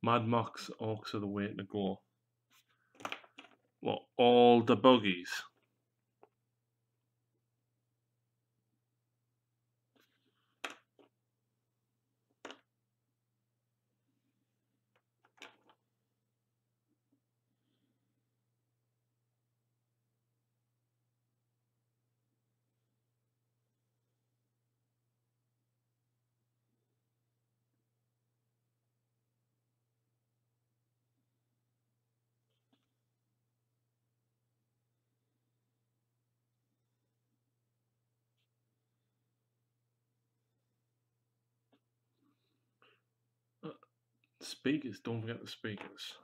Mad Max Orcs are the way to go. What, all the buggies? Speakers, don't forget the speakers.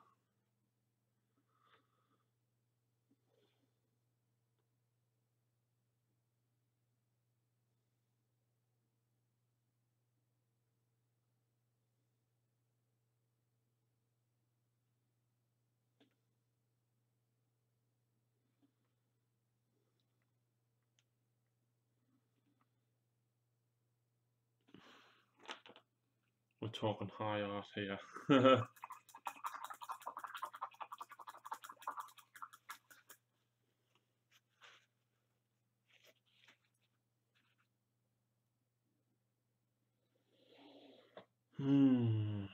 We're talking high art here. Hmm.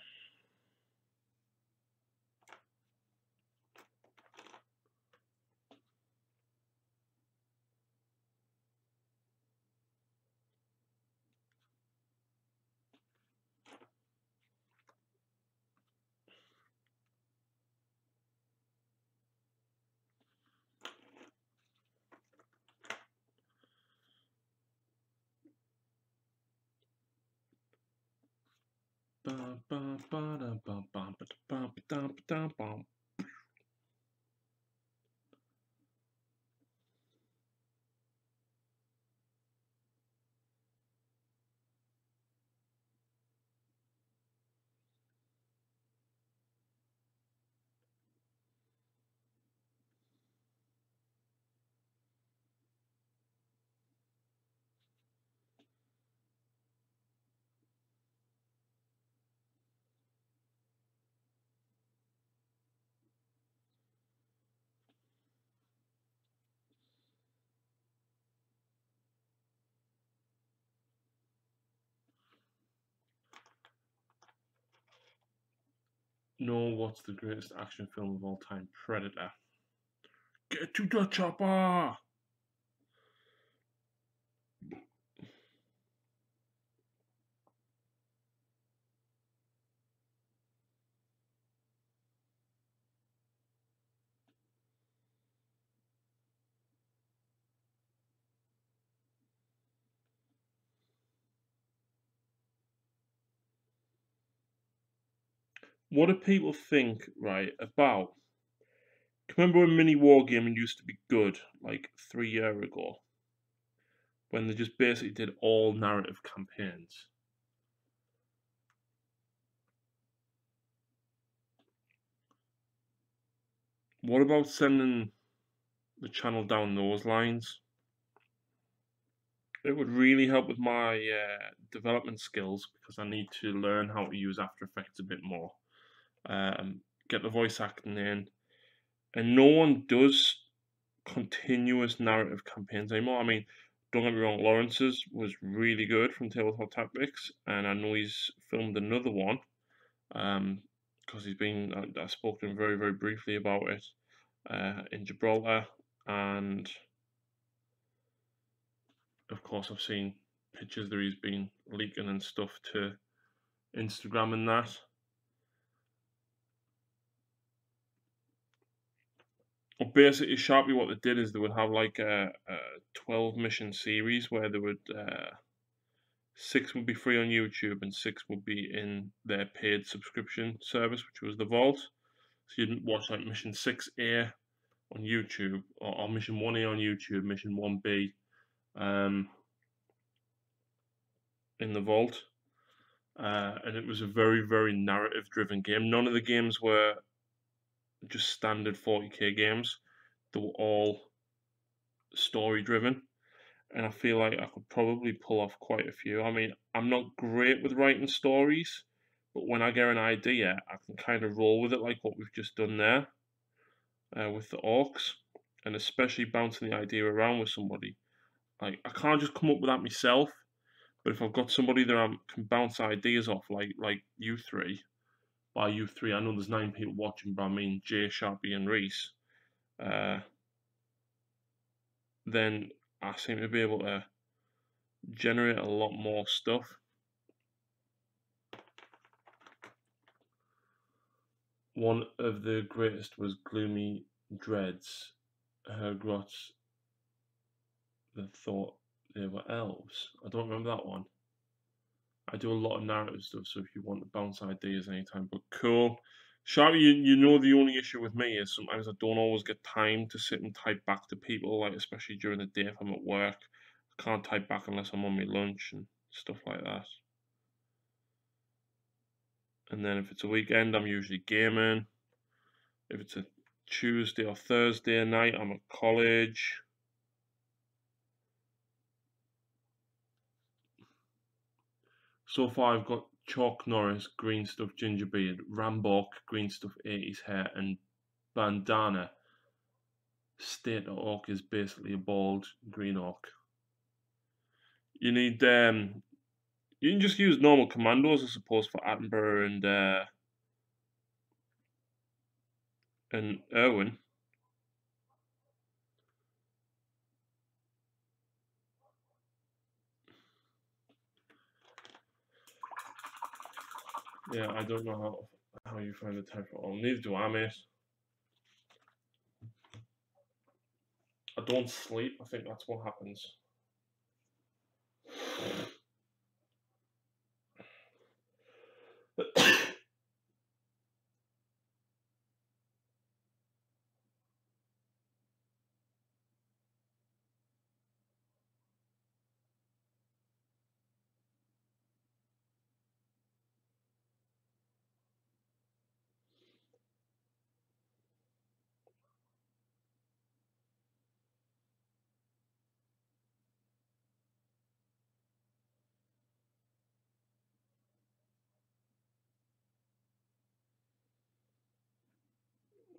No, what's the greatest action film of all time? Predator. Get to the chopper! What do people think, right, about? Remember when mini wargaming used to be good, like 3 years ago, when they just basically did all narrative campaigns? What about sending the channel down those lines? It would really help with my development skills because I need to learn how to use After Effects a bit more. Get the voice acting in, and no one does continuous narrative campaigns anymore. I mean, don't get me wrong, Lawrence's was really good from Tales of Tactics, and I know he's filmed another one because he's been. I spoke to him very, very briefly about it in Gibraltar, and of course, I've seen pictures that he's been leaking and stuff to Instagram and that. But basically, sharply, what they did is they would have like a 12 mission series where they would 6 would be free on YouTube and 6 would be in their paid subscription service, which was the Vault. So you'd watch like Mission 6A on YouTube, or Mission 1A on YouTube, Mission 1B in the Vault. And it was a very, very narrative driven game. None of the games were just standard 40k games, they were all story driven. And I feel like I could probably pull off quite a few. I mean, I'm not great with writing stories, but when I get an idea, I can kind of roll with it, like what we've just done there with the orcs, and especially bouncing the idea around with somebody. Like, I can't just come up with that myself, but if I've got somebody that I can bounce ideas off, like you three, by you three, I know there's 9 people watching, but I mean Jay, Sharpie, and Reese, then I seem to be able to generate a lot more stuff. One of the greatest was Gloomy Dreads. Hergrots that thought they were elves. I don't remember that one. I do a lot of narrative stuff, so if you want to bounce ideas anytime, but cool. Sharpie, you know the only issue with me is sometimes I don't always get time to sit and type back to people, like especially during the day if I'm at work. I can't type back unless I'm on my lunch and stuff like that. And then if it's a weekend, I'm usually gaming. If it's a Tuesday or Thursday night, I'm at college. So far, I've got Chalk Norris, Green Stuff Gingerbeard, Rambok, Green Stuff 80s Hair, and Bandana. State Orc is basically a bald green orc. You need you can just use normal commandos, I suppose, for Attenborough and Erwin. Yeah, I don't know how you find the time for all. Neither do I, mate. I don't sleep. I think that's what happens.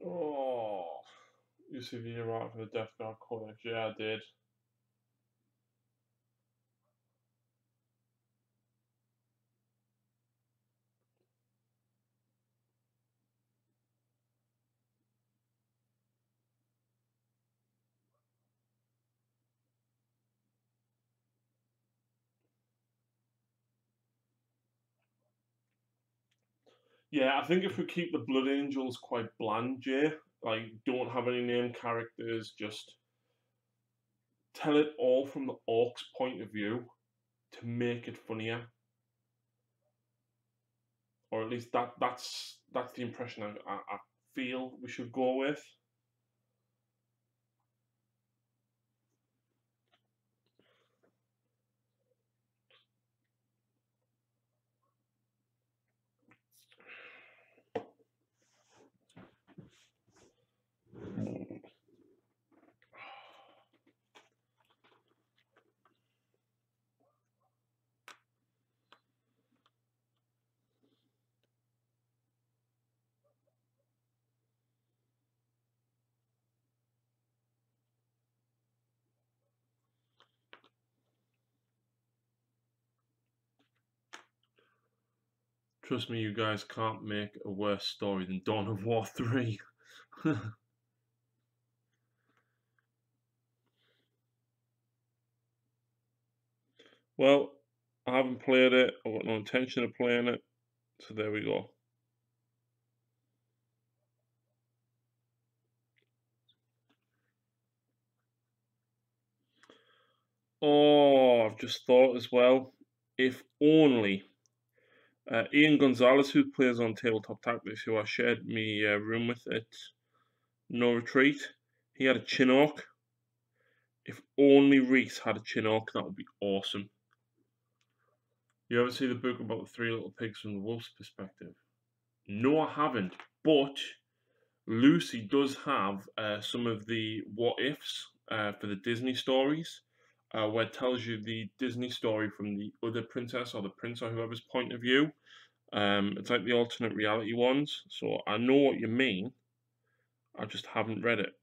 Oh, you see the year out for the Death Guard Codex? Yeah, I did. Yeah, I think if we keep the Blood Angels quite bland, Jay, like don't have any named characters, just tell it all from the Orc's point of view to make it funnier, or at least that's the impression I feel we should go with. Trust me, you guys can't make a worse story than Dawn of War 3. Well, I haven't played it, I've got no intention of playing it, so there we go. Oh, I've just thought as well, if only Ian Gonzalez, who plays on Tabletop Tactics, who I shared me room with at No Retreat, he had a Chinook. If only Reese had a Chinook, that would be awesome. You ever see the book about the three little pigs from the wolf's perspective? No, I haven't, but Lucy does have some of the what ifs for the Disney stories, where it tells you the Disney story from the other princess or the prince or whoever's point of view. It's like the alternate reality ones, so I know what you mean. I just haven't read it.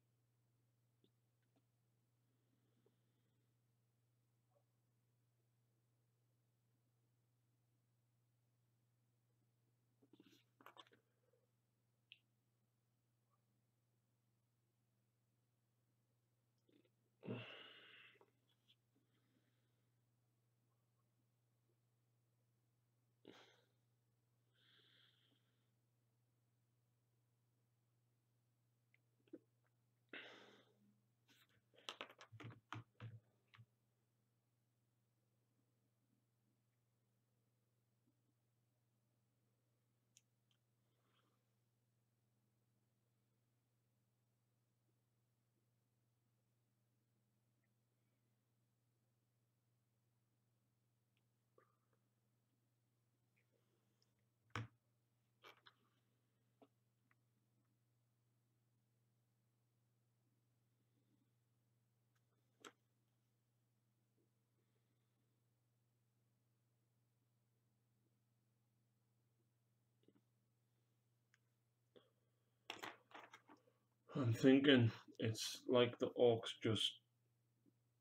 I'm thinking it's like the orcs just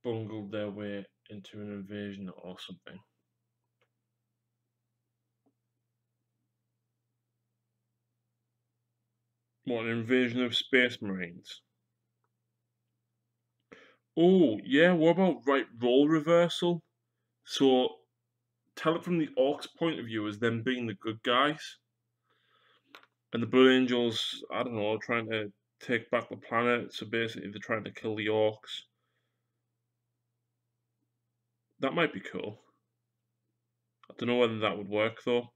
bungled their way into an invasion or something. What, an invasion of space marines? Oh, yeah, what about role reversal? So tell it from the orcs' point of view as them being the good guys, and the Blood Angels, I don't know, trying to take back the planet. So basically, they're trying to kill the orcs. That might be cool. I don't know whether that would work though.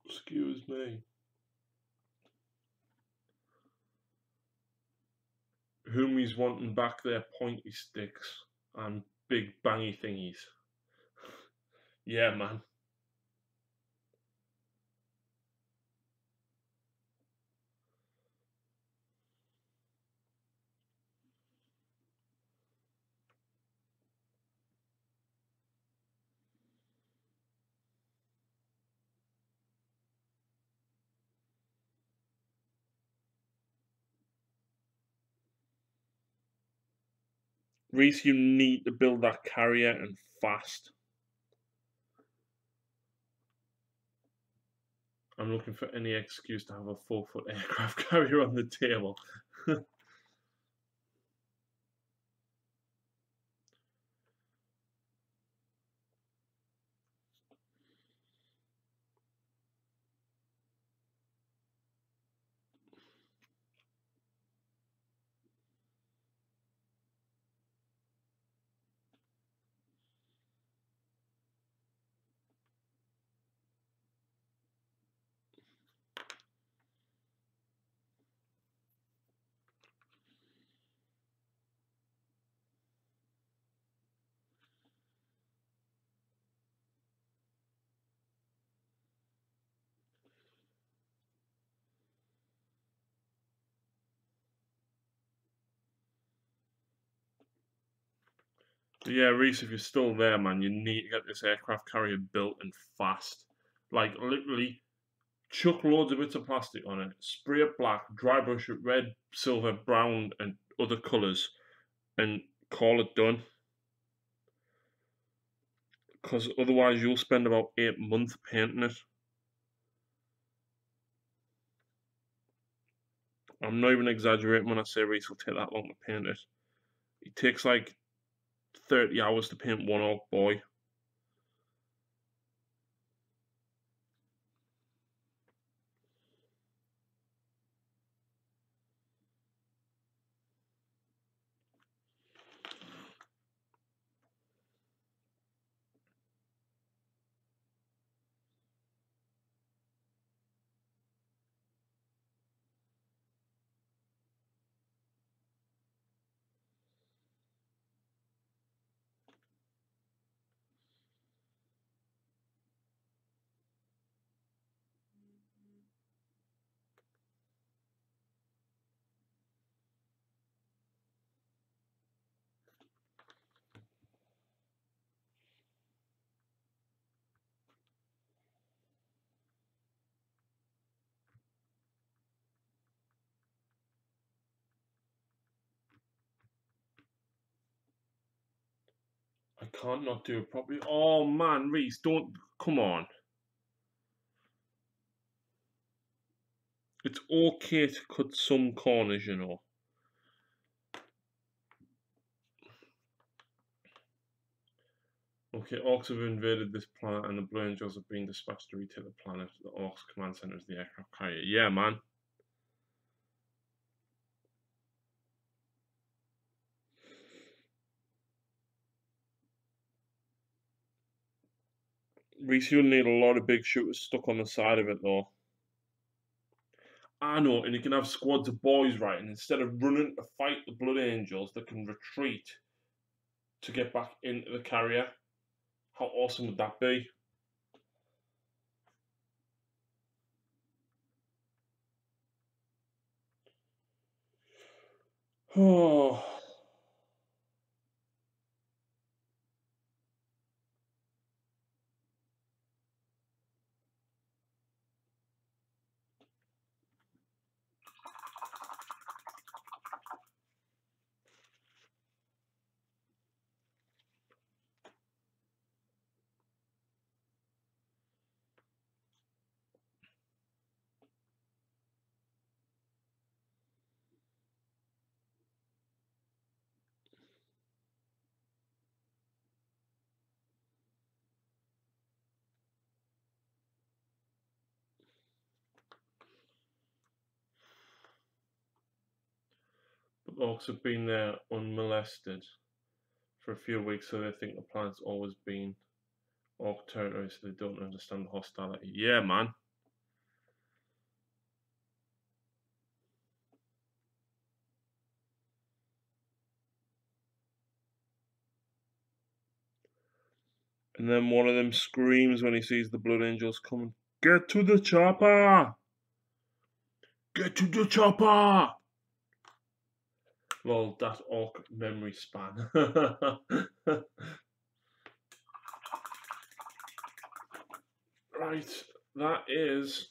Excuse me. Whomie's wanting back their pointy sticks and big bangy thingies. Yeah, man. Reese, you need to build that carrier and fast. I'm looking for any excuse to have a 4-foot aircraft carrier on the table. Yeah, Reese, if you're still there, man, you need to get this aircraft carrier built and fast. Like, literally, chuck loads of bits of plastic on it, spray it black, dry brush it red, silver, brown, and other colours, and call it done. Because otherwise, you'll spend about 8 months painting it. I'm not even exaggerating when I say Reese will take that long to paint it. It takes like 30 hours to paint one orc boy. I can't not do it properly. Oh man, Reese, don't. Come on. It's okay to cut some corners, you know. Okay, orcs have invaded this planet and the Blue Angels have been dispatched to retake the planet. The orcs command center is the aircraft carrier. Yeah, man. Reese, you'll need a lot of big shooters stuck on the side of it, though. I know, and you can have squads of boys, right? And instead of running to fight the Blood Angels, they can retreat to get back into the carrier. How awesome would that be? Oh. But orcs have been there unmolested for a few weeks, so they think the planet's always been orc territory, so they don't understand the hostility. Yeah, man. And then one of them screams when he sees the Blood Angels coming. Get to the chopper! Get to the chopper! Well, that orc memory span. Right, that is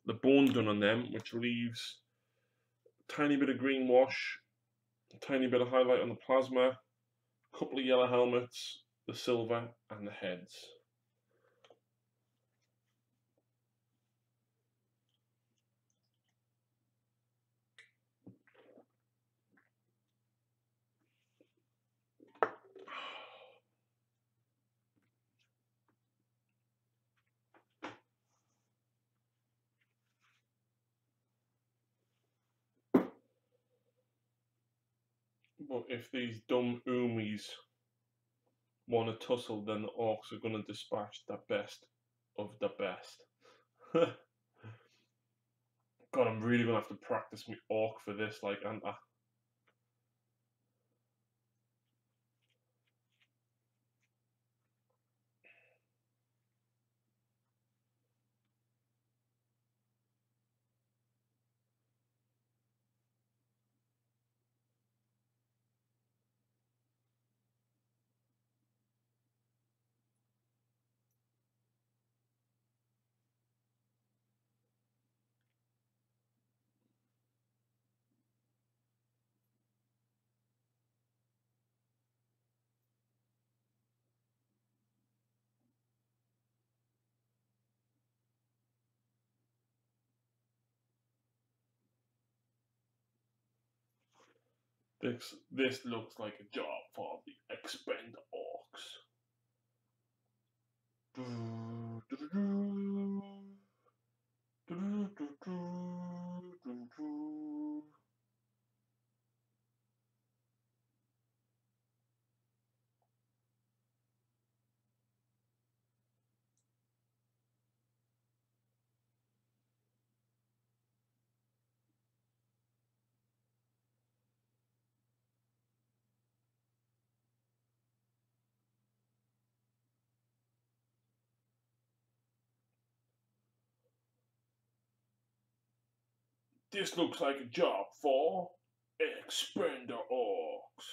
the bone done on them, which leaves a tiny bit of green wash, a tiny bit of highlight on the plasma, a couple of yellow helmets, the silver, and the heads. But if these dumb Umis want to tussle, then the orcs are going to dispatch the best of the best. God, I'm really going to have to practice my orc for this, like, aren't I? This looks like a job for the expend orcs. This looks like a job for expender orcs.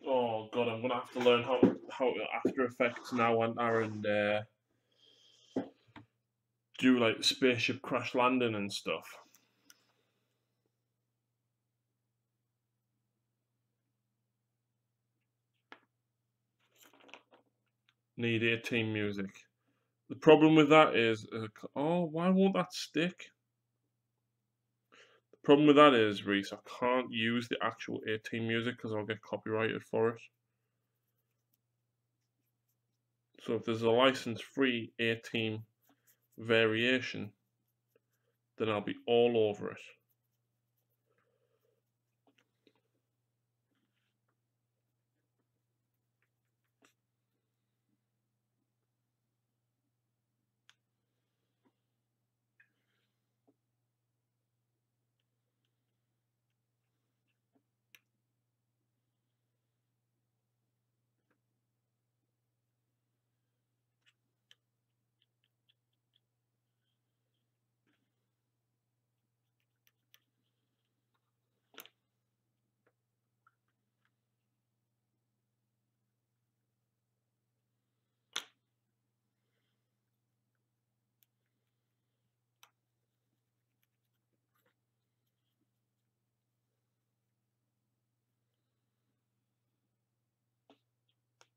Oh god, I'm gonna have to learn how After Effects now and do like spaceship crash landing and stuff. Need 18 music. The problem with that is, oh, why won't that stick? The problem with that is, Reese, I can't use the actual 18 music because I'll get copyrighted for it. So if there's a license-free 18 variation, then I'll be all over it.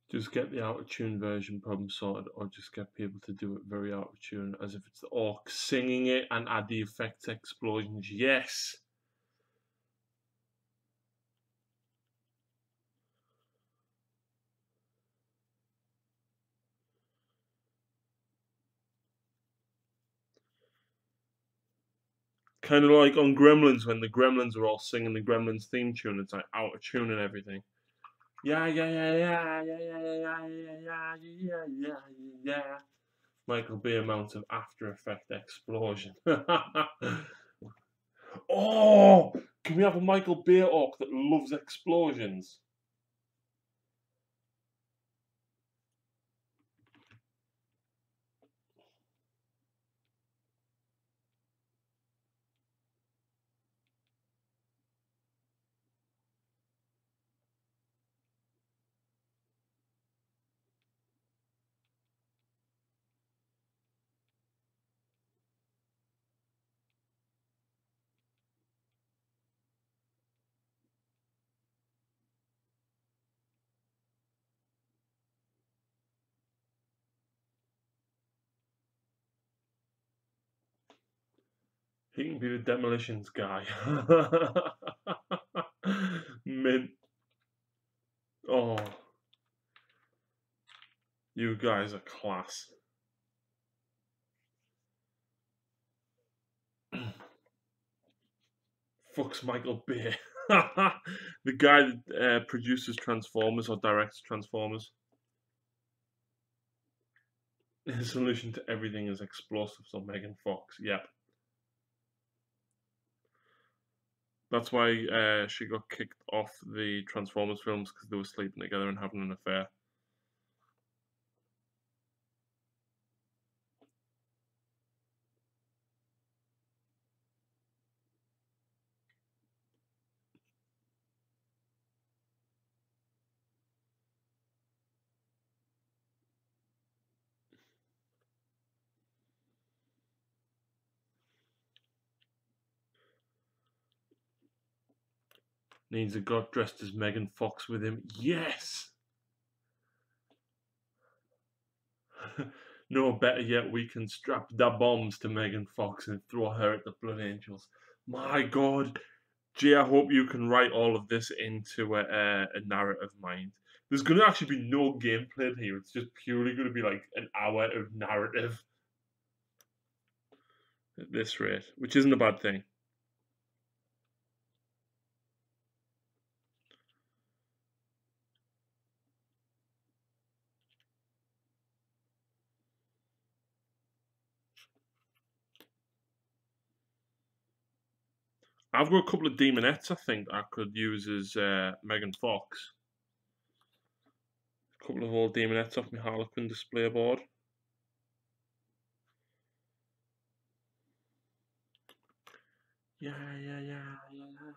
Just get the out of tune version problem sorted, or just get people to do it very out of tune, as if it's the orc singing it, and add the effects explosions. Yes! Kind of like on Gremlins, when the Gremlins were all singing the Gremlins theme tune, it's like out of tune and everything. Yeah, yeah, yeah, yeah, yeah, yeah, yeah, yeah, yeah, yeah, yeah. Michael Bay amounts of After Effect explosion. Oh, can we have a Michael Bay orc that loves explosions? He can be the demolitions guy. Mint. Oh, you guys are class. Fucks Michael Bay. The guy that produces Transformers or directs Transformers. His solution to everything is explosives or Megan Fox. Yep. That's why she got kicked off the Transformers films because they were sleeping together and having an affair. Needs a god dressed as Megan Fox with him. Yes! No, better yet, we can strap the bombs to Megan Fox and throw her at the Blood Angels. My god. Jay, I hope you can write all of this into a narrative mind. There's going to actually be no gameplay here. It's just purely going to be like an hour of narrative at this rate, which isn't a bad thing. I've got a couple of demonettes I think I could use as Megan Fox. A couple of old demonettes off my Harlequin display board. Yeah, yeah, yeah, yeah.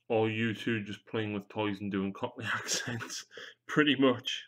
Or you two just playing with toys and doing Cockney accents. Pretty much.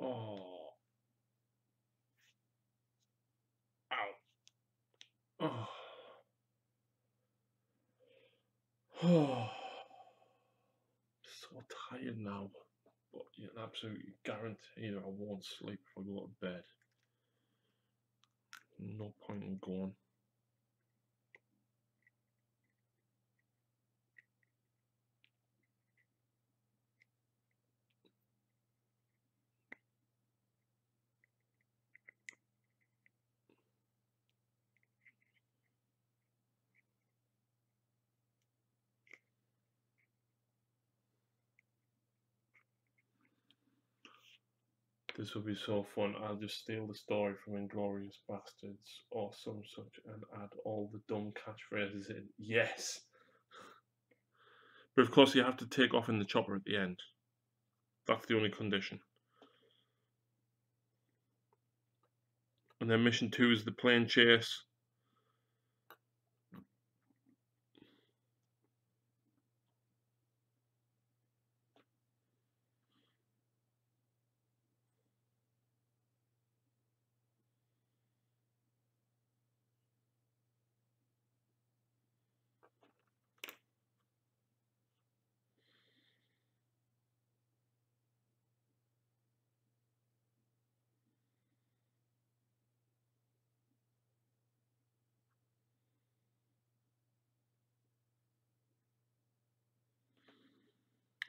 Oh. Ow. Oh. Oh. So tired now. But you can absolutely guarantee that I won't sleep if I go to bed. No point in going. This would be so fun. I'll just steal the story from Inglorious Bastards or some such and add all the dumb catchphrases in. Yes! But of course, you have to take off in the chopper at the end. That's the only condition. And then mission 2 is the plane chase.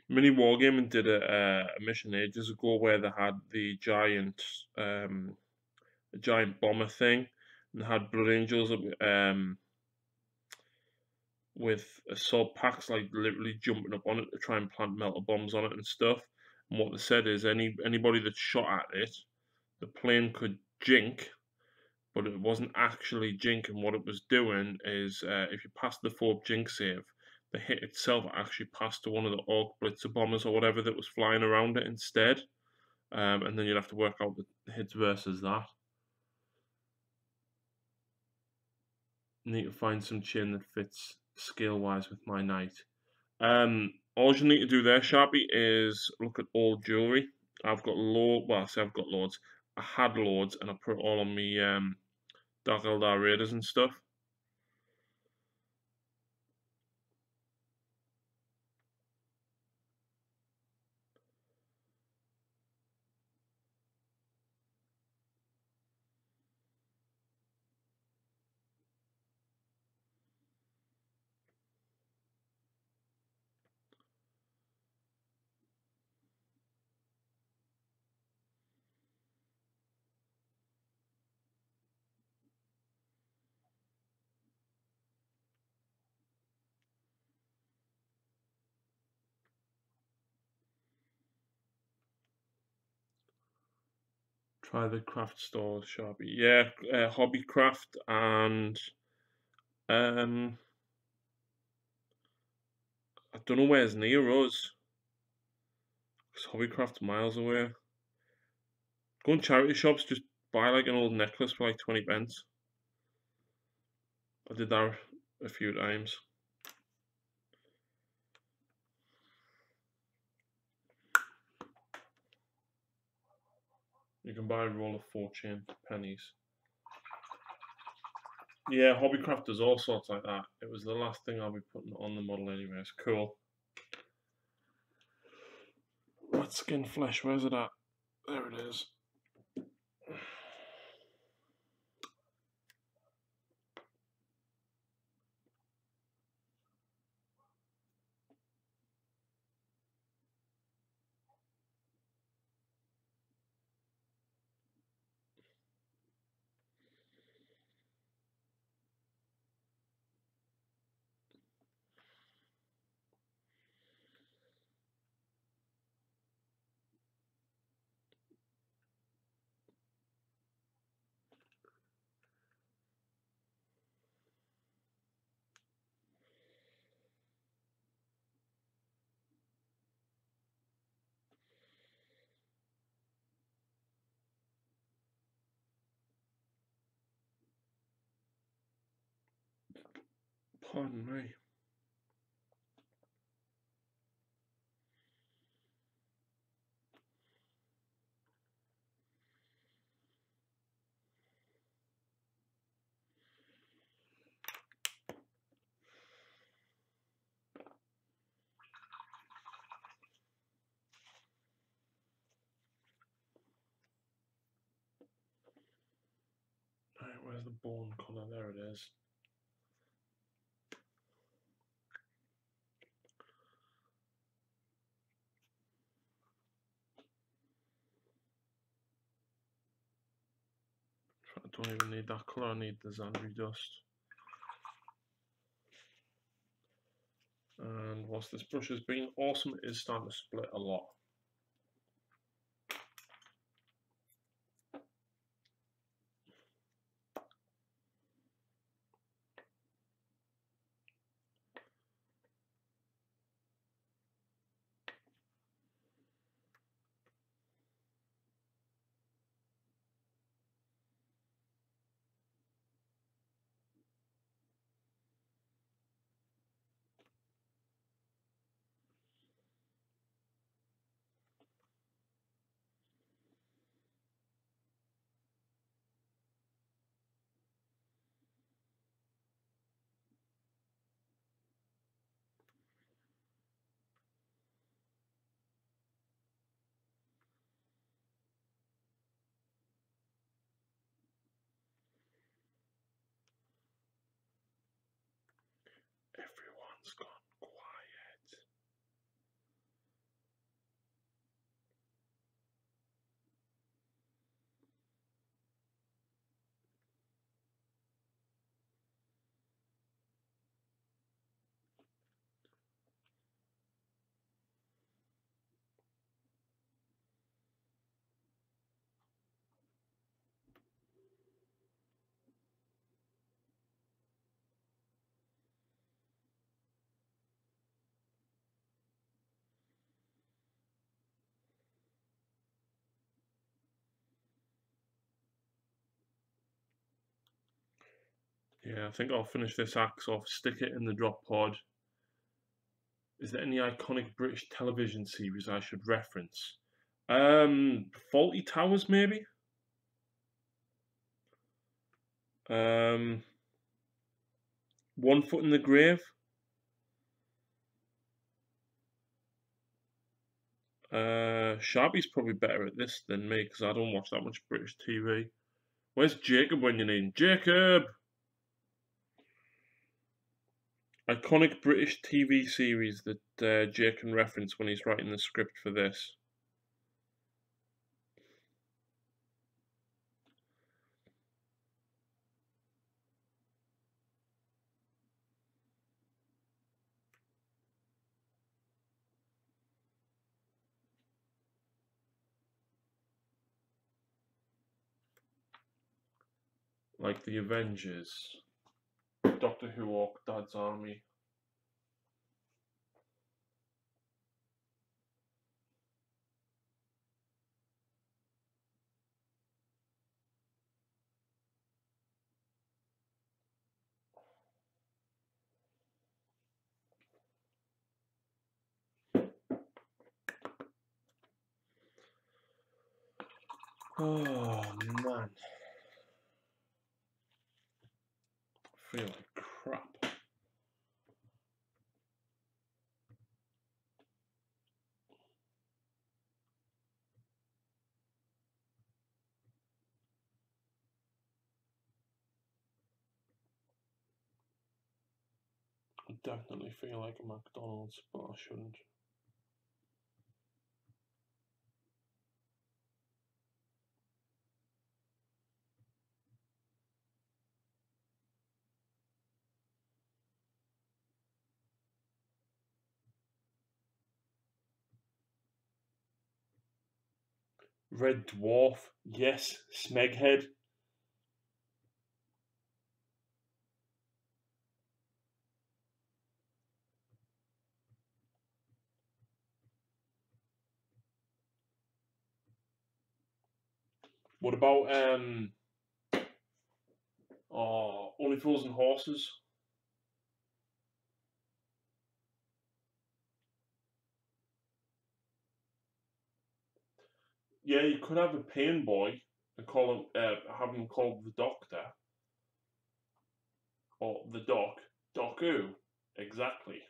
Mini Wargaming did a mission ages ago where they had the giant bomber thing, and they had Blood Angels with assault packs, like literally jumping up on it to try and plant melter bombs on it and stuff. And what they said is anybody that shot at it, the plane could jink, but it wasn't actually jinking. What it was doing is, if you passed the 4 jink save, the hit itself actually passed to one of the Orc Blitzer bombers or whatever that was flying around it instead. And then you'd have to work out the hits versus that. Need to find some chain that fits scale-wise with my knight. All you need to do there, Sharpie, is look at old jewellery. I've got I've got loads. I had loads, and I put it all on me Dark Eldar Raiders and stuff. Try the craft stores, Sharpie. Yeah, Hobbycraft and I don't know where's near us. Because Hobbycraft's miles away. Go in charity shops, just buy like an old necklace for like 20 pence. I did that a few times. You can buy a roll of 4 chain for pennies. Yeah, Hobbycraft does all sorts like that. It was the last thing I'll be putting on the model anyway. It's cool. Rat skin flesh, where's it at? There it is. Pardon me. Right, where's the bone colour? There it is. I don't even need that colour, I need the Zandri dust. And whilst this brush has been awesome, it is starting to split a lot. Yeah, I think I'll finish this axe off, stick it in the drop pod. Is there any iconic British television series I should reference? Faulty Towers, maybe? Um, One Foot in the Grave? Sharpie's probably better at this than me because I don't watch that much British TV. Where's Jacob when you need him? Jacob! Iconic British TV series that Jake can reference when he's writing the script for this. Like The Avengers, Doctor Who, or Dad's Army. Oh man, I feel like crap. I definitely feel like a McDonald's, but I shouldn't. Red Dwarf, yes. Smeghead. What about Only Fools and Horses? Yeah, you could have a pain boy and call him, have him called the Doctor or the Doc. Doc who? Exactly.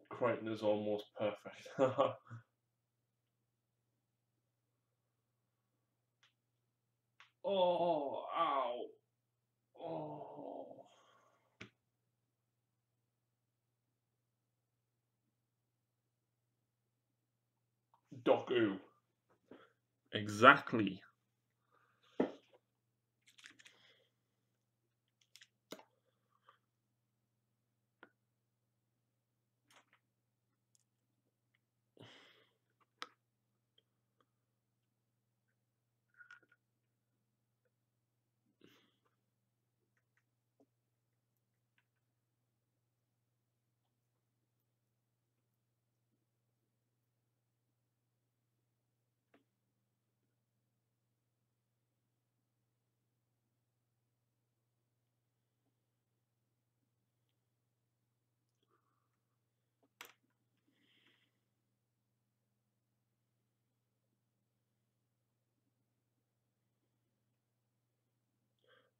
Crichton is almost perfect. Oh, ow. Oh. Doc who? Exactly.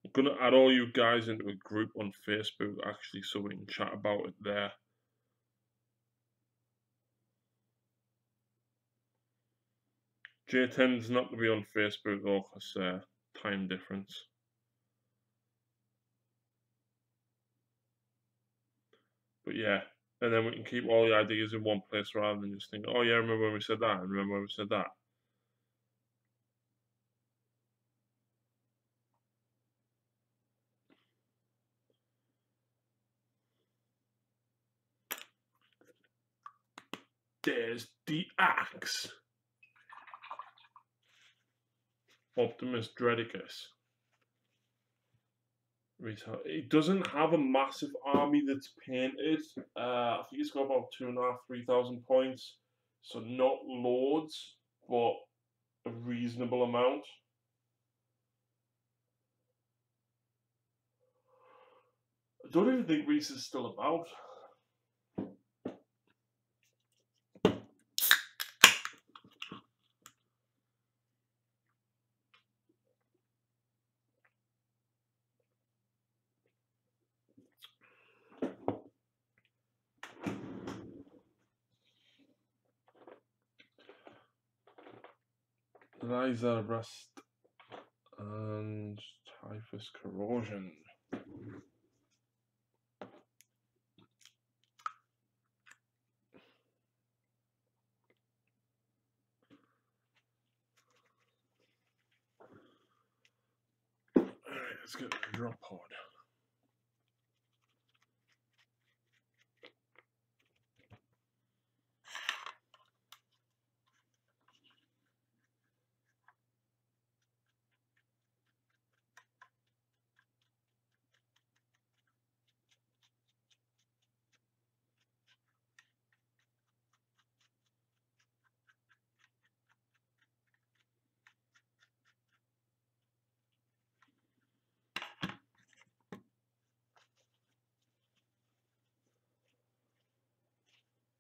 I'm gonna add all you guys into a group on Facebook actually so we can chat about it there. Jay tends not to be on Facebook though because time difference. But yeah, and then we can keep all the ideas in one place rather than just think, oh yeah, remember when we said that, and remember when we said that. There's the axe. Optimus Dreadicus. It doesn't have a massive army that's painted. I think it's got about 2,500, 3,000 points. So not loads, but a reasonable amount. I don't even think Reese is still about. Eliza Rust and Typhus Corrosion. Alright, let's get the drop pod.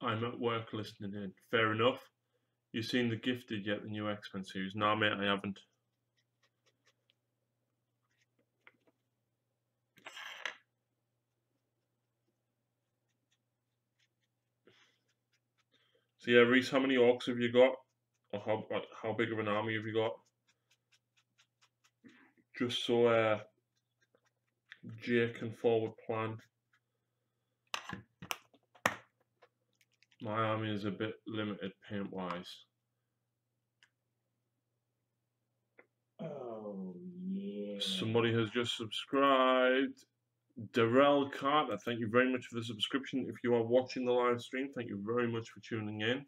I'm at work listening in. Fair enough. You seen the Gifted yet, the new X-Men series? Nah, mate, I haven't. So yeah, Reese, how many orcs have you got? Or how big of an army have you got? Just so Jay can forward plan. My army is a bit limited paint-wise. Oh, yeah. Somebody has just subscribed. Darrell Carter, thank you very much for the subscription. If you are watching the live stream, thank you very much for tuning in.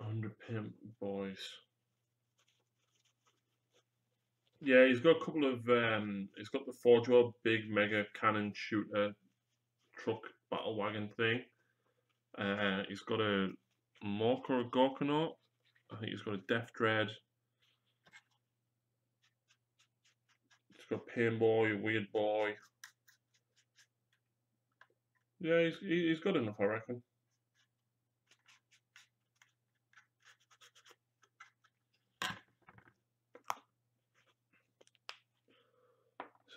Underpimp boys. Yeah, he's got a couple of. He's got the Forge World big mega cannon shooter truck battle wagon thing. He's got a Mork or a Gorkanaut. I think he's got a Death Dread. He's got Pain Boy, Weird Boy. Yeah, he's got enough, I reckon.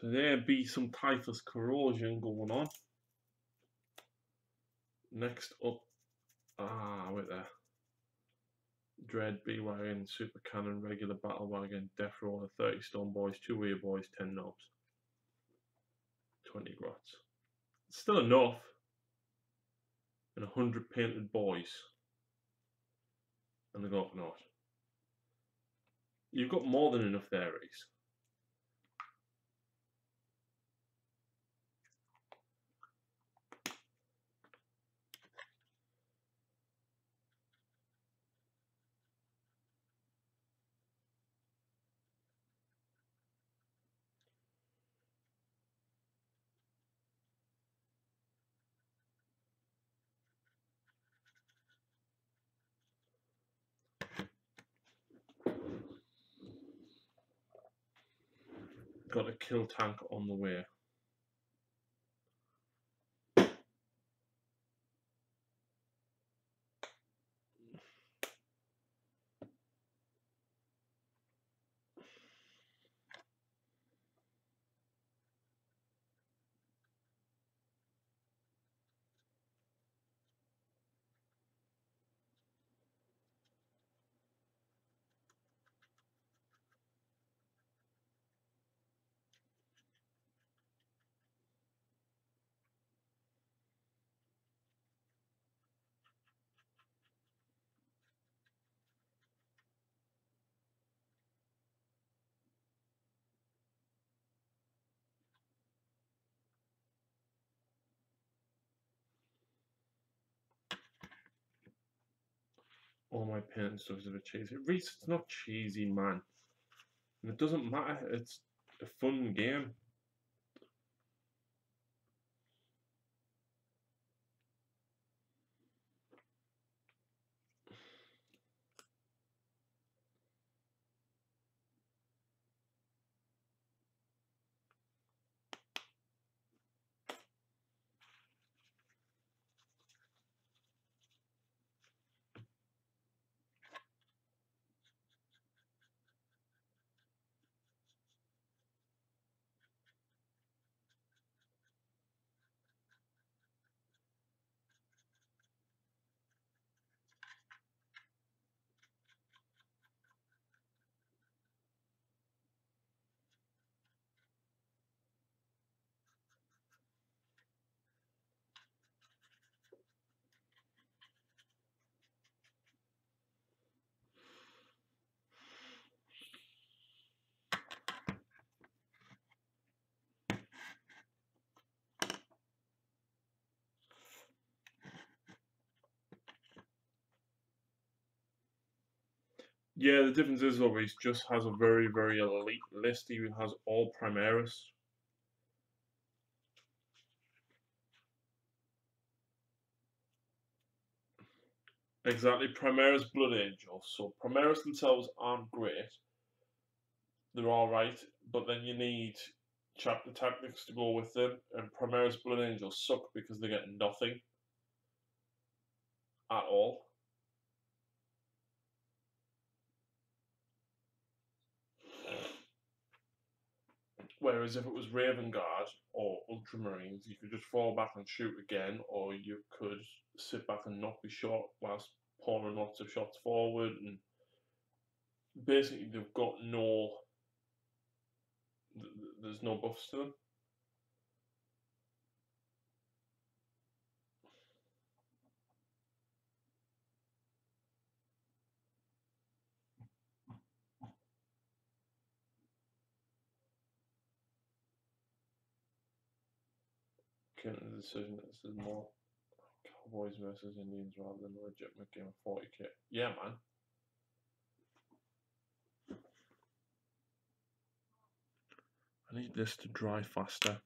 So there be some Typhus Corrosion going on. Next up, wait there. Dread, B-Wagon, Super Cannon, Regular Battle Wagon, Death Roller, 30 Stone Boys, 2 Weird Boys, 10 Knobs. 20 grots. It's still enough. And 100 painted boys. And the Gorkanaut. You've got more than enough there, Reese. Got a kill tank on the way. all my paint stuff is a bit cheesy. Reese, it's not cheesy, man. And it doesn't matter. It's a fun game. Yeah, the difference is though, Reese just has a very, very elite list. He has all Primaris. Exactly, Primaris Blood Angels. So Primaris themselves aren't great. They're alright, but then you need chapter tactics to go with them, and Primaris Blood Angels suck because they get nothing at all. Whereas if it was Raven Guard or Ultramarines, you could just fall back and shoot again, or you could sit back and not be shot whilst pouring lots of shots forward. And basically, they've got no. There's no buffs to them. Count the decision that this is more Cowboys versus Indians rather than a legitimate game of 40k. Yeah, man. I need this to dry faster.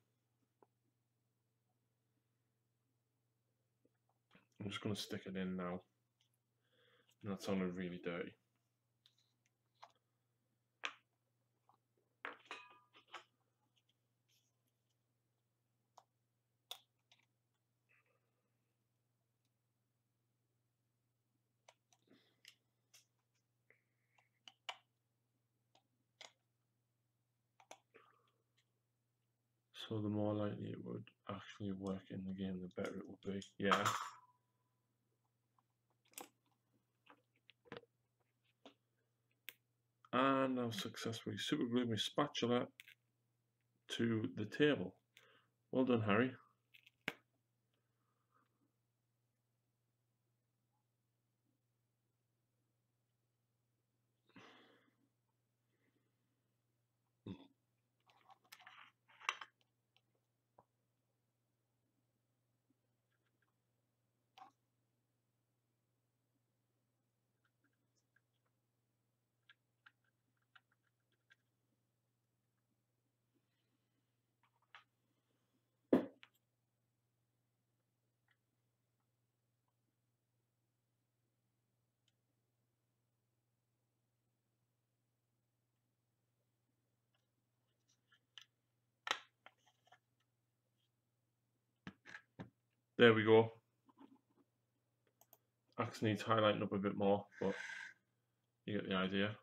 I'm just going to stick it in now. And that sounded really dirty. So the more likely it would actually work in the game, the better it will be. Yeah. And I've successfully superglued my spatula to the table. Well done, Harry. There we go. Axe needs highlighting up a bit more, but you get the idea.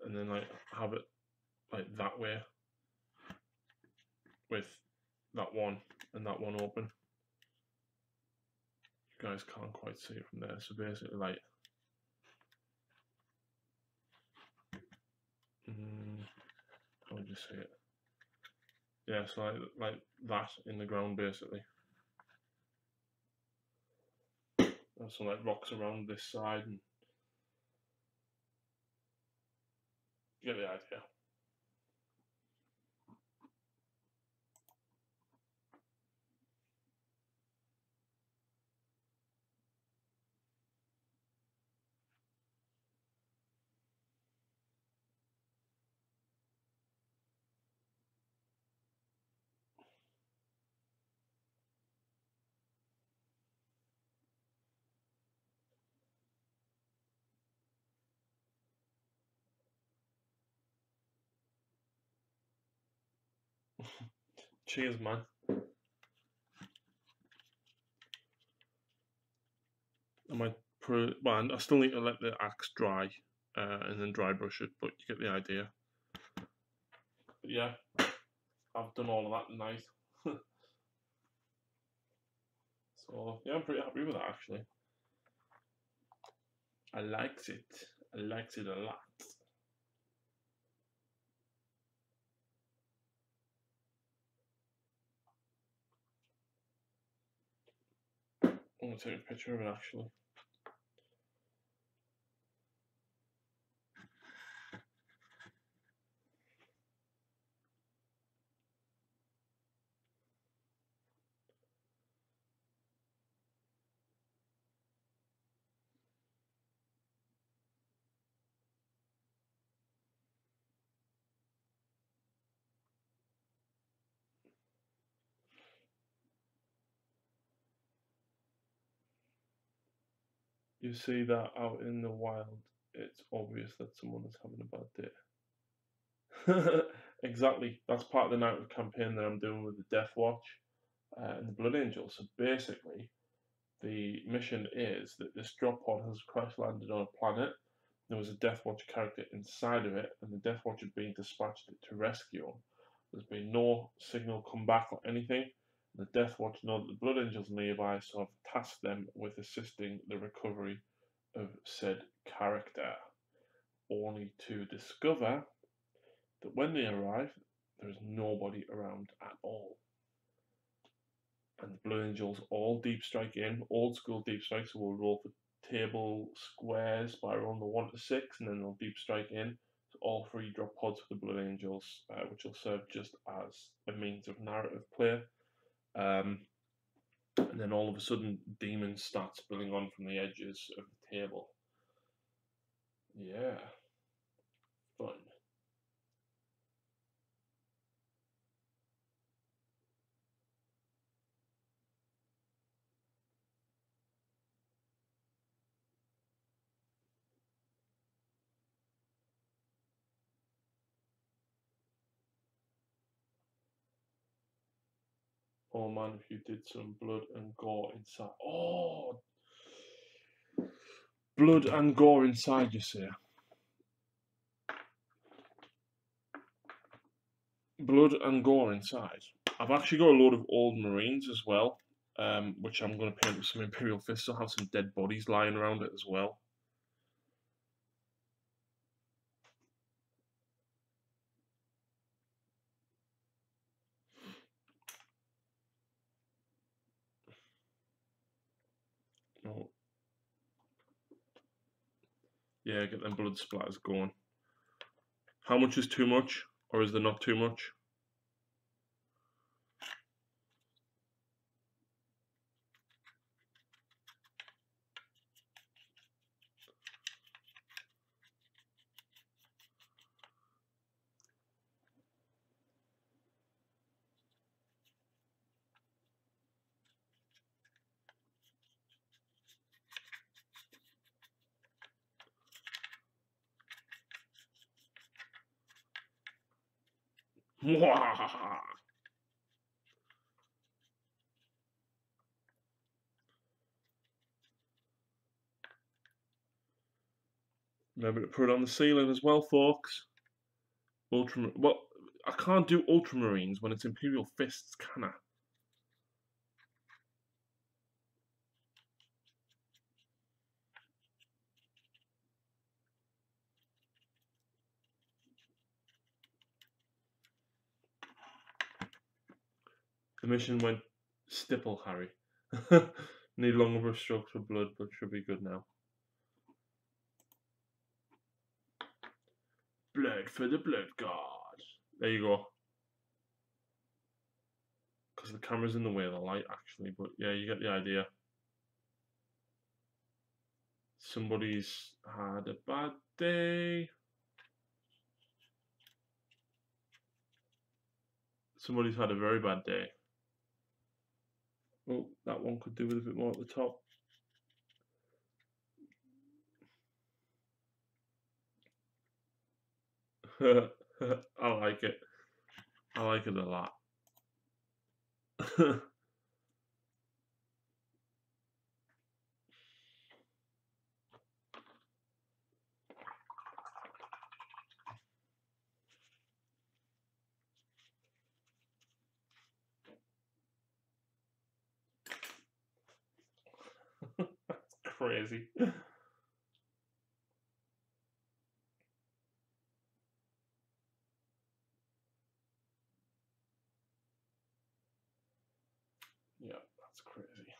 And then like have it like that way with that one and that one open. You guys can't quite see it from there. So basically like how would you see it? Yeah, so like that in the ground basically. There's some like rocks around this side and you get the idea. Cheers, man. I might well, I still need to let the axe dry and then dry brush it, but you get the idea. But yeah, I've done all of that tonight. So yeah, I'm pretty happy with that actually. I likes it. I likes it a lot. I'm gonna take a picture of it actually. You see that out in the wild, it's obvious that someone is having a bad day. Exactly. That's part of the narrative campaign that I'm doing with the Death Watch and the Blood Angel. So basically, the mission is that this drop pod has crash landed on a planet. There was a Death Watch character inside of it, and the Death Watch had been dispatched to rescue him. There's been no signal come back or anything. The Death Watch know that the Blood Angels are nearby, so I've tasked them with assisting the recovery of said character, only to discover that when they arrive, there is nobody around at all. And the Blue Angels all deep strike in, old school deep strike, so we'll roll for table squares by rolling the 1 to 6, and then they'll deep strike in. So all 3 drop pods for the Blue Angels, which will serve just as a means of narrative play. And then all of a sudden, demons start spilling on from the edges of the table. Yeah, fun. Oh man, if you did some blood and gore inside. Oh, blood and gore inside, you see. Blood and gore inside. I've actually got a load of old Marines as well, which I'm going to paint with some Imperial Fists. I'll have some dead bodies lying around it as well. Oh. Yeah, get them blood splatters going. How much is too much, or is there not too much? Remember to put it on the ceiling as well, folks. Well, I can't do Ultramarines when it's Imperial Fists, can I? The mission went stipple, Harry. Need longer brush strokes for blood, but should be good now. Blood for the blood god. There you go. Because the camera's in the way of the light, actually. But yeah, you get the idea. Somebody's had a bad day. Somebody's had a very bad day. Oh, that one could do with a bit more at the top. I like it. I like it a lot. That's crazy. Yeah, that's crazy.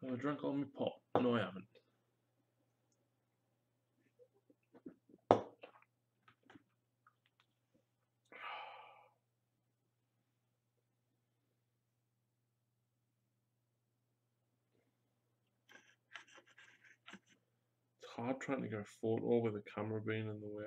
Have I drank all my pop? No, I haven't. It's hard trying to get a photo with the camera being in the way.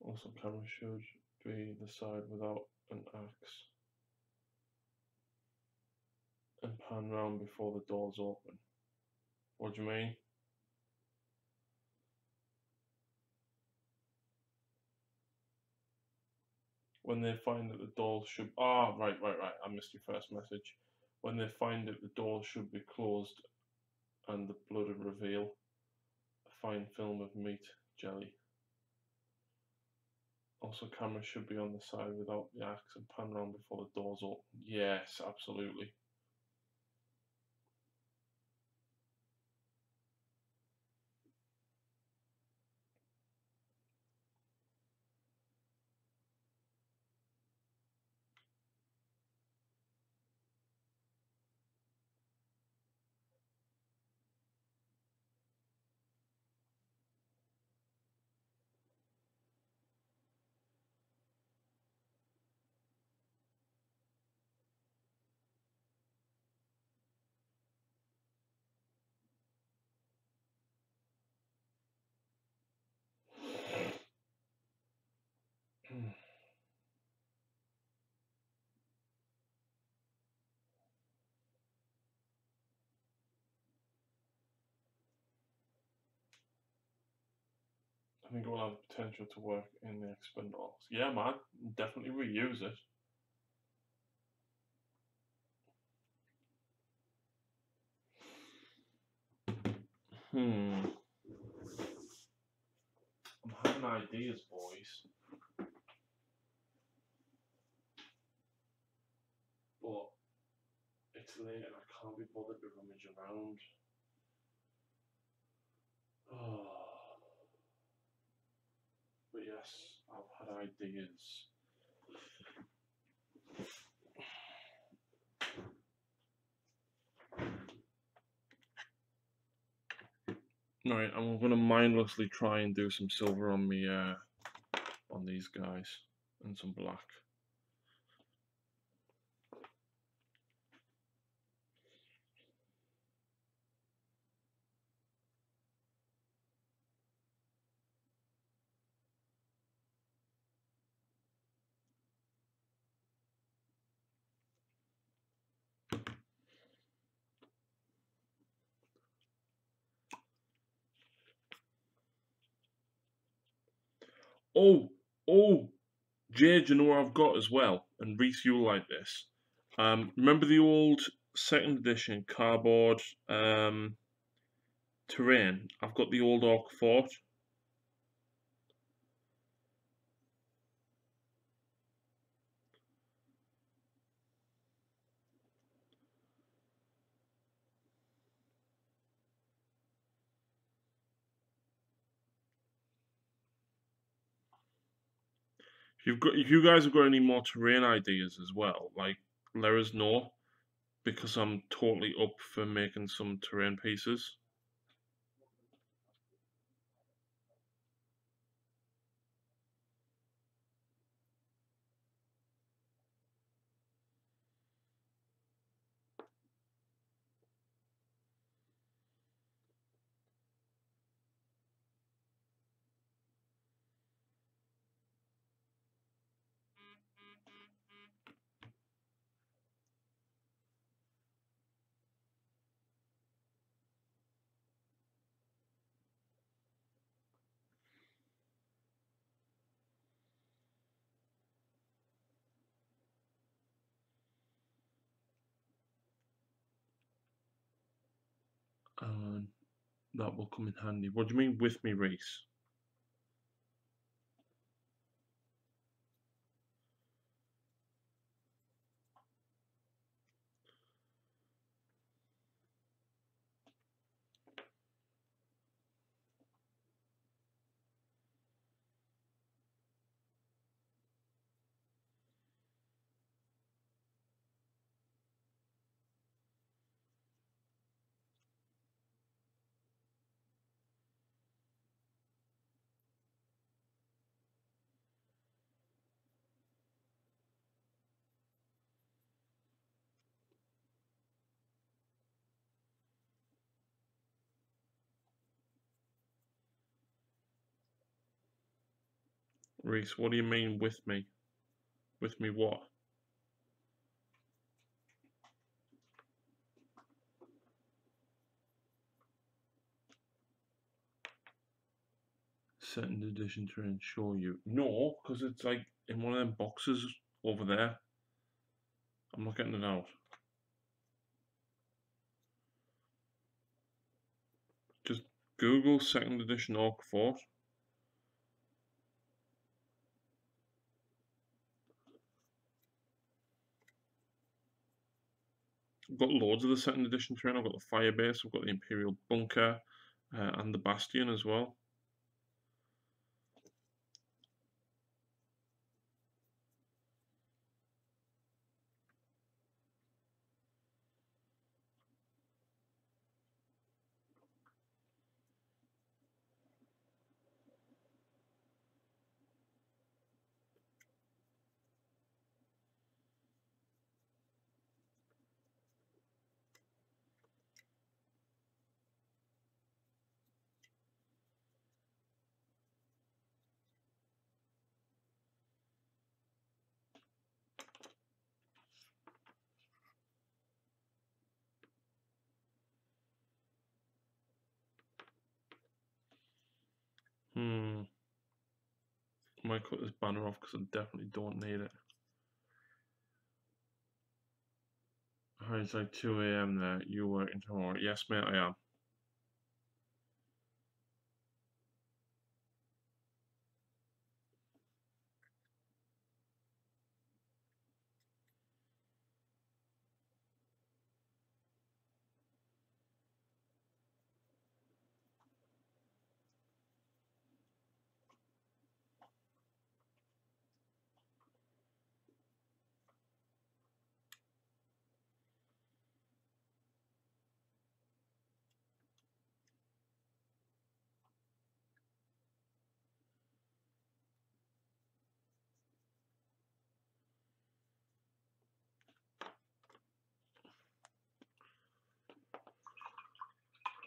Also, camera should be the side without an axe. And pan round before the doors open. What do you mean? When they find that the doors should... Ah, right. I missed your first message. When they find that the doors should be closed and the blood would reveal a fine film of meat jelly. Also, camera should be on the side without the axe and pan round before the doors open. Yes, absolutely. I think it will have the potential to work in the Expendables. Yeah, man, definitely reuse it. I'm having ideas, boys. But it's late and I can't be bothered to rummage around. Oh. But yes, I've had ideas. Right, I'm gonna mindlessly try and do some silver on me on these guys and some black. Oh, Jay, do you know what I've got as well? And Reese, you'll like this. Remember the old second edition cardboard terrain? I've got the old Orc Fort. If you guys have got any more terrain ideas as well, like let us know because I'm totally up for making some terrain pieces. that will come in handy. What do you mean with me, Reese? Reese, what do you mean with me? With me what? Second edition to ensure you. No, because it's like in one of them boxes over there. I'm not getting it out. Just Google second edition Orc Fort. I've got loads of the second edition terrain. I've got the fire base, I've got the Imperial bunker, and the bastion as well. I might cut this banner off because I definitely don't need it. Hi, it's like 2 a.m. there. You working tomorrow? Yes, mate, I am.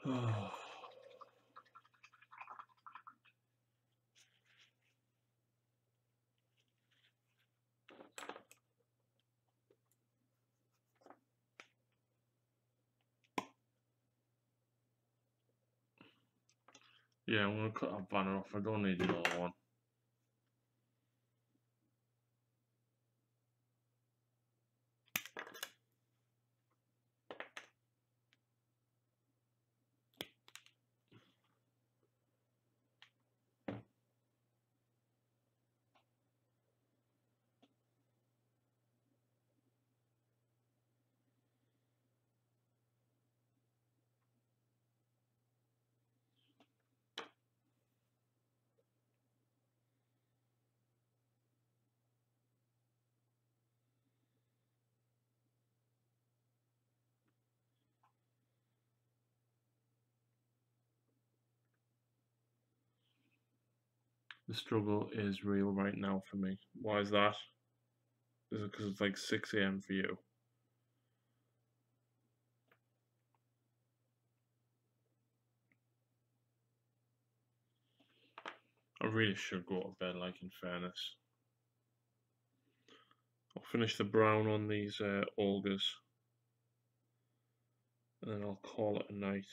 Oh. Yeah, I'm gonna cut that banner off. I don't need another one. The struggle is real right now for me. Why is that? Is it because it's like 6 a.m. for you? I really should go to bed, like, in fairness. I'll finish the brown on these augers, and then I'll call it a night.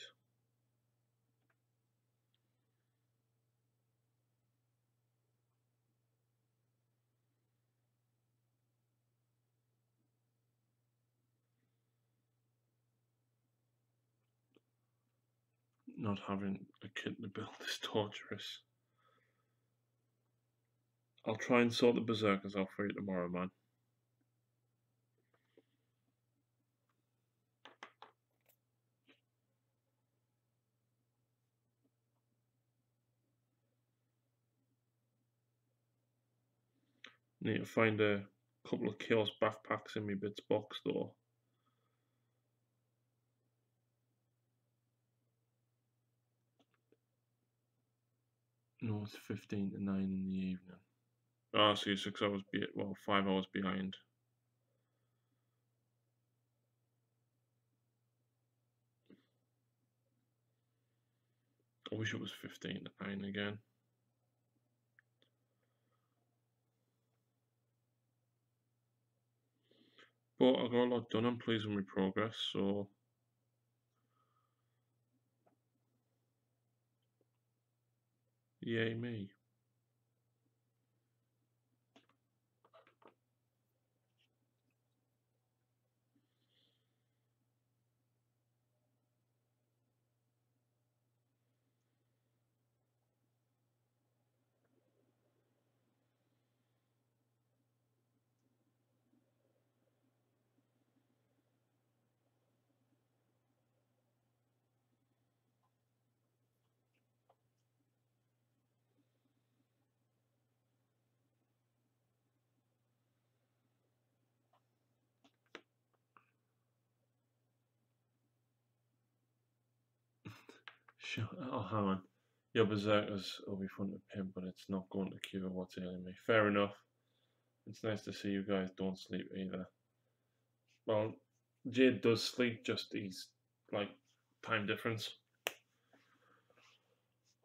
Not having a kit to build is torturous. I'll try and sort the berserkers out for you tomorrow, man. Need to find a couple of chaos backpacks in my bits box though. No, it's 15 to 9 in the evening. Ah, so you're 6 hours, 5 hours behind. I wish it was 15 to 9 again. But I got a lot done. I'm pleased with my progress, so yay me. Sure. Oh, hang on. Your berserkers will be fun to pimp, but it's not going to cure what's ailing me. Fair enough. It's nice to see you guys don't sleep either. Well, Jade does sleep, just he's like time difference.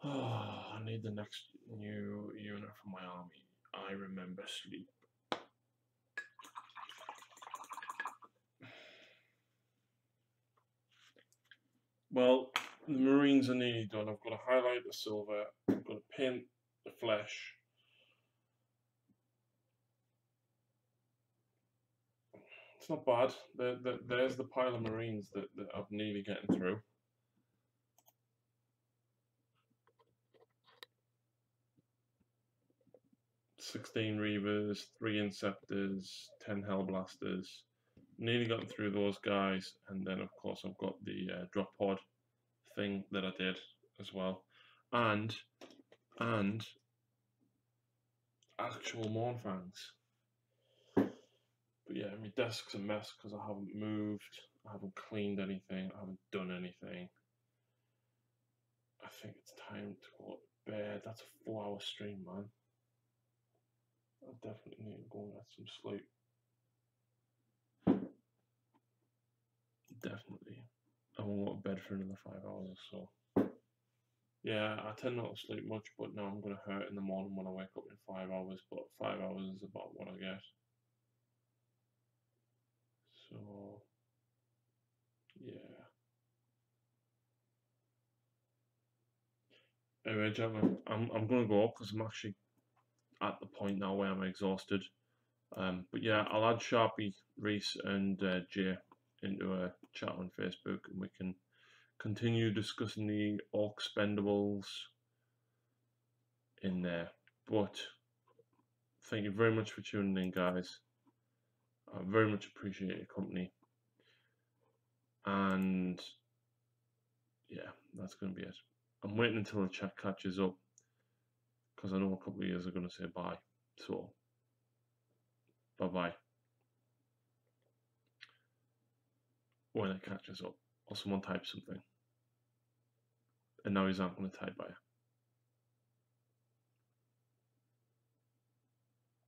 Oh, I need the next new unit for my army. I remember sleep. Well, the Marines are nearly done. I've got to highlight the silver, I've got to paint the flesh. It's not bad. There's the pile of Marines that I'm nearly getting through. 16 Reavers, 3 Inceptors, 10 Hellblasters. Nearly gotten through those guys, and then of course I've got the drop pod thing that I did as well, and actual Mournfangs. But yeah, my desk's a mess because I haven't moved, I haven't cleaned anything, I haven't done anything. I think it's time to go to bed. That's a 4-hour stream, man. I definitely need to go and get some sleep. Definitely. I won't go to bed for another 5 hours or so. Yeah, I tend not to sleep much, but now I'm going to hurt in the morning when I wake up in 5 hours, but 5 hours is about what I get. So, yeah. Anyway, gentlemen, I'm going to go because I'm actually at the point now where I'm exhausted. But yeah, I'll add Sharpie, Reese, and Jay into a chat on Facebook, and we can continue discussing the Orc Spendables in there. But thank you very much for tuning in, guys. I very much appreciate your company. And yeah, that's going to be it. I'm waiting until the chat catches up because I know a couple of years are going to say bye. So, bye bye. When it catches up, or someone types something. And now he's not going to type by.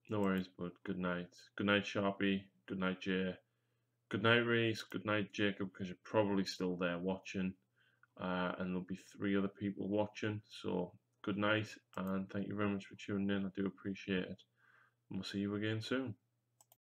No worries, but good night. Good night, Sharpie. Good night, Jay. Good night, Reese. Good night, Jacob, because you're probably still there watching. And there'll be 3 other people watching. So, good night, and thank you very much for tuning in. I do appreciate it. And we'll see you again soon.